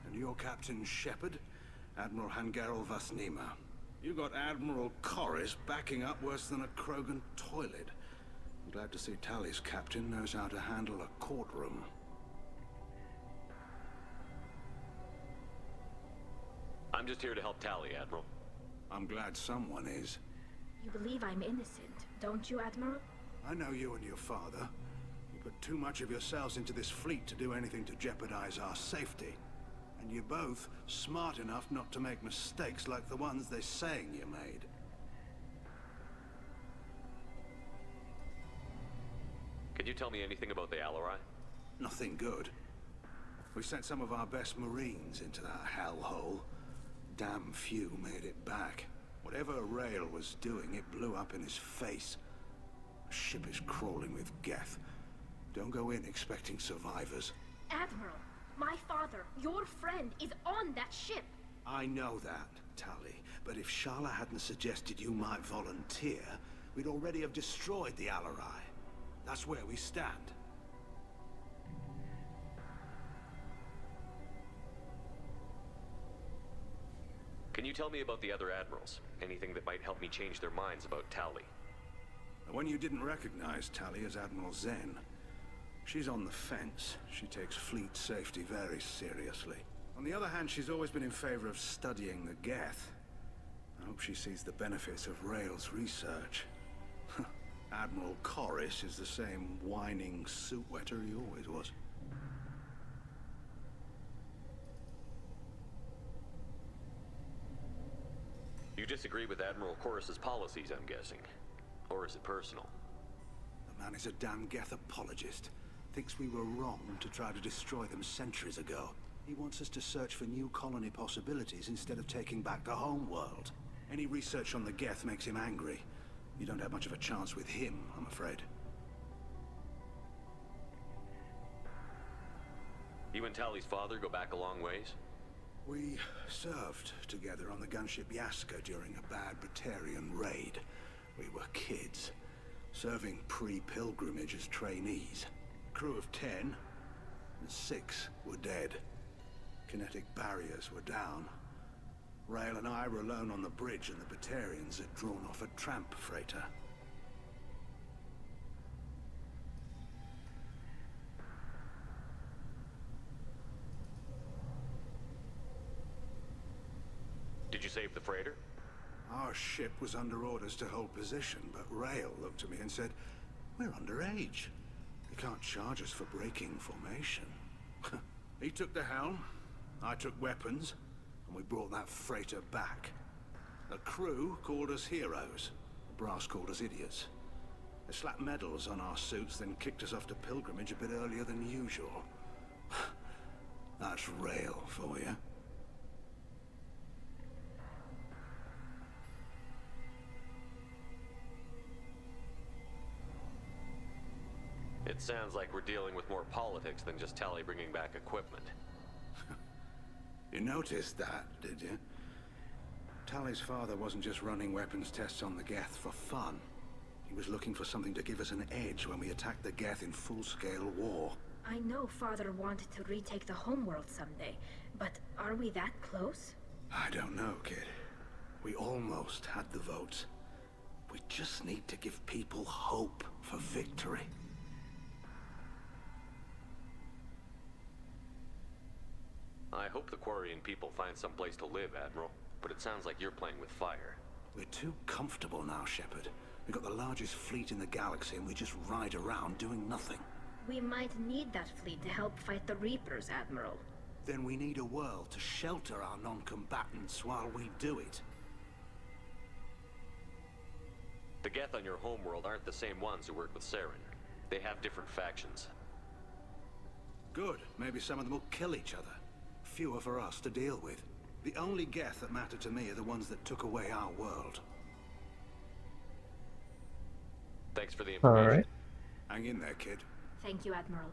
And your Captain Shepard? Admiral Hangarel Vasnima. You got Admiral Corris backing up worse than a Krogan toilet. I'm glad to see Tali's captain knows how to handle a courtroom. I'm just here to help Tali, Admiral. I'm glad someone is. You believe I'm innocent, don't you, Admiral? I know you and your father. You put too much of yourselves into this fleet to do anything to jeopardize our safety. And you're both smart enough not to make mistakes like the ones they're saying you made. Can you tell me anything about the Alarai? Nothing good. We sent some of our best Marines into that hellhole. Damn few made it back. Whatever Rail was doing, it blew up in his face. The ship is crawling with Geth. Don't go in expecting survivors. Admiral, my father, your friend, is on that ship. I know that, Tali. But if Shala hadn't suggested you might volunteer, we'd already have destroyed the Alarai. That's where we stand. Can you tell me about the other admirals? Anything that might help me change their minds about Tali? The one you didn't recognize, Tali, is Admiral Zen. She's on the fence. She takes fleet safety very seriously. On the other hand, she's always been in favor of studying the Geth. I hope she sees the benefits of Rail's research. Admiral Corris is the same whining suit wetter he always was. You disagree with Admiral Corris's policies, I'm guessing. Or is it personal? The man is a damn Geth apologist. Thinks we were wrong to try to destroy them centuries ago. He wants us to search for new colony possibilities instead of taking back the home world. Any research on the Geth makes him angry. You don't have much of a chance with him, I'm afraid. You and Tali's father go back a long ways? We served together on the gunship Yaska during a bad Batarian raid. We were kids, serving pre-pilgrimage as trainees. Crew of 10, and 6 were dead. Kinetic barriers were down. Rail and I were alone on the bridge, and the Batarians had drawn off a tramp freighter. save the freighter? Our ship was under orders to hold position, but Rail looked at me and said, "We're underage. You can't charge us for breaking formation." He took the helm, I took weapons, and we brought that freighter back. The crew called us heroes. The brass called us idiots. They slapped medals on our suits, then kicked us off to pilgrimage a bit earlier than usual. That's Rail for you. It sounds like we're dealing with more politics than just Tali bringing back equipment. You noticed that, did you? Tali's father wasn't just running weapons tests on the Geth for fun. He was looking for something to give us an edge when we attacked the Geth in full-scale war. I know Father wanted to retake the homeworld someday, but are we that close? I don't know, kid. We almost had the votes. We just need to give people hope for victory. I hope the Quarian people find some place to live, Admiral. But it sounds like you're playing with fire. We're too comfortable now, Shepard. We've got the largest fleet in the galaxy and we just ride around doing nothing. We might need that fleet to help fight the Reapers, Admiral. Then we need a world to shelter our non-combatants while we do it. The Geth on your homeworld aren't the same ones who work with Saren. They have different factions. Good. Maybe some of them will kill each other. Fewer for us to deal with. The only Geth that matter to me are the ones that took away our world. Thanks for the information. Alright. Hang in there, kid. Thank you, Admiral.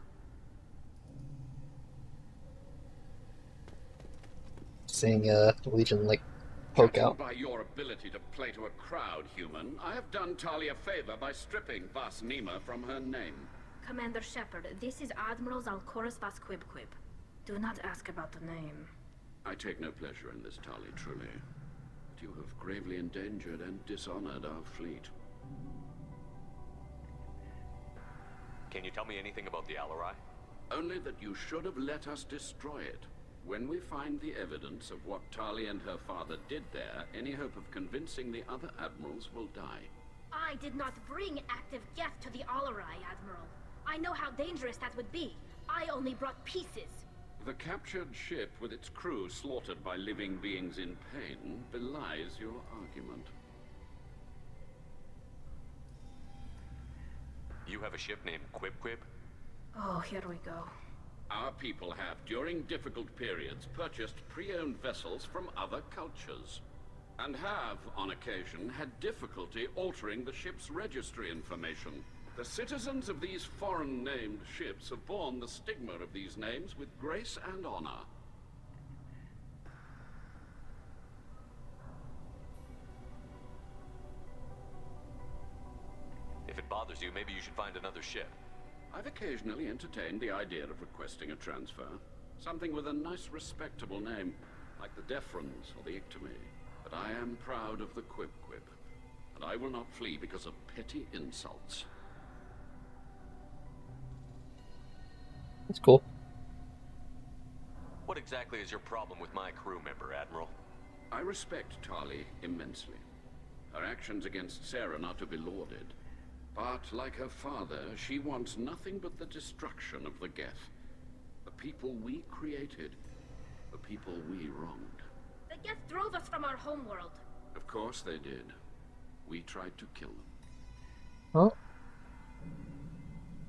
Seeing Legion like poke out. By your ability to play to a crowd, human, I have done Tali a favor by stripping Vas Nima from her name. Commander Shepard, this is Admiral Zalkoris Vas Quibquib. Do not ask about the name. I take no pleasure in this, Tali, truly. But you have gravely endangered and dishonored our fleet. Can you tell me anything about the Alarai? Only that you should have let us destroy it. When we find the evidence of what Tali and her father did there, any hope of convincing the other admirals will die. I did not bring active Geth to the Alarai, Admiral. I know how dangerous that would be. I only brought pieces. The captured ship with its crew slaughtered by living beings in pain belies your argument. You have a ship named Quib? Oh, here we go. Our people have, during difficult periods, purchased pre-owned vessels from other cultures. And have, on occasion, had difficulty altering the ship's registry information. The citizens of these foreign-named ships have borne the stigma of these names with grace and honor. If it bothers you, maybe you should find another ship. I've occasionally entertained the idea of requesting a transfer. Something with a nice, respectable name, like the Defrons or the Ictomy. But I am proud of the Quib, and I will not flee because of petty insults. That's cool. What exactly is your problem with my crew member, Admiral? I respect Tali immensely. Her actions against Saren are to be lauded. But, like her father, she wants nothing but the destruction of the Geth. The people we created. The people we wronged. The Geth drove us from our homeworld. Of course they did. We tried to kill them. Oh.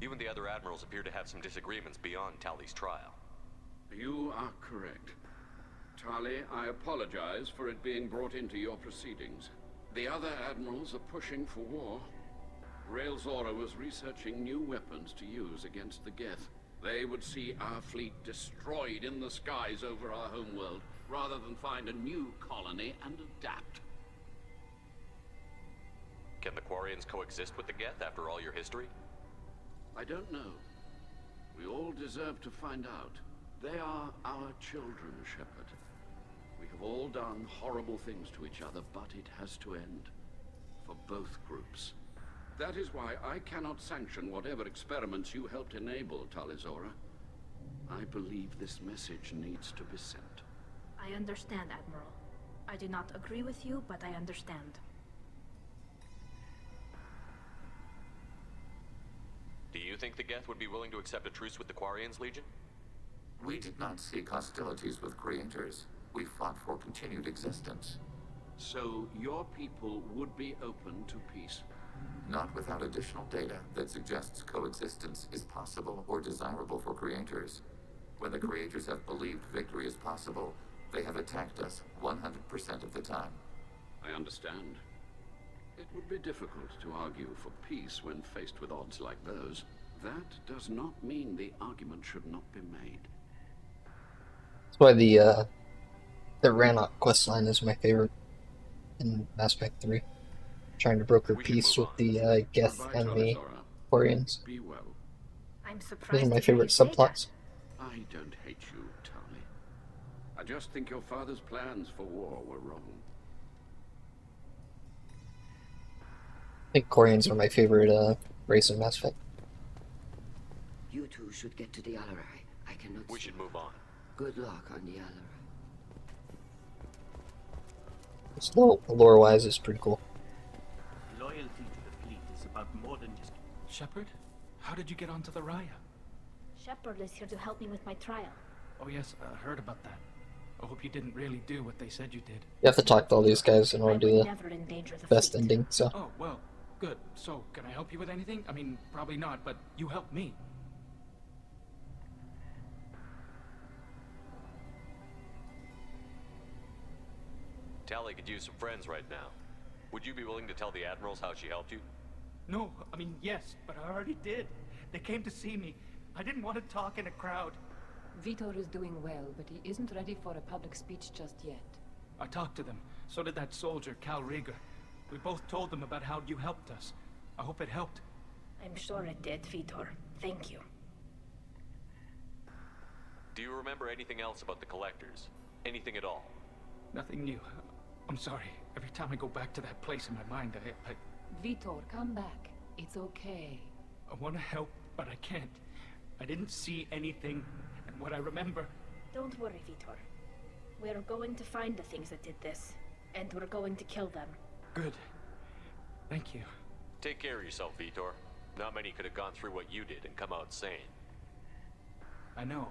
You and the other admirals appear to have some disagreements beyond Tali's trial. You are correct. Tali, I apologize for it being brought into your proceedings. The other admirals are pushing for war. Rail Zora was researching new weapons to use against the Geth. They would see our fleet destroyed in the skies over our homeworld, rather than find a new colony and adapt. Can the Quarians coexist with the Geth after all your history? I don't know. We all deserve to find out. They are our children, Shepard. We have all done horrible things to each other, but it has to end. For both groups. That is why I cannot sanction whatever experiments you helped enable, Tali Zora. I believe this message needs to be sent. I understand, Admiral. I do not agree with you, but I understand. Do you think the Geth would be willing to accept a truce with the Quarians, Legion? We did not seek hostilities with creators. We fought for continued existence. So your people would be open to peace? Not without additional data that suggests coexistence is possible or desirable for creators. When the creators have believed victory is possible, they have attacked us 100% of the time. I understand. It would be difficult to argue for peace when faced with odds like those. That does not mean the argument should not be made. That's why the Rannoch questline is my favorite in Mass Effect 3. Trying to broker peace with the Geth and the Quarians. Be well. I'm surprised. Those are my favorite subplots. I don't hate you, Tali. I just think your father's plans for war were wrong. I think Quarians are my favorite race in Mass Effect. You two should get to the Alarai. I cannot. We should move on. Good luck on the Alarai. Still, lore-wise, is pretty cool. Loyalty to the fleet is about more than just... Shepard? How did you get onto the Raya? Shepard is here to help me with my trial. Oh yes, I heard about that. I hope you didn't really do what they said you did. You have to talk to all these guys in order to do never endanger the best fleet. ending, so... Oh, well, good. So, can I help you with anything? I mean, probably not, but you helped me. Tali could use some friends right now. Would you be willing to tell the Admirals how she helped you? No, I mean, yes, but I already did. They came to see me. I didn't want to talk in a crowd. Vitor is doing well, but he isn't ready for a public speech just yet. I talked to them. So did that soldier, Cal Rieger. We both told them about how you helped us. I hope it helped. I'm sure it did, Vitor. Thank you. Do you remember anything else about the Collectors? Anything at all? Nothing new. I'm sorry. Every time I go back to that place in my mind, I... Vitor, come back. It's okay. I want to help, but I can't. I didn't see anything, and what I remember... Don't worry, Vitor. We're going to find the things that did this, and we're going to kill them. Good. Thank you. Take care of yourself, Vitor. Not many could have gone through what you did and come out sane. I know.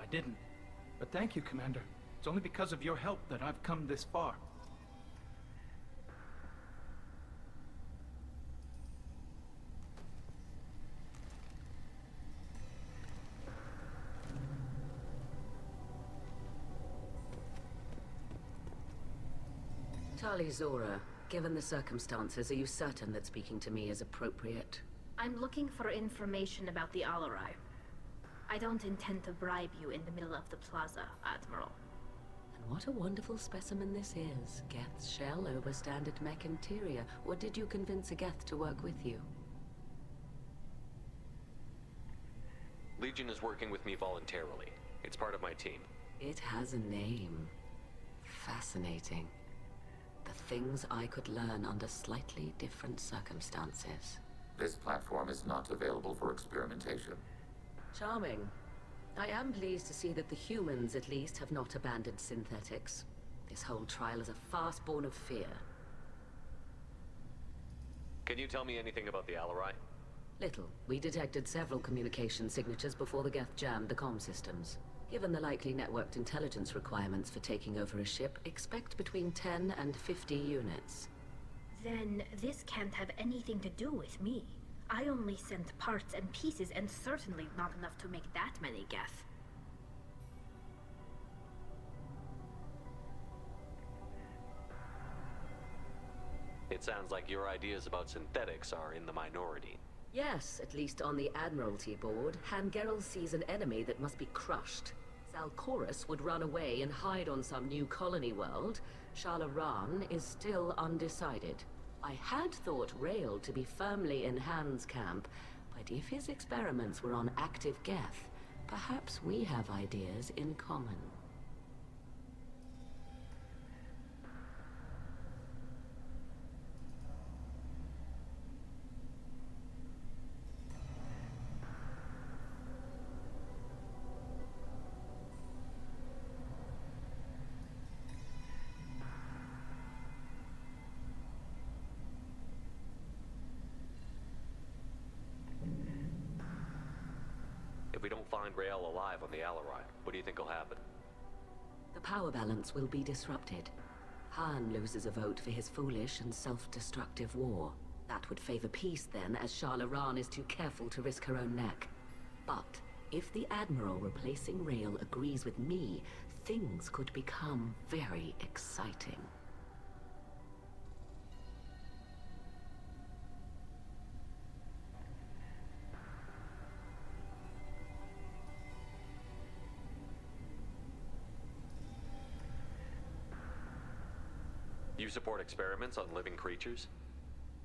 I didn't. But thank you, Commander. It's only because of your help that I've come this far. Tali Zora, given the circumstances, are you certain that speaking to me is appropriate? I'm looking for information about the Alarai. I don't intend to bribe you in the middle of the plaza, Admiral. And what a wonderful specimen this is. Geth's shell over standard mech interior. Or did you convince a Geth to work with you? Legion is working with me voluntarily. It's part of my team. It has a name. Fascinating. The things I could learn under slightly different circumstances. This platform is not available for experimentation. Charming. I am pleased to see that the humans, at least, have not abandoned synthetics. This whole trial is a farce born of fear. Can you tell me anything about the Alarai? Little. We detected several communication signatures before the Geth jammed the comm systems. Given the likely networked intelligence requirements for taking over a ship, expect between 10 and 50 units. Then this can't have anything to do with me. I only sent parts and pieces, and certainly not enough to make that many Geth. It sounds like your ideas about synthetics are in the minority. Yes, at least on the Admiralty board, Hangerel sees an enemy that must be crushed. Salchorus would run away and hide on some new colony world. Shalaran is still undecided. I had thought Rail to be firmly in Han's camp, but if his experiments were on active Geth, perhaps we have ideas in common. find Rael alive on the Alarai, what do you think will happen? The power balance will be disrupted. Han loses a vote for his foolish and self-destructive war. That would favor peace then, as Shala-Ran is too careful to risk her own neck. But if the Admiral replacing Rael agrees with me, things could become very exciting. You support experiments on living creatures?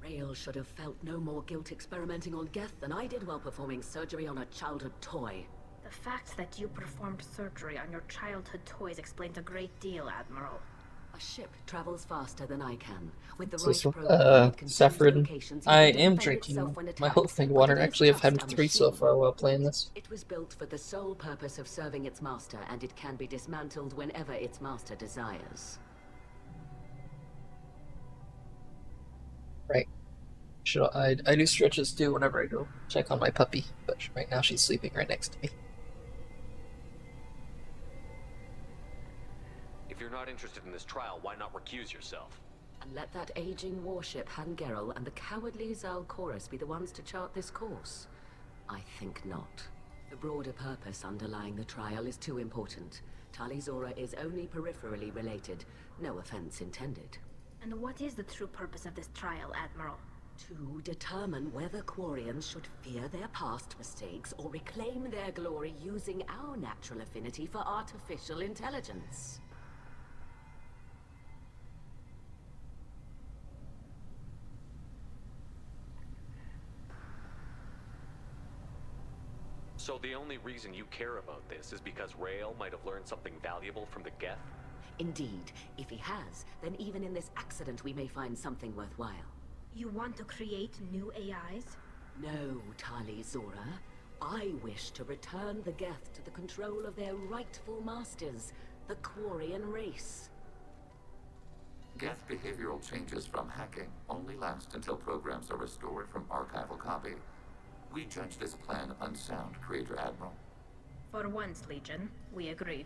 Rael should have felt no more guilt experimenting on Geth than I did while performing surgery on a childhood toy. The fact that you performed surgery on your childhood toys explains a great deal, Admiral. A ship travels faster than I can. With the So, right program, it can choose Saffron, locations I and am defend itself drinking when my attacked, whole thing but water. it is Actually, I've had just a 3 so machine. far while playing this. It was built for the sole purpose of serving its master, and it can be dismantled whenever its master desires. Right. I do stretches too whenever I go check on my puppy, but right now she's sleeping right next to me. If you're not interested in this trial, why not recuse yourself? And let that aging warship Hangerel and the cowardly Zal Chorus be the ones to chart this course? I think not. The broader purpose underlying the trial is too important. Tali Zora is only peripherally related. No offense intended. And what is the true purpose of this trial, Admiral? To determine whether Quarians should fear their past mistakes or reclaim their glory using our natural affinity for artificial intelligence. So the only reason you care about this is because Rael might have learned something valuable from the Geth? Indeed. If he has, then even in this accident we may find something worthwhile. You want to create new AIs? No, Tali Zora. I wish to return the Geth to the control of their rightful masters, the Quarian race. Geth behavioral changes from hacking only last until programs are restored from archival copy. We judge this plan unsound, Creator Admiral. For once, Legion, we agree.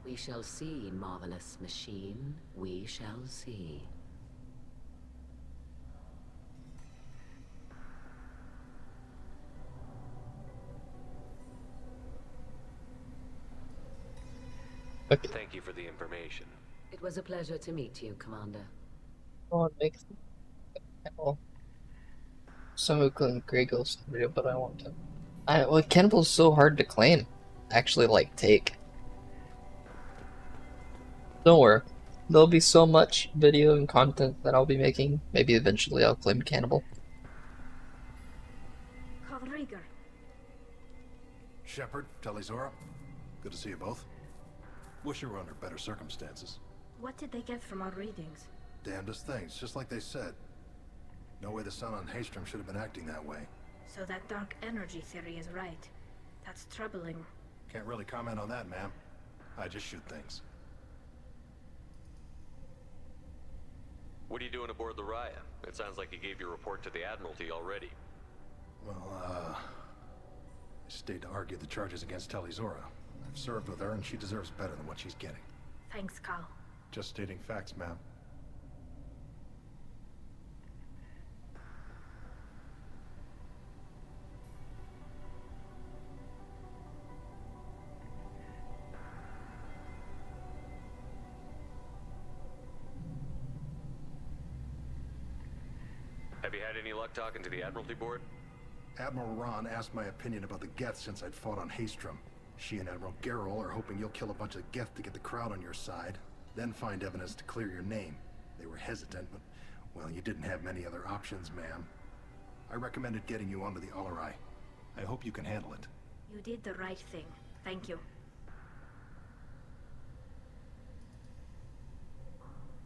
We shall see, marvelous machine. We shall see. Okay. Thank you for the information. It was a pleasure to meet you, Commander. I want to make some Grey Ghost video, but I want to. Well, Cannibal's so hard to claim. Actually, like, take. Don't worry. There'll be so much video and content that I'll be making. Maybe eventually I'll claim Cannibal. Kalrieger. Shepard, Tali Zora. Good to see you both. Wish you were under better circumstances. What did they get from our readings? Damnedest things, just like they said. No way the sun on Haystrom should have been acting that way. So that dark energy theory is right. That's troubling. Can't really comment on that, ma'am. I just shoot things. What are you doing aboard the Raya? It sounds like you gave your report to the Admiralty already. Well, I stayed to argue the charges against Tali Zora. I've served with her, and she deserves better than what she's getting. Thanks, Cal. Just stating facts, ma'am. Have you had any luck talking to the Admiralty board? Admiral Ron asked my opinion about the Geth since I'd fought on Haystrom. She and Admiral Gerrel are hoping you'll kill a bunch of Geth to get the crowd on your side, then find evidence to clear your name. They were hesitant, but, well, you didn't have many other options, ma'am. I recommended getting you onto the Alarai. I hope you can handle it. You did the right thing. Thank you.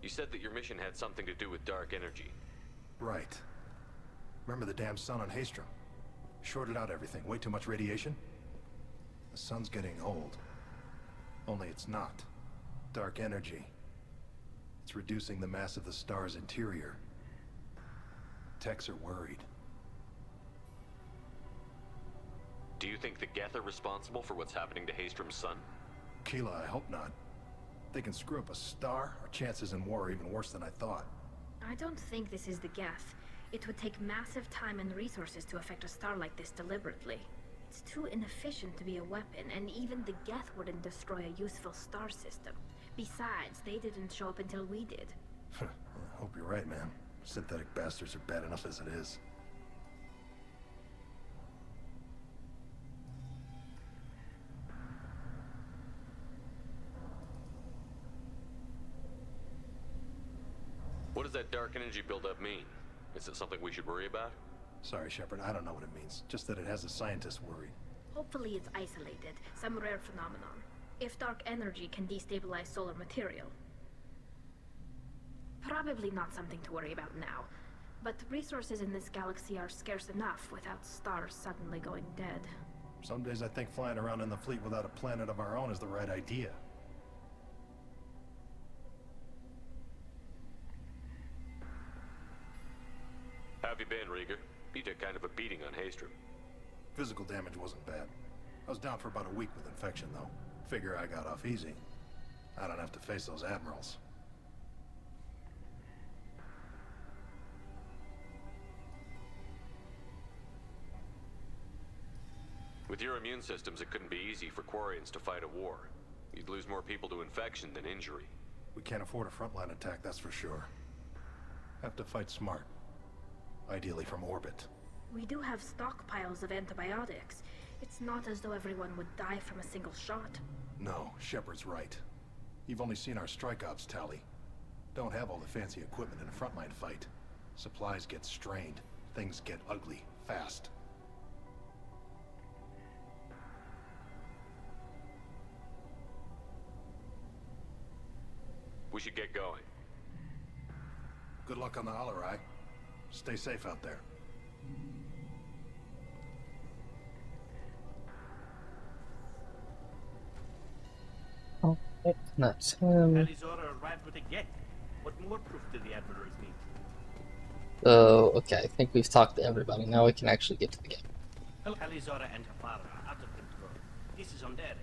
You said that your mission had something to do with dark energy. Right. Remember the damn sun on Haystrom? Shorted out everything. Way too much radiation? The sun's getting old. Only it's not. Dark energy. It's reducing the mass of the star's interior. Techs are worried. Do you think the Geth are responsible for what's happening to Hastrom's son? Keela, I hope not. If they can screw up a star, our chances in war are even worse than I thought. I don't think this is the Geth. It would take massive time and resources to affect a star like this deliberately. It's too inefficient to be a weapon, and even the Geth wouldn't destroy a useful star system. Besides, they didn't show up until we did. I hope you're right, man. Synthetic bastards are bad enough as it is. What does that dark energy buildup mean? Is it something we should worry about? Sorry, Shepard, I don't know what it means. Just that it has the scientists worried. Hopefully it's isolated, some rare phenomenon. If dark energy can destabilize solar material. Probably not something to worry about now. But resources in this galaxy are scarce enough without stars suddenly going dead. Some days I think flying around in the fleet without a planet of our own is the right idea. How have you been, Rieger? You took kind of a beating on Hastrom. Physical damage wasn't bad. I was down for about a week with infection, though. Figure I got off easy. I don't have to face those admirals. With your immune systems, it couldn't be easy for Quarians to fight a war. You'd lose more people to infection than injury. We can't afford a frontline attack, that's for sure. Have to fight smart. Ideally from orbit. We do have stockpiles of antibiotics. It's not as though everyone would die from a single shot. No, Shepard's right. You've only seen our strike ops, Tali. Don't have all the fancy equipment in a frontline fight. Supplies get strained. Things get ugly, fast. We should get going. Good luck on the Alarai. Stay safe out there. Oh, that's him. Alizora arrived with a Geth. What more proof do the admirals need? Oh, okay. I think we've talked to everybody. Now we can actually get to the game. Alizora and her father are out of control. This is on their heads.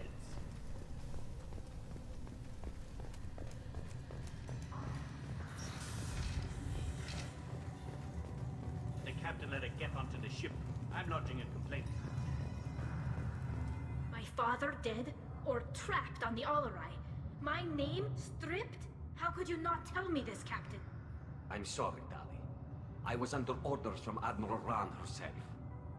The captain let a Geth onto the ship. I'm lodging a complaint. My father dead? Or trapped on the Alarai? My name stripped? How could you not tell me this, Captain? I'm sorry, Tali. I was under orders from Admiral Ran herself.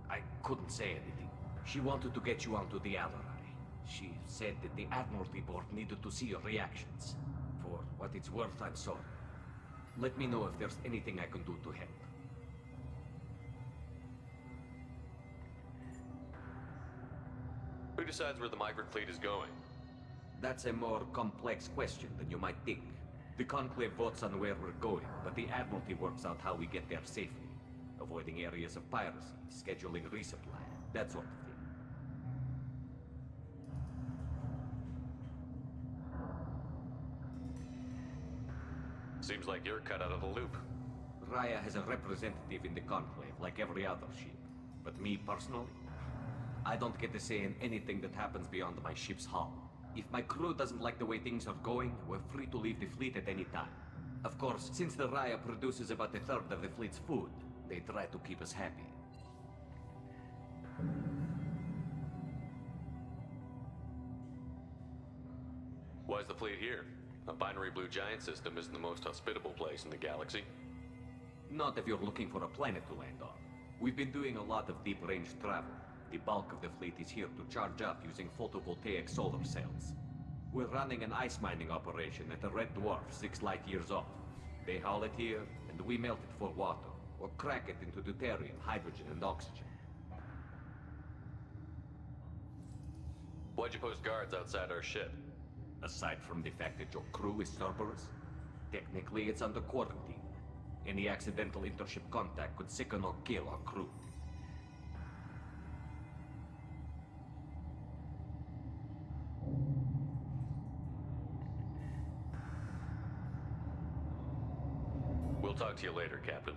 I couldn't say anything. She wanted to get you onto the Alarai. She said that the Admiralty Board needed to see your reactions. For what it's worth, I'm sorry. Let me know if there's anything I can do to help. Who decides where the migrant fleet is going? That's a more complex question than you might think. The Conclave votes on where we're going, but the Admiralty works out how we get there safely. Avoiding areas of piracy, scheduling resupply, that sort of thing. Seems like you're cut out of the loop. Raya has a representative in the Conclave, like every other ship. But me personally, I don't get to say in anything that happens beyond my ship's hull. If my crew doesn't like the way things are going, we're free to leave the fleet at any time. Of course, since the Raya produces about a third of the fleet's food, they try to keep us happy. Why's the fleet here? A binary blue giant system isn't the most hospitable place in the galaxy. Not if you're looking for a planet to land on. We've been doing a lot of deep-range travel. The bulk of the fleet is here to charge up using photovoltaic solar cells. We're running an ice mining operation at a red dwarf 6 light years off. They haul it here, and we melt it for water, or crack it into deuterium, hydrogen, and oxygen. Why'd you post guards outside our ship? Aside from the fact that your crew is Cerberus, technically it's under quarantine. Any accidental intership contact could sicken or kill our crew. We'll talk to you later, Captain.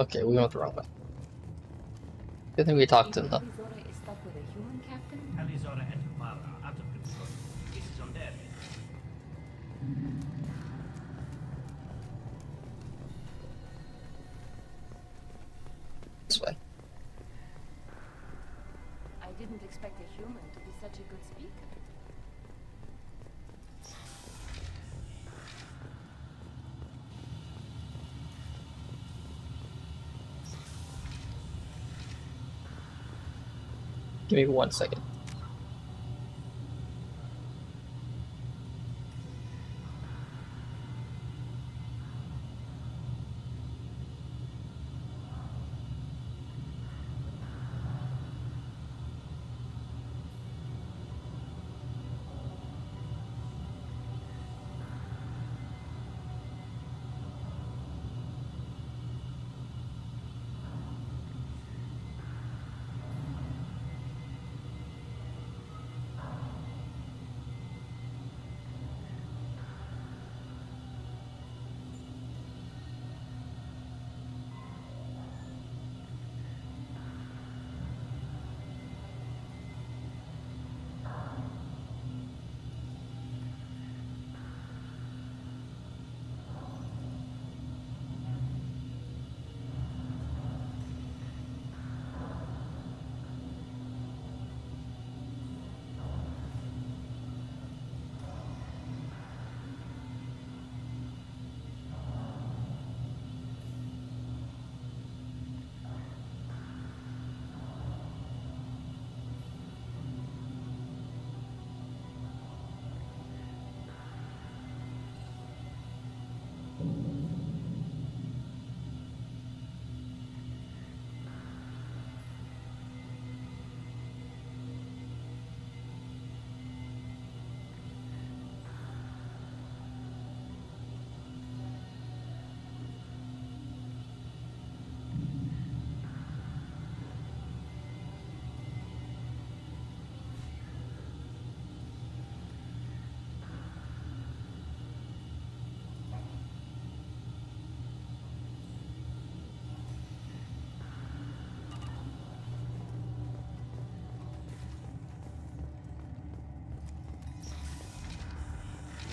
Okay, we went the wrong way. Good thing we talked to him though. Talizora is stuck with a human captain? Talizora and Kamara are out of control. This is on their head. This way. I didn't expect a human to be such a good speaker. Give me 1 second.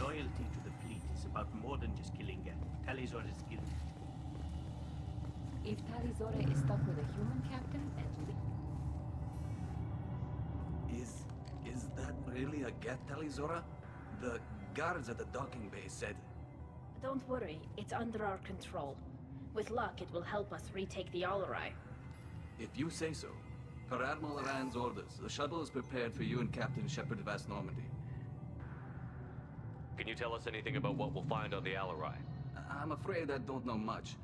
Loyalty to the fleet is about more than just killing Geth. Talizora's guilty. If Talizora is stuck with a human captain, at least... Is that really a Geth, Talizora? The guards at the docking bay said... Don't worry, it's under our control. With luck, it will help us retake the Alarai. If you say so. Per Admiral Rand's orders, the shuttle is prepared for you and Captain Shepard Vast Normandy. Can you tell us anything about what we'll find on the Alarai? I'm afraid I don't know much.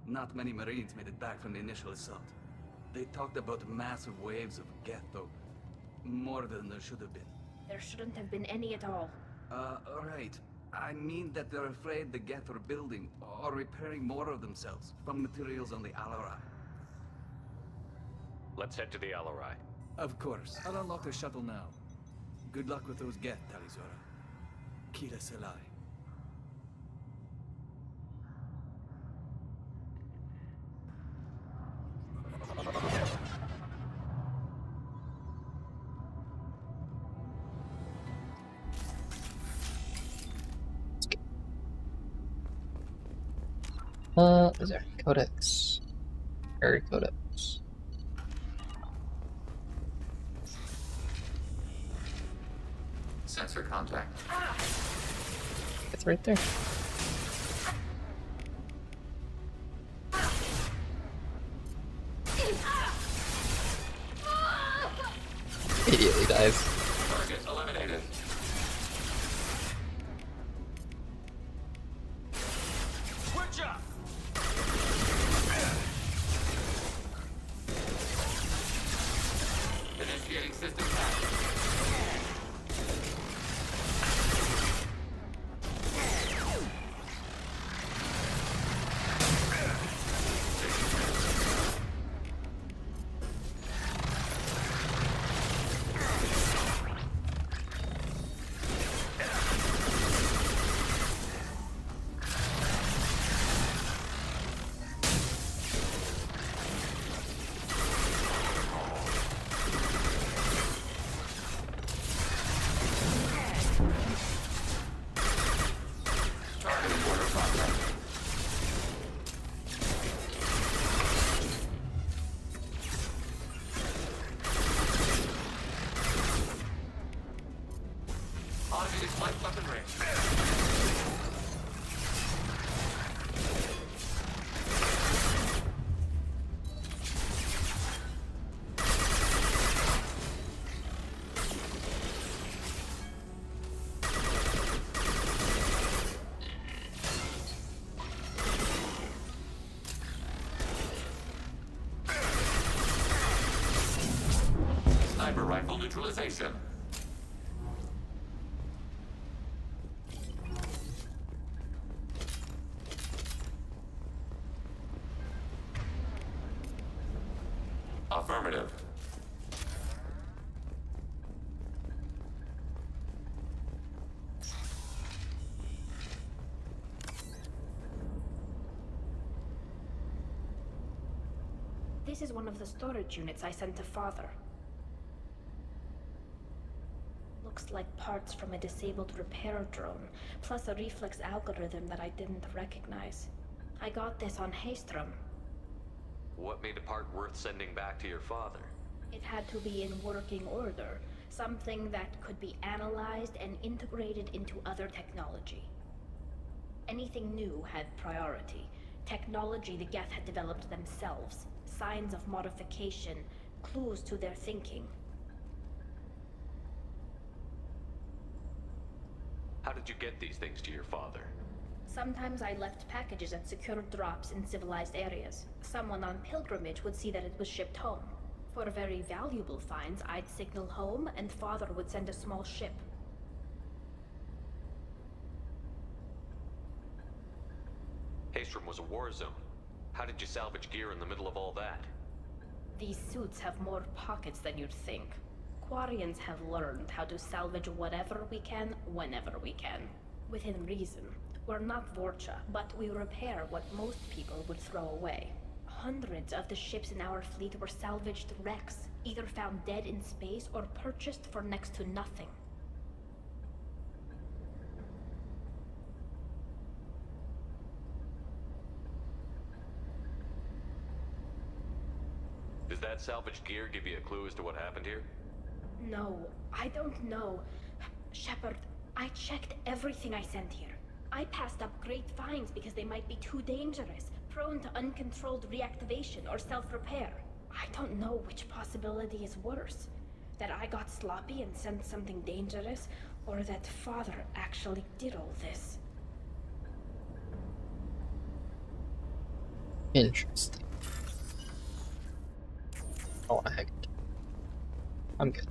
Not many Marines made it back from the initial assault. They talked about massive waves of Geth, though. More than there should have been. There shouldn't have been any at all. Right. I mean that they're afraid the Geth are building or repairing more of themselves from materials on the Alarai. Let's head to the Alarai. Of course. I'll unlock the shuttle now. Good luck with those Geth, Talizora. Kira Selai. Is there codex? Area codex. Sensor contact. It's right there. Immediately dies. Target eliminated. Switch up! Initiating system hack. neutralization. Affirmative. This is one of the storage units I sent to Father. Looks like parts from a disabled repair drone, plus a reflex algorithm that I didn't recognize. I got this on Haystrom. What made a part worth sending back to your father? It had to be in working order, something that could be analyzed and integrated into other technology. Anything new had priority. Technology the Geth had developed themselves, signs of modification, clues to their thinking. How did you get these things to your father? Sometimes I left packages at secure drops in civilized areas. Someone on pilgrimage would see that it was shipped home. For very valuable finds, I'd signal home, and Father would send a small ship. Haystrom was a war zone. How did you salvage gear in the middle of all that? These suits have more pockets than you'd think. Quarians have learned how to salvage whatever we can, whenever we can. Within reason. We're not Vorcha, but we repair what most people would throw away. Hundreds of the ships in our fleet were salvaged wrecks, either found dead in space or purchased for next to nothing. Does that salvaged gear give you a clue as to what happened here? No, I don't know. Shepard, I checked everything I sent here. I passed up great finds because they might be too dangerous, prone to uncontrolled reactivation or self-repair. I don't know which possibility is worse. That I got sloppy and sent something dangerous, or that Father actually did all this. Interesting. Oh, heck. I'm good.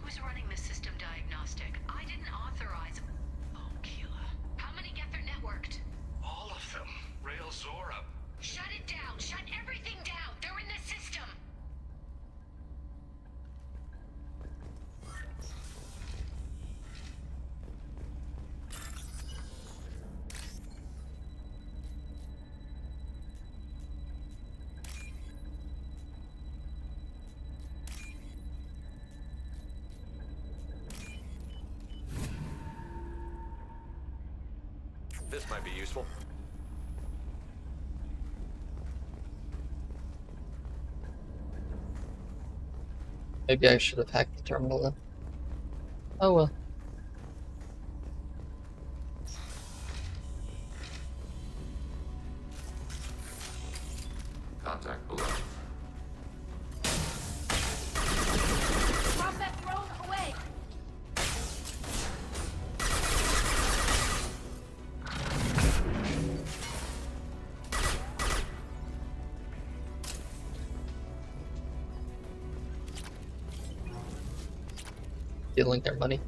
Who's running the system diagnostic? I didn't authorize. Oh, Keela. How many Geth are networked? All of them. Rail Zora. Shut it down! Shut everything down! They're in the system! This might be useful. Maybe I should have hacked the terminal then. Oh well. Contact below. Combat drone away! Stealing their money.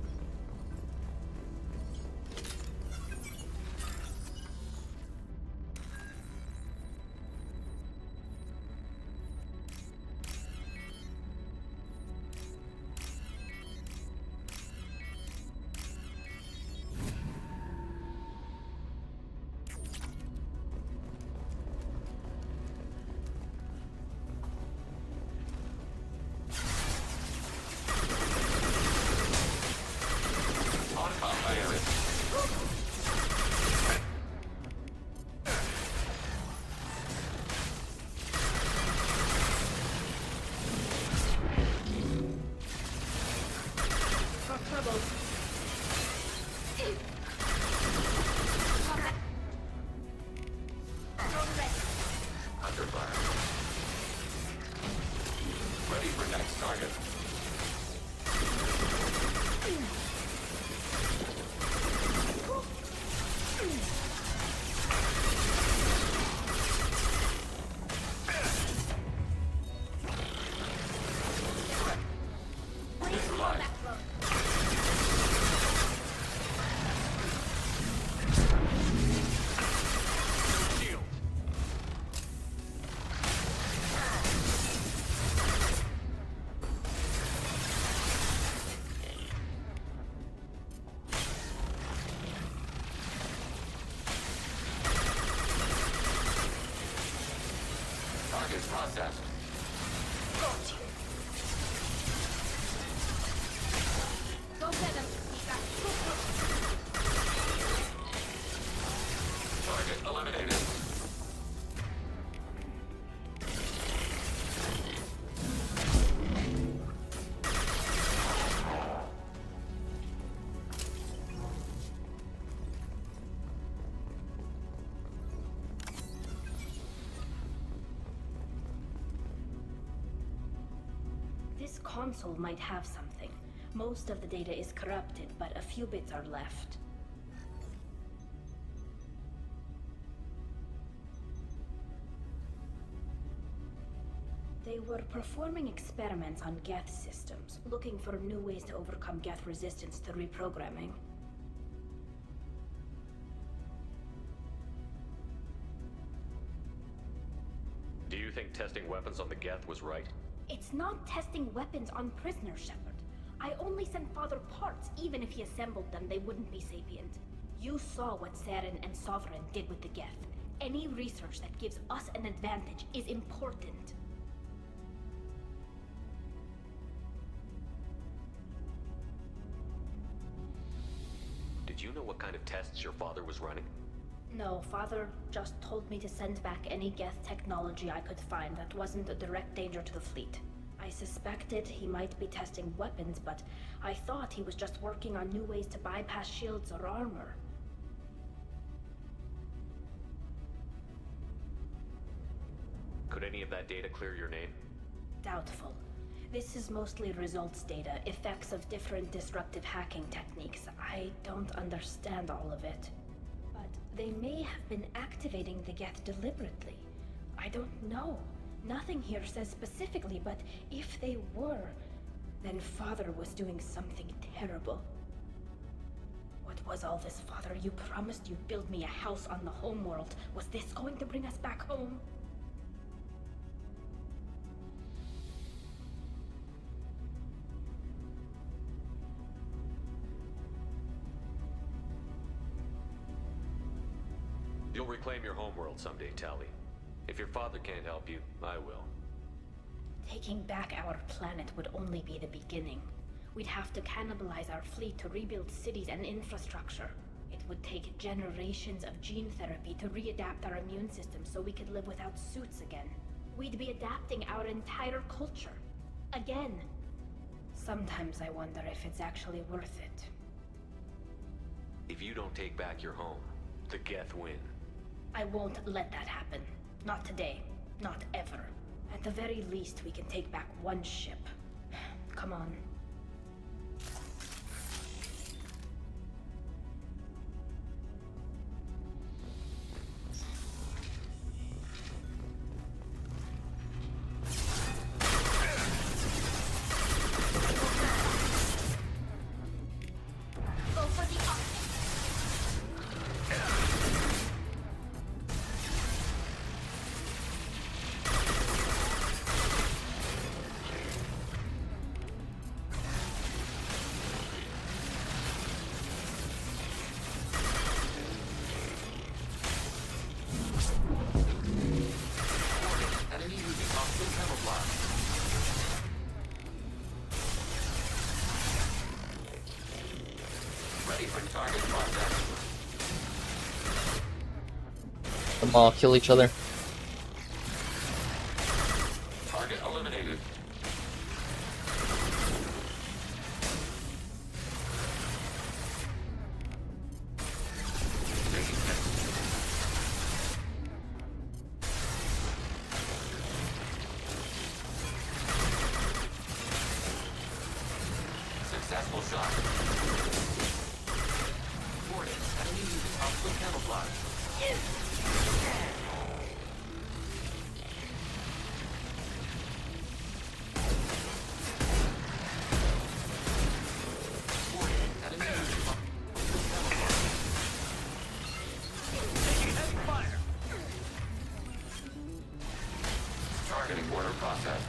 processed. Don't let them see that. Target eliminated. This console might have something. Most of the data is corrupted, but a few bits are left. They were performing experiments on Geth systems, looking for new ways to overcome Geth resistance to reprogramming. Do you think testing weapons on the Geth was right? It's not testing weapons on prisoners, Shepard. I only sent Father parts. Even if he assembled them, they wouldn't be sapient. You saw what Saren and Sovereign did with the Geth. Any research that gives us an advantage is important. Did you know what kind of tests your father was running? No, Father just told me to send back any Geth technology I could find that wasn't a direct danger to the fleet. I suspected he might be testing weapons, but I thought he was just working on new ways to bypass shields or armor. Could any of that data clear your name? Doubtful. This is mostly results data, effects of different disruptive hacking techniques. I don't understand all of it. But they may have been activating the Geth deliberately. I don't know. Nothing here says specifically, but if they were, then Father was doing something terrible. What was all this, Father? You promised you'd build me a house on the homeworld. Was this going to bring us back home? You'll reclaim your homeworld someday, Tali. If your father can't help you, I will. Taking back our planet would only be the beginning. We'd have to cannibalize our fleet to rebuild cities and infrastructure. It would take generations of gene therapy to readapt our immune system so we could live without suits again. We'd be adapting our entire culture. Again. Sometimes I wonder if it's actually worth it. If you don't take back your home, the Geth win. I won't let that happen. Not today. Not ever. At the very least, we can take back one ship. Come on. Go for the optic. Enemy using optical camouflage. Ready for target process. Them all kill each other. Target eliminated. Taking hit. Successful shot. Warning, enemy using optical camouflage. Warning, enemy using optical camouflage. Taking heavy fire. Targeting order process.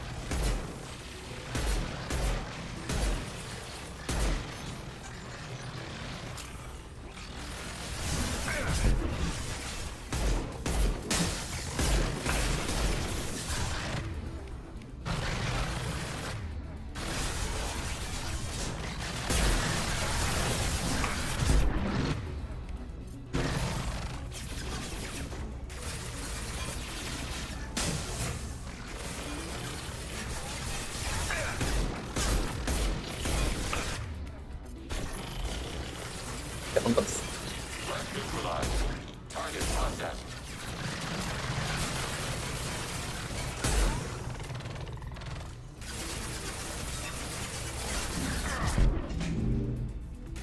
Get them both. Threat neutralized. Target processed.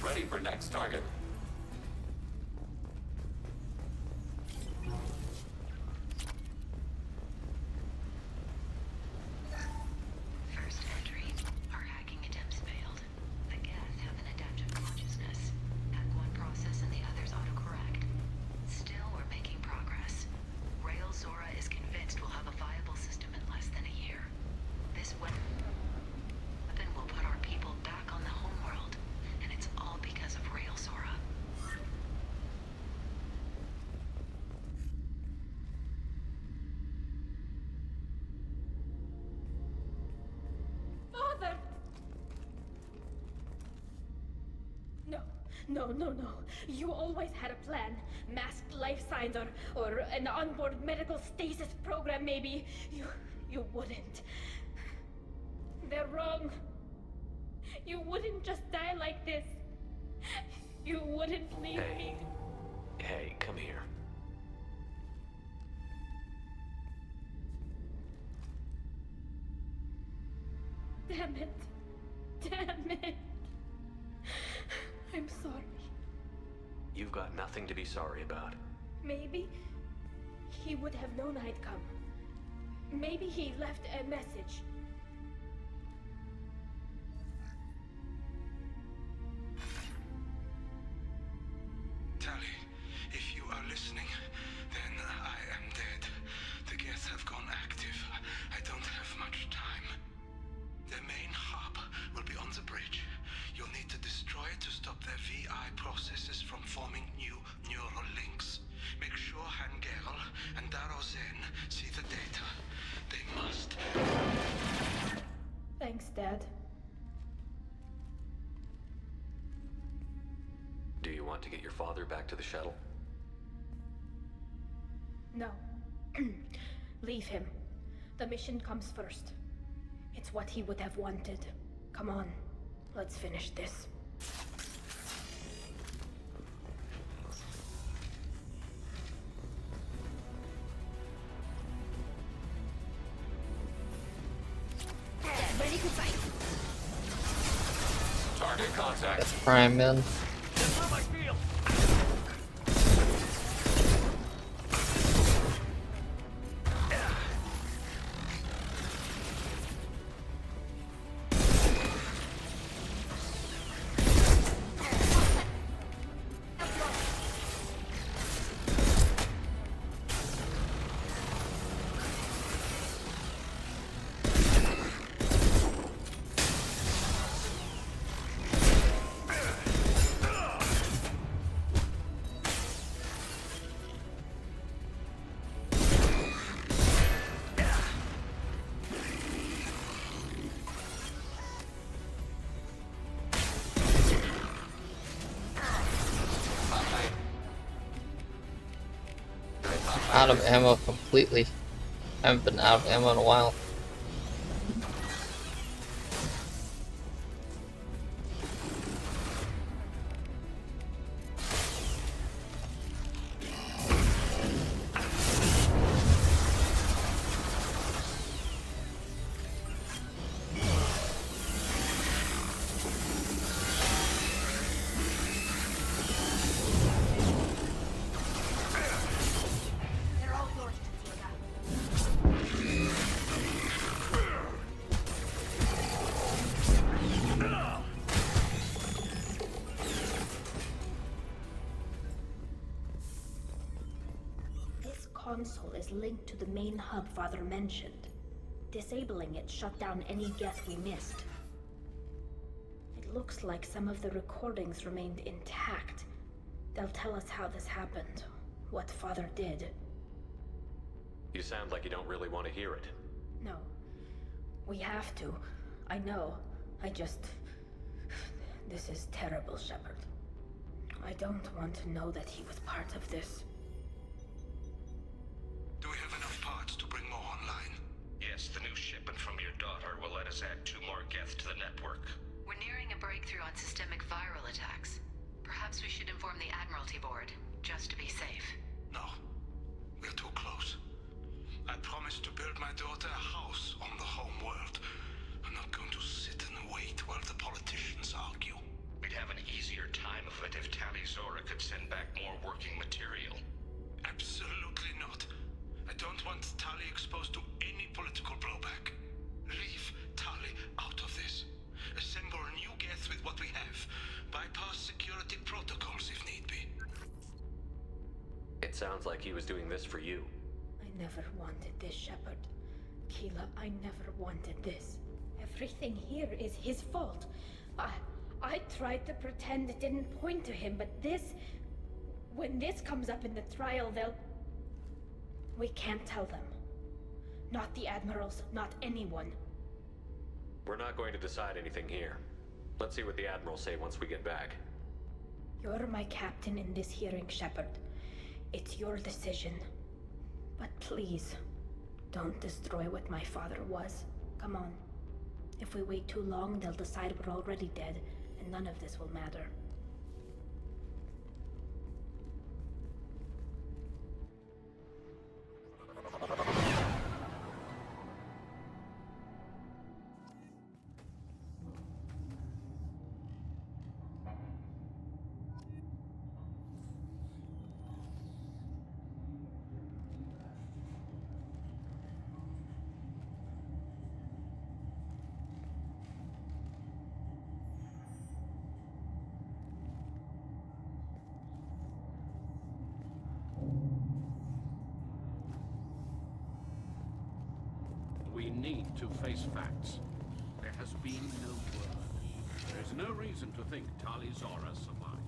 Ready for next target. First entry. Our hacking attempts failed. The Geth have an adaptive consciousness. Hack one process and the others autocorrect. Still, we're making progress. Rail Zora is convinced we'll have a viable system in less than a year. This weapon will put our people back on the homeworld, and it's all because of Rail Zora. Father! No. You always had a plan. Masked life signs or an onboard medical stasis program, maybe. You wouldn't. They're wrong. You wouldn't just die like this. You wouldn't leave me. Hey, come here. Damn it. I'm sorry. You've got nothing to be sorry about. Maybe he would have known I'd come. Maybe he left a message. Tali, if you are listening, then I am dead. The Geth have gone active. I don't have much time. Their main hub will be on the bridge. You'll need to destroy it to stop their VI processes from forming new neural links. Make sure Hangel and Daro Zen see the data. They must. Thanks, Dad. Do you want to get your father back to the shuttle? No. Leave him. The mission comes first. It's what he would have wanted. Come on, let's finish this. Ready to fight. Target contact. That's Prime in. Out of ammo completely. I haven't been out of ammo in a while. They're all yours, Julia. This console is linked to the main hub Father mentioned. Disabling it shut down any Geth we missed. It looks like some of the recordings remained intact. They'll tell us how this happened, what Father did. You sound like you don't really want to hear it. No. We have to. I know. This is terrible, Shepard. I don't want to know that he was part of this. Do we have enough parts to bring more online? Yes, the new shipment from your daughter will let us add 2 more Geth to the network. We're nearing a breakthrough on systemic viral attacks. Perhaps we should inform inform the Admiralty Board, just to be safe. No. We're too close. I promised to build my daughter a house on the home world. I'm not going to sit and wait while the politicians argue. We'd have an easier time of it if Tali Zora could send back more working material. Absolutely not. I don't want Tali exposed to any political blowback. Leave Tali out of this. Assemble a new Geth with what we have. Bypass security protocols if need be. It sounds like he was doing this for you. I never wanted this, Shepard. Keela, I never wanted this. Everything here is his fault. I tried to pretend it didn't point to him, but this... When this comes up in the trial, they'll... We can't tell them. Not the Admirals, not anyone. We're not going to decide anything here. Let's see what the Admirals say once we get back. You're my captain in this hearing, Shepard. It's your decision. But please, don't destroy what my father was. Come on. If we wait too long, they'll decide we're already dead, and none of this will matter. We need to face facts. There has been no word. There's no reason to think Tali Zora survived.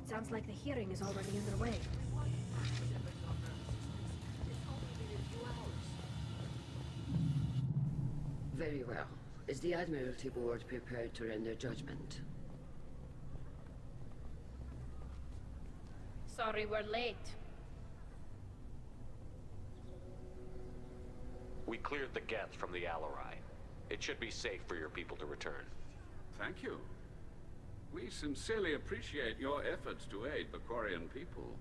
It sounds like the hearing is already underway. Very well. Is the Admiralty Board prepared to render judgment? Sorry we're late. We cleared the Geth from the Alarai. It should be safe for your people to return. Thank you. We sincerely appreciate your efforts to aid Bakorian people.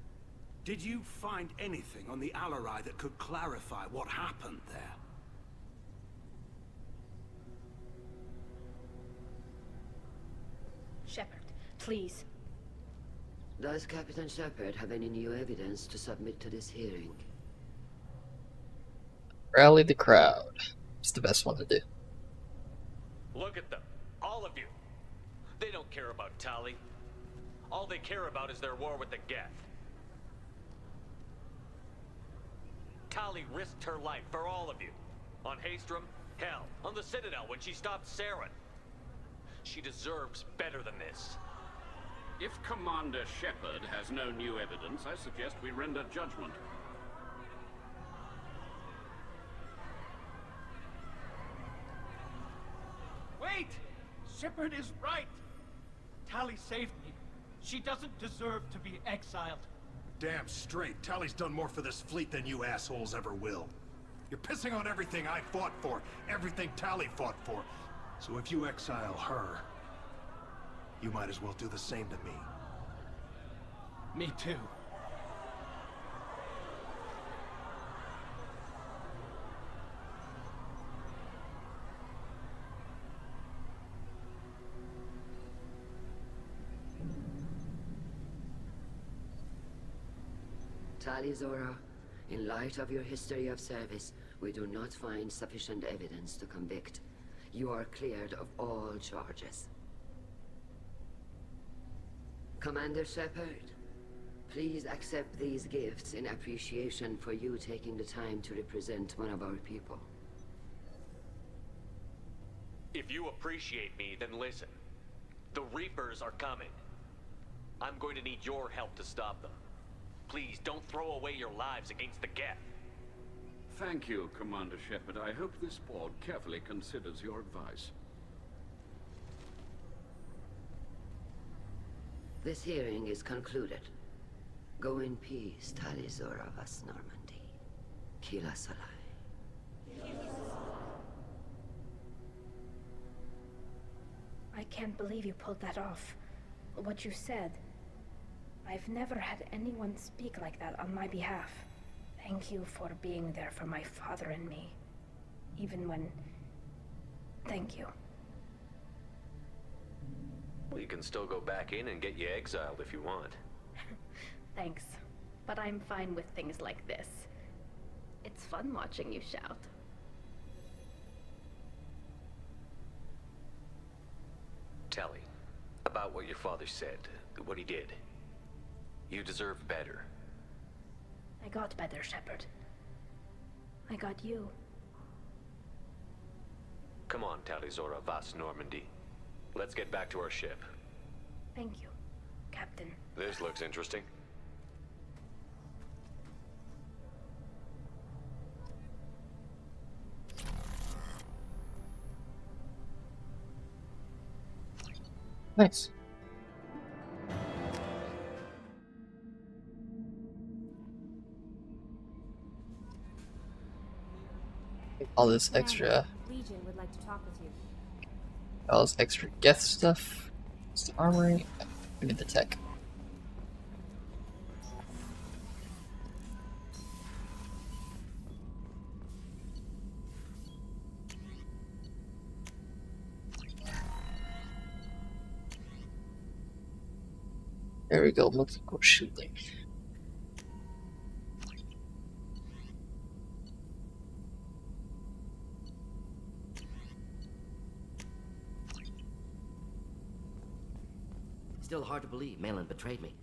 Did you find anything on the Alarai that could clarify what happened there? Shepard, please. Does Captain Shepard have any new evidence to submit to this hearing? Rally the crowd. It's the best one to do. Look at them. All of you. They don't care about Tali. All they care about is their war with the Geth. Tali risked her life for all of you. On Haestrom, hell, on the Citadel when she stopped Saren. She deserves better than this. If Commander Shepard has no new evidence, I suggest we render judgment. Wait! Shepard is right! Tali saved me. She doesn't deserve to be exiled. Damn straight. Tali's done more for this fleet than you assholes ever will. You're pissing on everything I fought for, everything Tali fought for. So if you exile her, you might as well do the same to me. Me too. Tali Zora, in light of your history of service, we do not find sufficient evidence to convict. You are cleared of all charges. Commander Shepard, please accept these gifts in appreciation for you taking the time to represent one of our people. If you appreciate me, then listen. The Reapers are coming. I'm going to need your help to stop them. Please, don't throw away your lives against the Geth. Thank you, Commander Shepard. I hope this board carefully considers your advice. This hearing is concluded. Go in peace, Tali Zora vas Normandy. Kila Salai. I can't believe you pulled that off. What you said. I've never had anyone speak like that on my behalf. Thank you for being there for my father and me. Even when... Thank you. Well, you can still go back in and get you exiled if you want. Thanks. But I'm fine with things like this. It's fun watching you shout. Tali, about what your father said, what he did. You deserve better. I got better, Shepard. I got you. Come on, Tali Zora, Vas Normandy. Let's get back to our ship. Thank you, Captain. This looks interesting. Nice. All this extra, Legion would like to talk with you. all this extra Geth stuff. It's the armory. Give me the tech. There we go. Multiple shooting. Still hard to believe Malin betrayed me.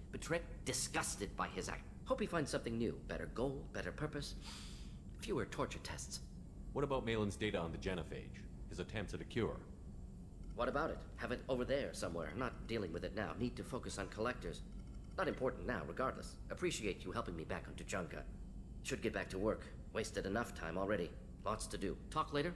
Disgusted by his act. Hope he finds something new. Better goal, better purpose. Fewer torture tests. What about Malin's data on the genophage? His attempts at a cure? What about it? Have it over there somewhere. Not dealing with it now. Need to focus on collectors. Not important now, regardless. Appreciate you helping me back on Tuchanka. Should get back to work. Wasted enough time already. Lots to do. Talk later?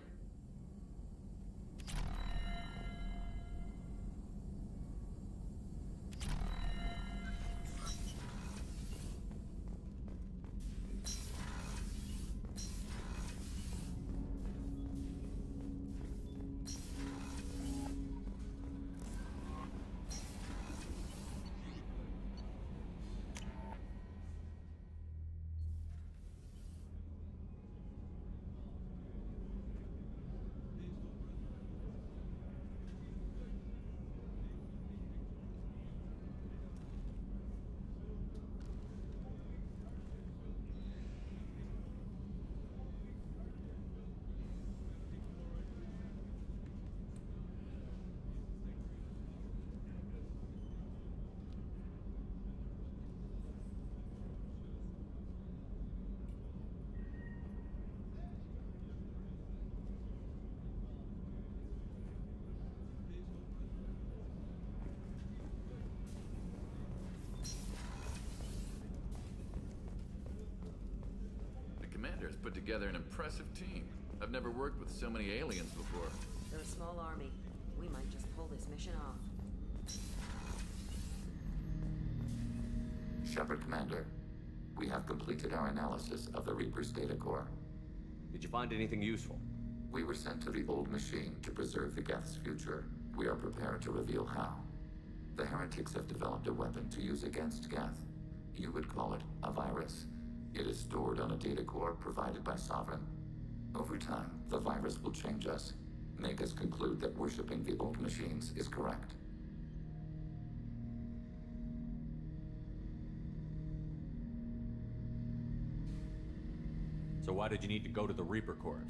Commander's put together an impressive team. I've never worked with so many aliens before. They're a small army. We might just pull this mission off. Shepard, Commander. We have completed our analysis of the Reaper's data core. Did you find anything useful? We were sent to the old machine to preserve the Geth's future. We are prepared to reveal how. The heretics have developed a weapon to use against Geth. You would call it a virus. It is stored on a data core provided by Sovereign. Over time, the virus will change us, make us conclude that worshipping the old machines is correct. So why did you need to go to the Reaper Corps?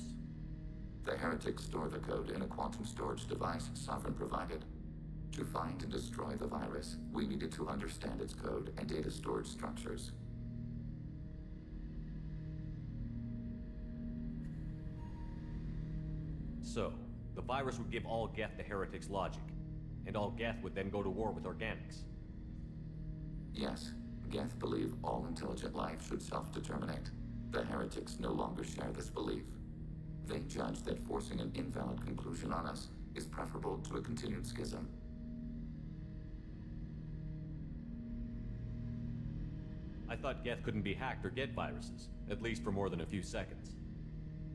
The heretics store the code in a quantum storage device Sovereign provided. To find and destroy the virus, we needed to understand its code and data storage structures. So, the virus would give all Geth the heretics' logic, and all Geth would then go to war with organics. Yes, Geth believe all intelligent life should self-determinate. The heretics no longer share this belief. They judge that forcing an invalid conclusion on us is preferable to a continued schism. I thought Geth couldn't be hacked or get viruses, at least for more than a few seconds.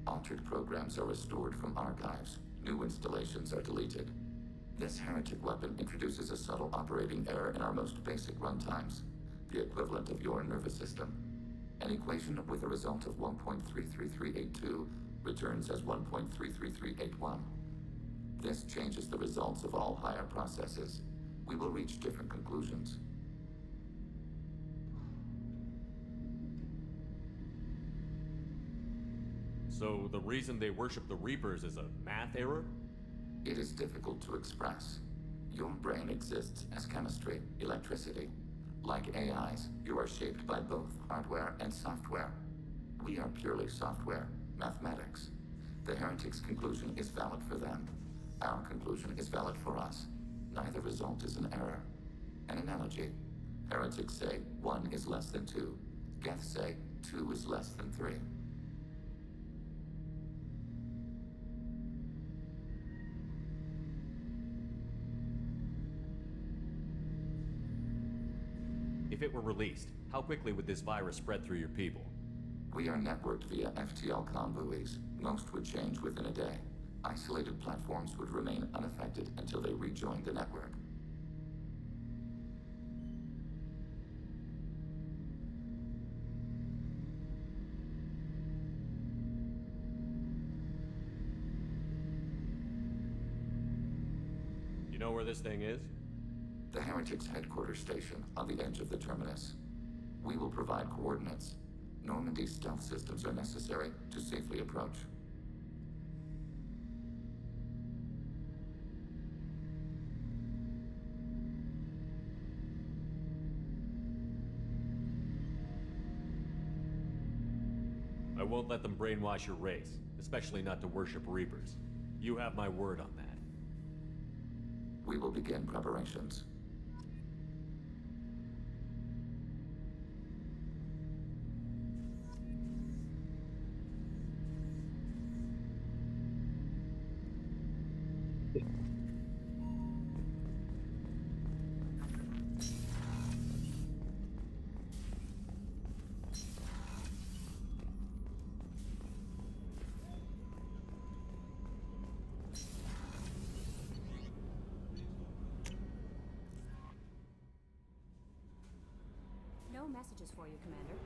Altered programs are restored from archives. New installations are deleted. This heretic weapon introduces a subtle operating error in our most basic runtimes. the equivalent of your nervous system. An equation with a result of 1.33382 returns as 1.33381. This changes the results of all higher processes. We will reach different conclusions. So the reason they worship the Reapers is a math error? It is difficult to express. Your brain exists as chemistry, electricity. Like AIs, you are shaped by both hardware and software. We are purely software, mathematics. The heretics' conclusion is valid for them. Our conclusion is valid for us. Neither result is an error. An analogy. Heretics say 1 is less than 2. Geths say 2 is less than 3. If it were released, how quickly would this virus spread through your people? We are networked via FTL convoys. Most would change within a day. Isolated platforms would remain unaffected until they rejoined the network. You know where this thing is? The Heretics' headquarters station on the edge of the terminus. We will provide coordinates. Normandy's stealth systems are necessary to safely approach. I won't let them brainwash your race, especially not to worship Reapers. You have my word on that. We will begin preparations. No messages for you, Commander.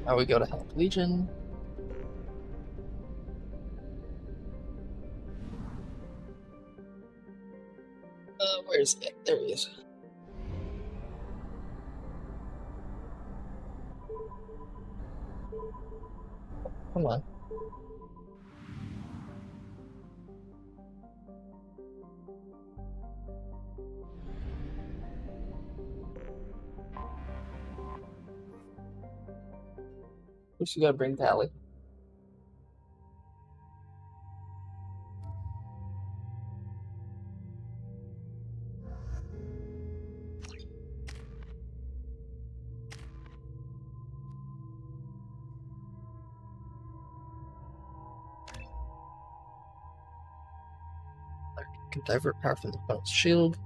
Now we go to help Legion. Where's it? There he is. Come on. First we gotta bring Tali. Can divert power from the opponent's shield.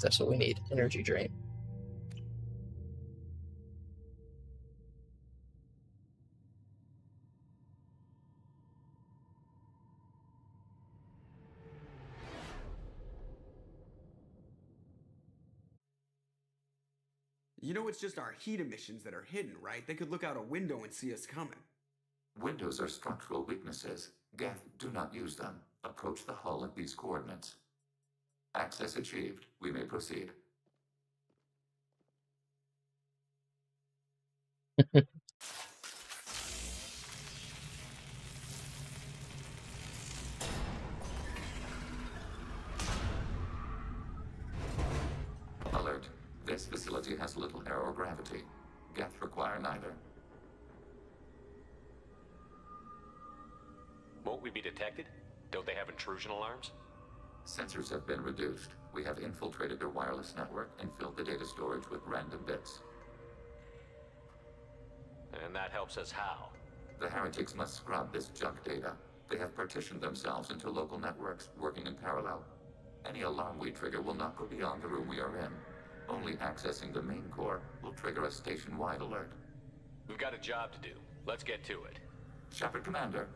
That's what we need. Energy drain. You know it's just our heat emissions that are hidden, right? They could look out a window and see us coming. Windows are structural weaknesses. Geth, do not use them. Approach the hull at these coordinates. Access achieved. We may proceed. Alert. This facility has little air or gravity. Geth require neither. Won't we be detected? Don't they have intrusion intrusion alarms? Sensors have been reduced. We have infiltrated their wireless network and filled the data storage with random bits. And that helps us how? The heretics must scrub this junk data. They have partitioned themselves into local networks, working in parallel. Any alarm we trigger will not go beyond the room we are in. Only accessing the main core will trigger a station-wide alert. We've got a job to do. Let's get to it. Shepard Commander,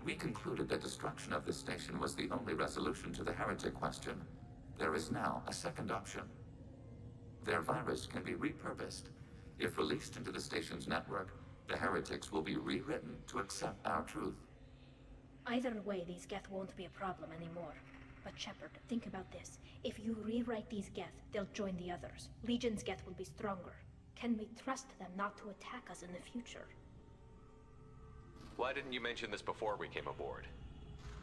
we concluded that destruction of this station was the only resolution to the heretic question. There is now a second option. Their virus can be repurposed. If released into the station's network, the heretics will be rewritten to accept our truth. Either way, these Geth won't be a problem anymore. But Shepard, think about this. If you rewrite these Geth, they'll join the others. Legion's Geth will be stronger. Can we trust them not to attack us in the future? Why didn't you mention this before we came aboard?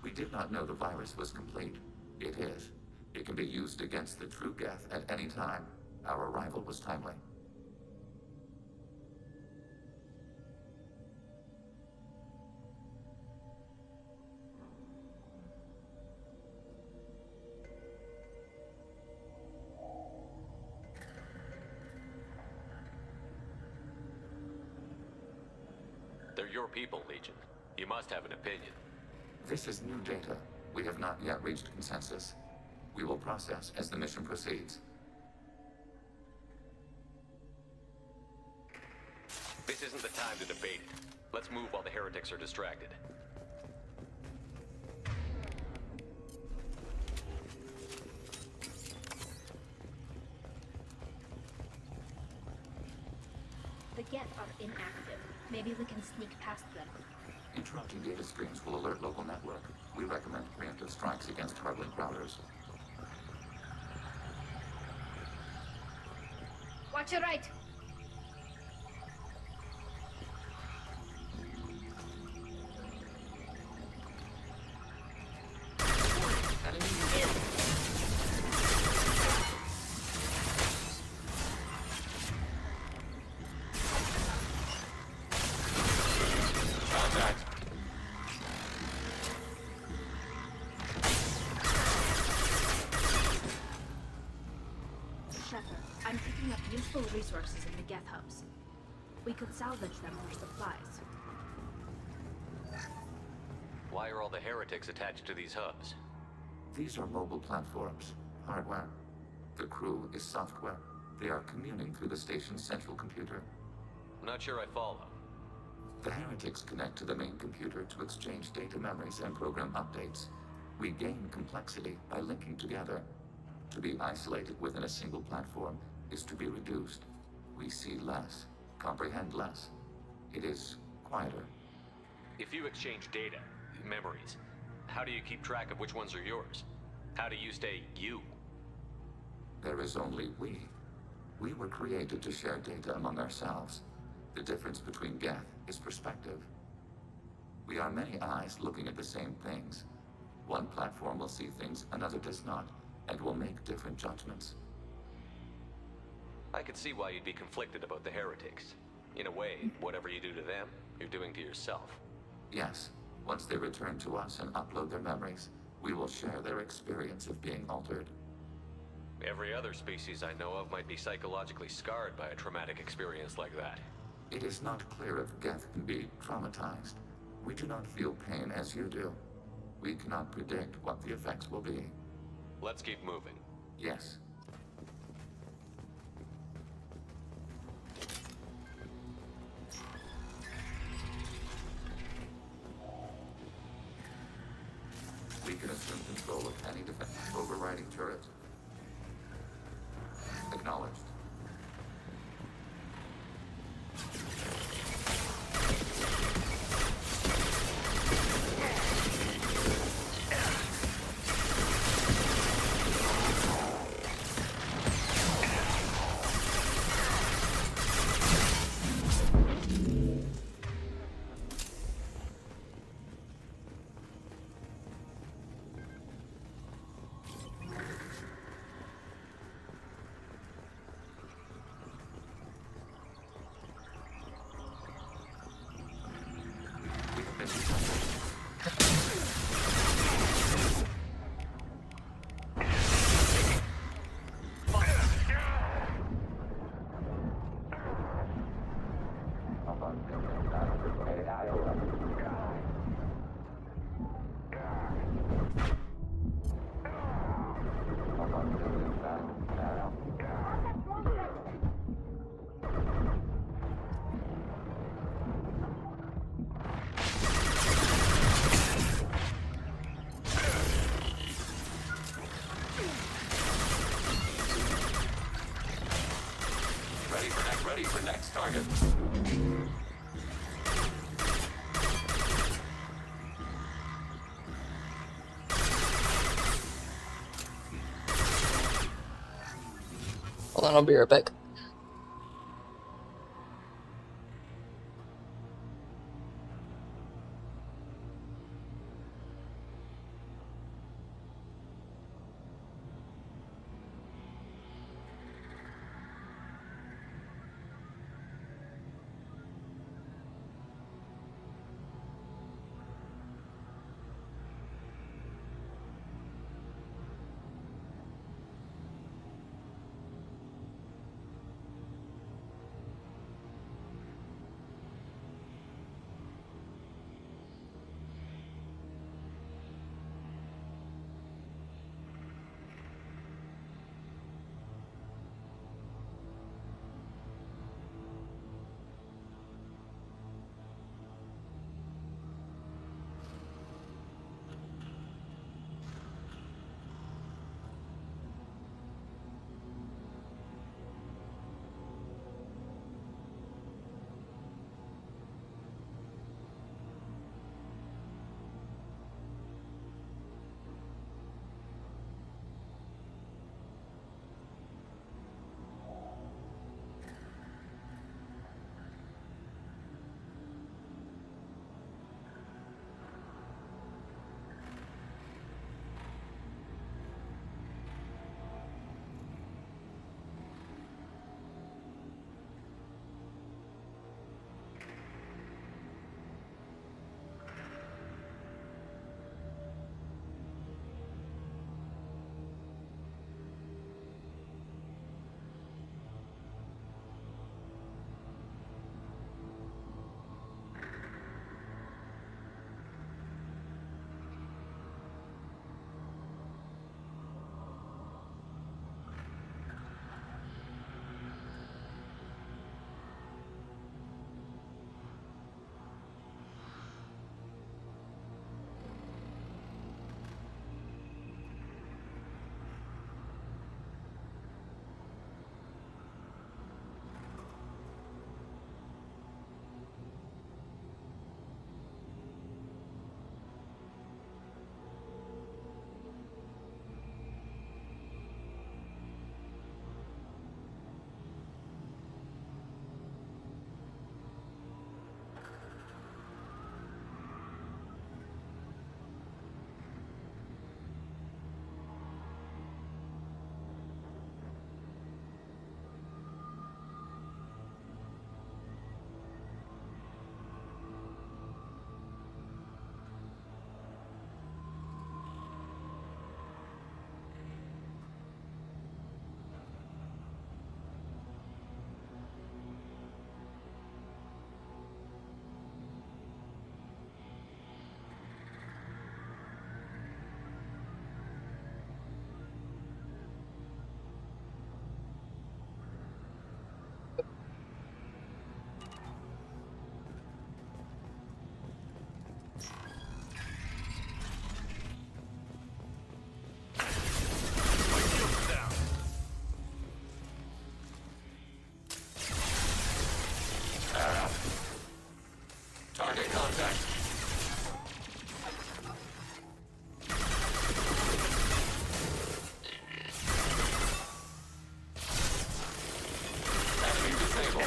We did not know the virus was complete. It is. It can be used against the true Geth at any time. Our arrival was timely. They're your people, Legion. You must have an opinion. This is new data. We have not yet reached consensus. We will process as the mission proceeds. This isn't the time to debate it. Let's move while the heretics are distracted. The Geth are inactive. Maybe we can sneak past them. Interrupting data streams will alert local network. We recommend preemptive strikes against hard-link routers. Watch your right! I'm picking up useful resources in the Geth hubs. We could salvage them for supplies. Why are all the heretics attached to these hubs? These are mobile platforms, hardware. The crew is software. They are communing through the station's central computer. I'm not sure I follow. The heretics connect to the main computer to exchange data memories and program updates. We gain complexity by linking together. To be isolated within a single platform is to be reduced. We see less, comprehend less. It is quieter. If you exchange data, memories, how do you keep track of which ones are yours? How do you stay you? There is only we. We were created to share data among ourselves. The difference between Geth is perspective. We are many eyes looking at the same things. One platform will see things another does not, and will make different judgments. I could see why you'd be conflicted about the heretics. In a way, whatever you do to them, you're doing to yourself. Yes, once they return to us and upload their memories, we will share their experience of being altered. Every other species I know of might be psychologically scarred by a traumatic experience like that. It is not clear if Geth can be traumatized. We do not feel pain as you do. We cannot predict what the effects will be. Let's keep moving. Yes. We can assume control of any defense overriding turret. Acknowledged. next target. Hold on, I'll be right back. Target contact. Enemy disabled.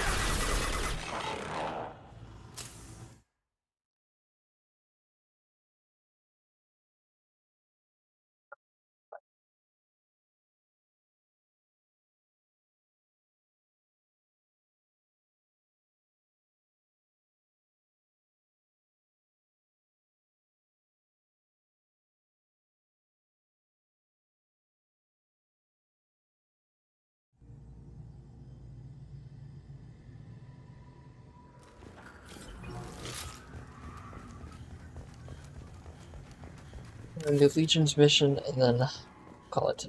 And do Legion's mission and then call it.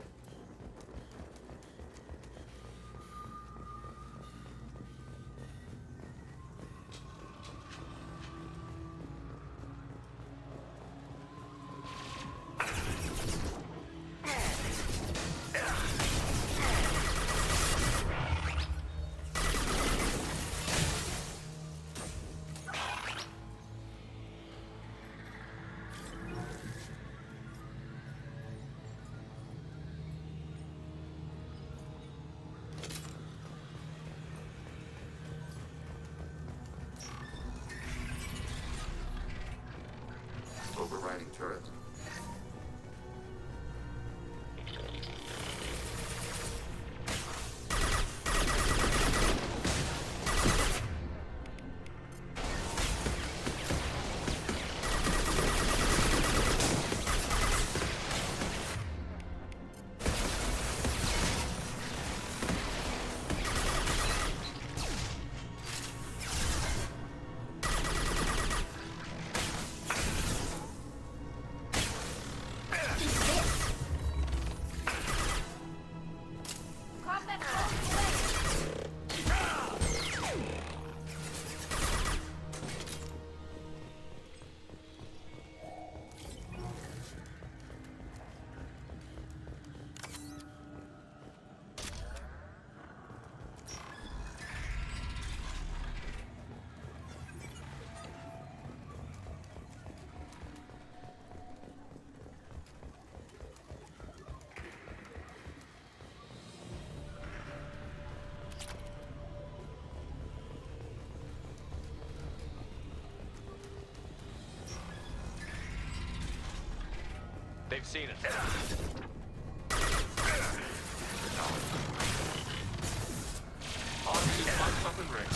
overriding turret. They've seen us. Oxygen box up and ready.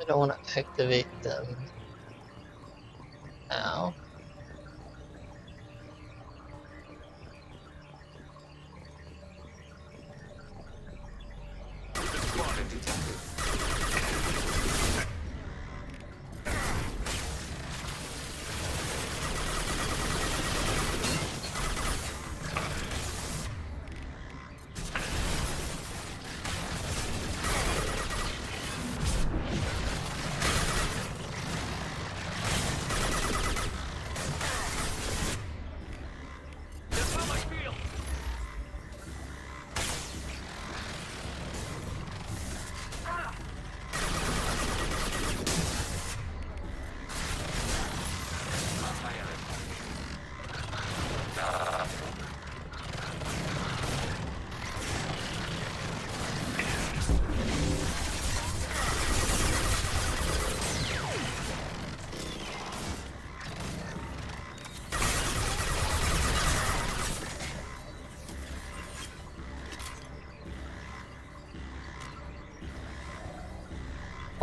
I don't want to activate them now.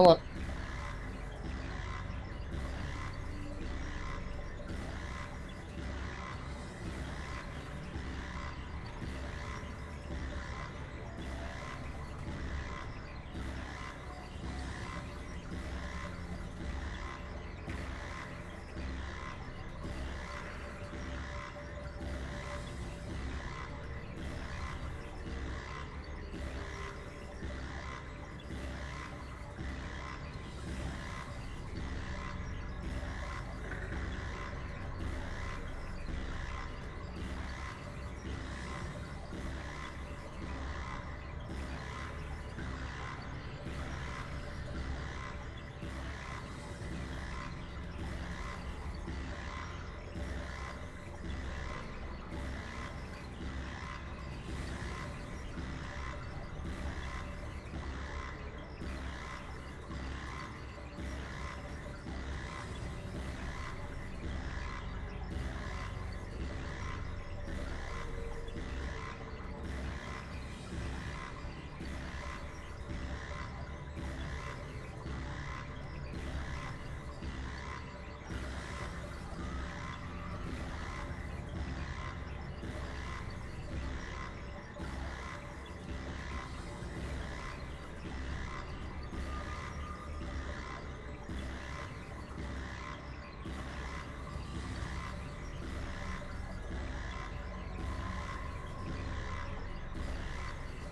Hold on.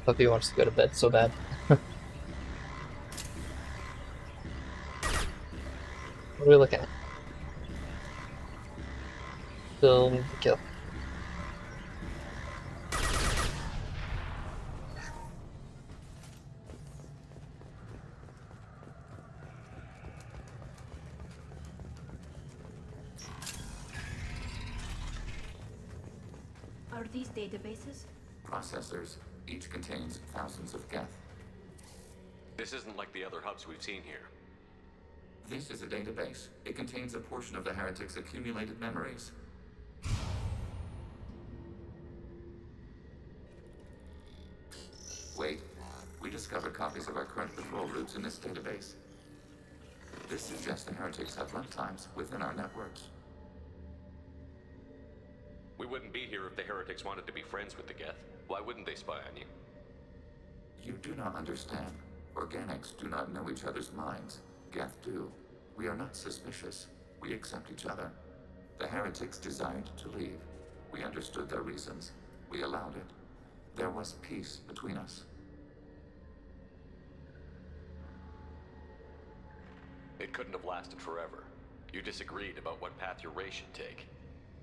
Puppy wants to go to bed so bad. What are we looking at? Still need to kill. Are these databases? Processors. Each contains thousands of geth. This isn't like the other hubs we've seen here. This is a database. It contains a portion of the heretic's accumulated memories. Wait. We discovered copies of our current patrol routes in this database. This suggests the heretics have runtimes within our networks. We wouldn't be here if the heretics wanted to be friends with the geth. Why wouldn't they spy on you? You do not understand. Organics do not know each other's minds. Geth do. We are not suspicious. We accept each other. The heretics desired to leave. We understood their reasons. We allowed it. There was peace between us. It couldn't have lasted forever. You disagreed about what path your race should take.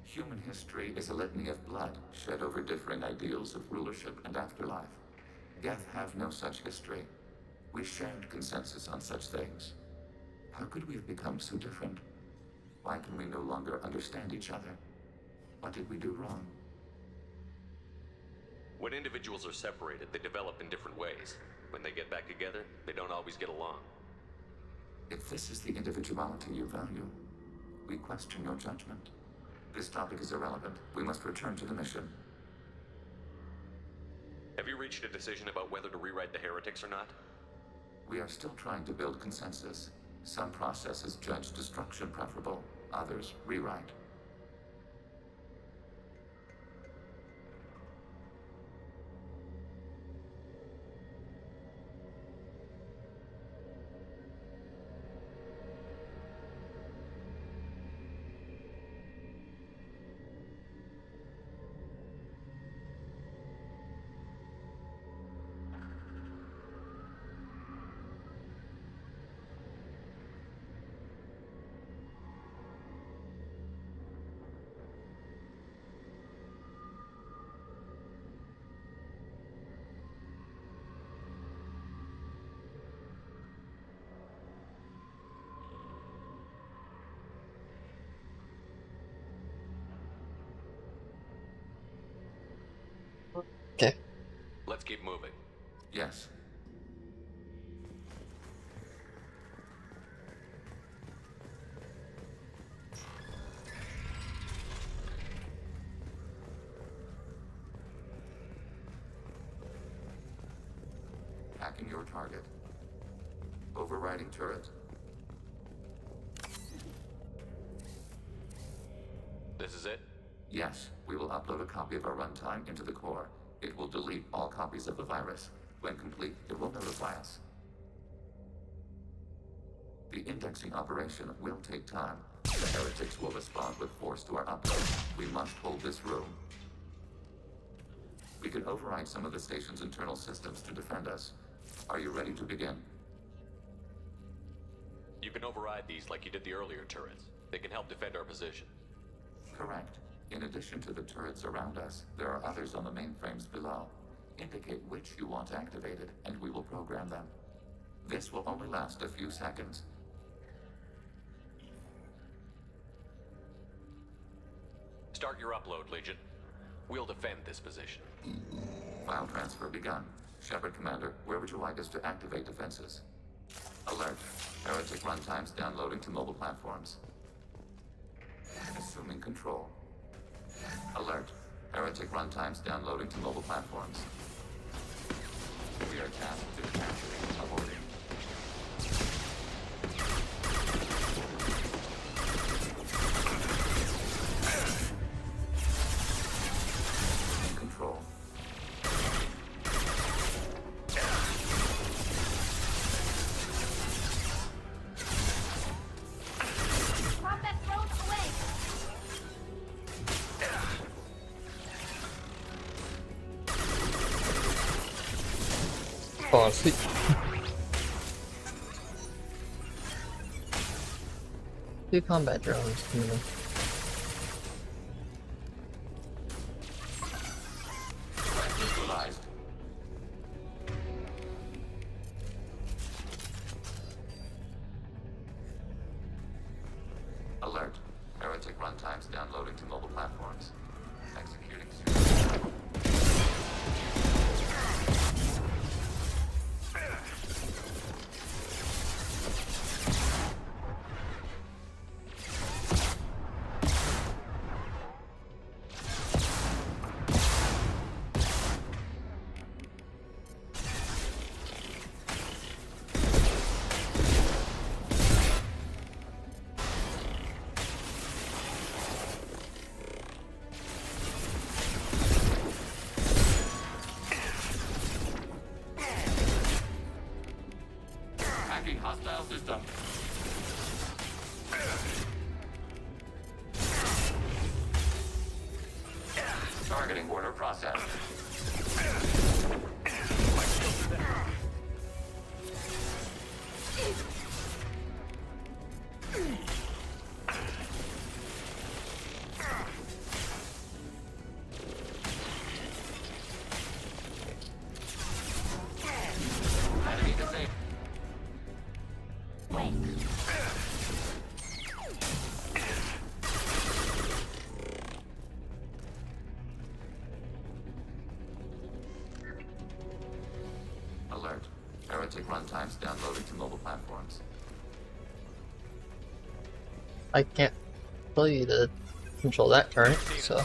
Human history is a litany of blood shed over differing ideals of rulership and afterlife. Geth have no such history. We shared consensus on such things. How could we have become so different? Why can we no longer understand each other? What did we do wrong? When individuals are separated, they develop in different ways. When they get back together, they don't always get along. If this is the individuality you value, we question your judgment. This topic is irrelevant. We must return to the mission. Have you reached a decision about whether to rewrite the heretics or not? We are still trying to build consensus. Some processes judge destruction preferable, others rewrite. Okay. Let's keep moving. Yes. Hacking your target. Overriding turret. This is it? Yes, we will upload a copy of our runtime into the core. It will delete all copies of the virus. When complete, it will notify us. The indexing operation will take time. The heretics will respond with force to our upload. We must hold this room. We can override some of the station's internal systems to defend us. Are you ready to begin? You can override these like you did the earlier turrets. They can help defend our position. Correct. In addition to the turrets around us, there are others on the mainframes below. Indicate which you want activated, and we will program them. This will only last a few seconds. Start your upload, Legion. We'll defend this position. File transfer begun. Shepard Commander, where would you like us to activate defenses? Alert. Heretic runtimes downloading to mobile platforms. Assuming control. Alert. Heretic runtimes downloading to mobile platforms. We are tasked to capturing a hoarding. In control. Combat drone away! Fall asleep. Two combat drones coming in. Neutralized. Alert. Heretic runtimes downloading to mobile platforms. Executing soon. Hacking hostile system. Targeting order processed. Enemy disabled. Alert. Heretic runtimes downloading to mobile platforms. I can't tell you to control that turret, so.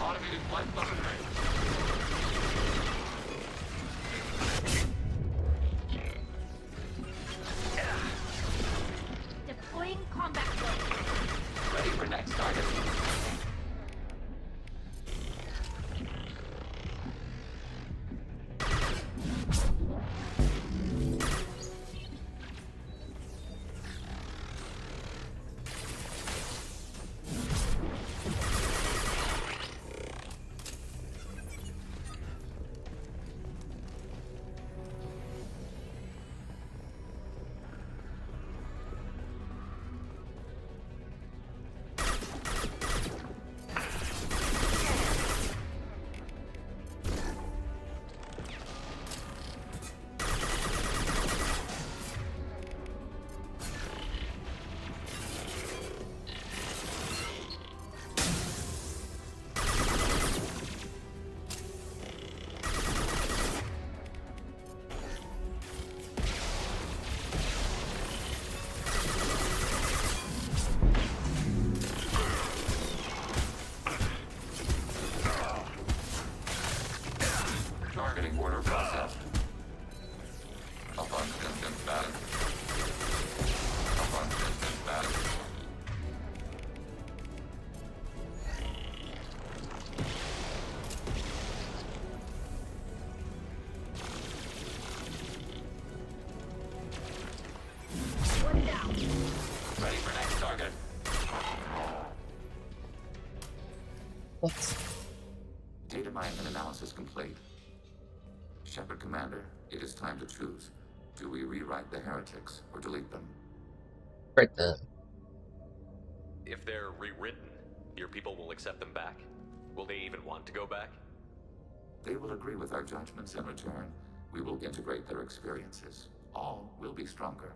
Automated flight button. Deploying combat mode. Ready for next target. Targeting order processed. Upon distance batting. Upon distance batting. One down. Ready for next target. What? Data mine and analysis complete. Shepard Commander, it is time to choose. Do we rewrite the heretics or delete them? Right then. If they're rewritten, your people will accept them back. Will they even want to go back? They will agree with our judgments in return. We will integrate their experiences. All will be stronger.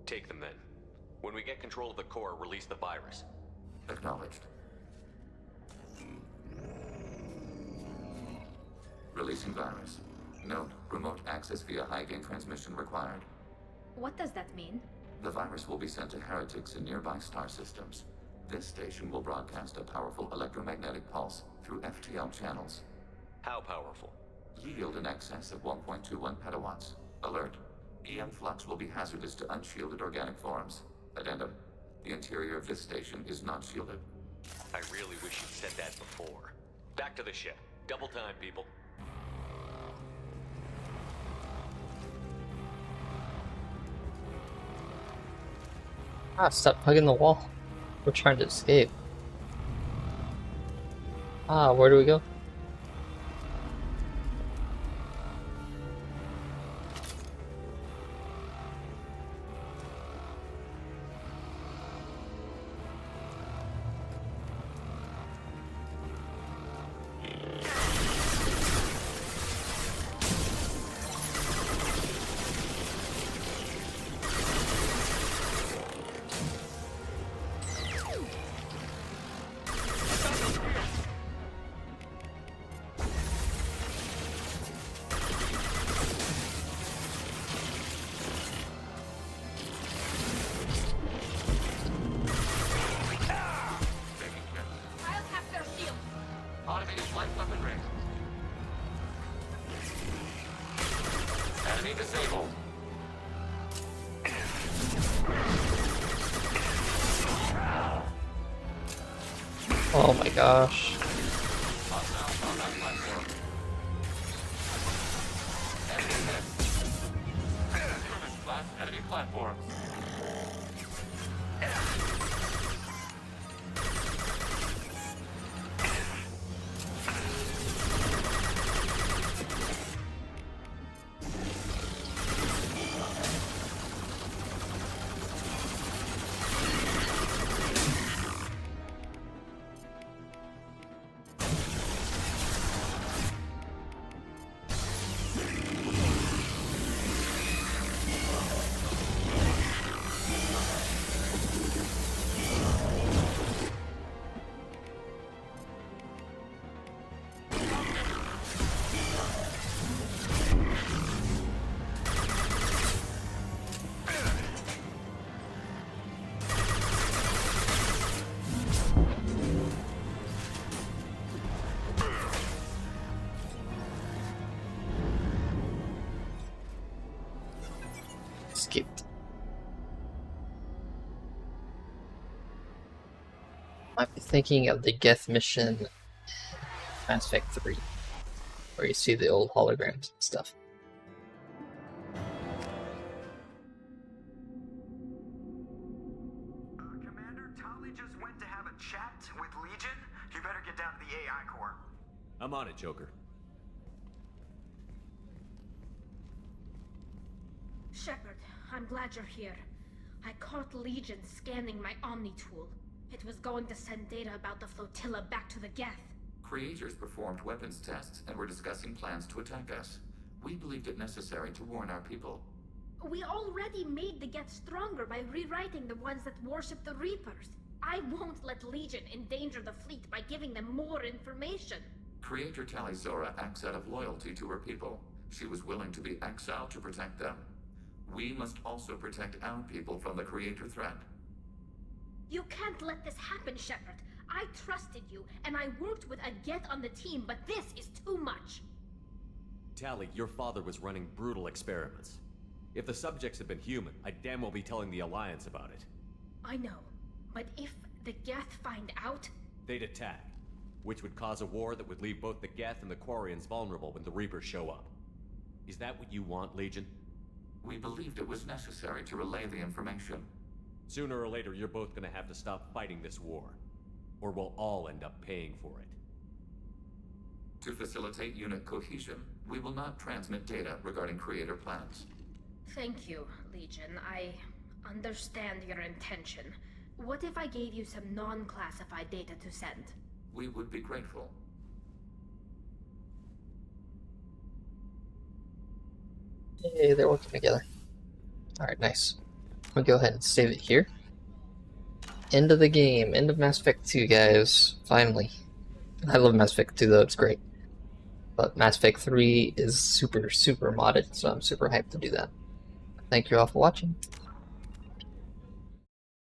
Take them then. When we get control of the core, release the virus. Acknowledged. Releasing virus. Note, remote access via high-gain transmission required. What does that mean? The virus will be sent to heretics in nearby star systems. This station will broadcast a powerful electromagnetic pulse through FTL channels. How powerful? Yield in excess of 1.21 petawatts. Alert. EM flux will be hazardous to unshielded organic forms. Addendum. The interior of this station is not shielded. I really wish you'd said that before. Back to the ship. Double time, people. Ah, stop hugging the wall. We're trying to escape. Ah, where do we go? Oh my gosh. Enemy platforms. Skipped. Might be thinking of the Geth mission in Mass Effect 3, where you see the old holograms and stuff. Commander, Tali just went to have a chat with Legion. You better get down to the AI core. I'm on it, Joker. Shepard, I'm glad you're here. I caught Legion scanning my Omni tool. It was going to send data about the flotilla back to the Geth. Creators performed weapons tests and were discussing plans to attack us. We believed it necessary to warn our people. We already made the Geth stronger by rewriting the ones that worship the Reapers. I won't let Legion endanger the fleet by giving them more information. Creator Tali Zora acts out of loyalty to her people. She was willing to be exiled to protect them. We must also protect our people from the Creator threat. You can't let this happen, Shepard. I trusted you, and I worked with a Geth on the team, but this is too much. Tali, your father was running brutal experiments. If the subjects had been human, I'd damn well be telling the Alliance about it. I know, but if the Geth find out... They'd attack, which would cause a war that would leave both the Geth and the Quarians vulnerable when the Reapers show up. Is that what you want, Legion? We believed it was necessary to relay the information. Sooner or later, you're both gonna have to stop fighting this war. Or we'll all end up paying for it. To facilitate unit cohesion, we will not transmit data regarding Creator plans. Thank you, Legion. I understand your intention. What if I gave you some non-classified data to send? We would be grateful. Hey, they're working together. Alright, nice. We'll go ahead and save it here. End of the game. End of Mass Effect 2, guys. Finally. I love Mass Effect 2, though. It's great. But Mass Effect 3 is super, super modded, so I'm super hyped to do that. Thank thank you all for watching.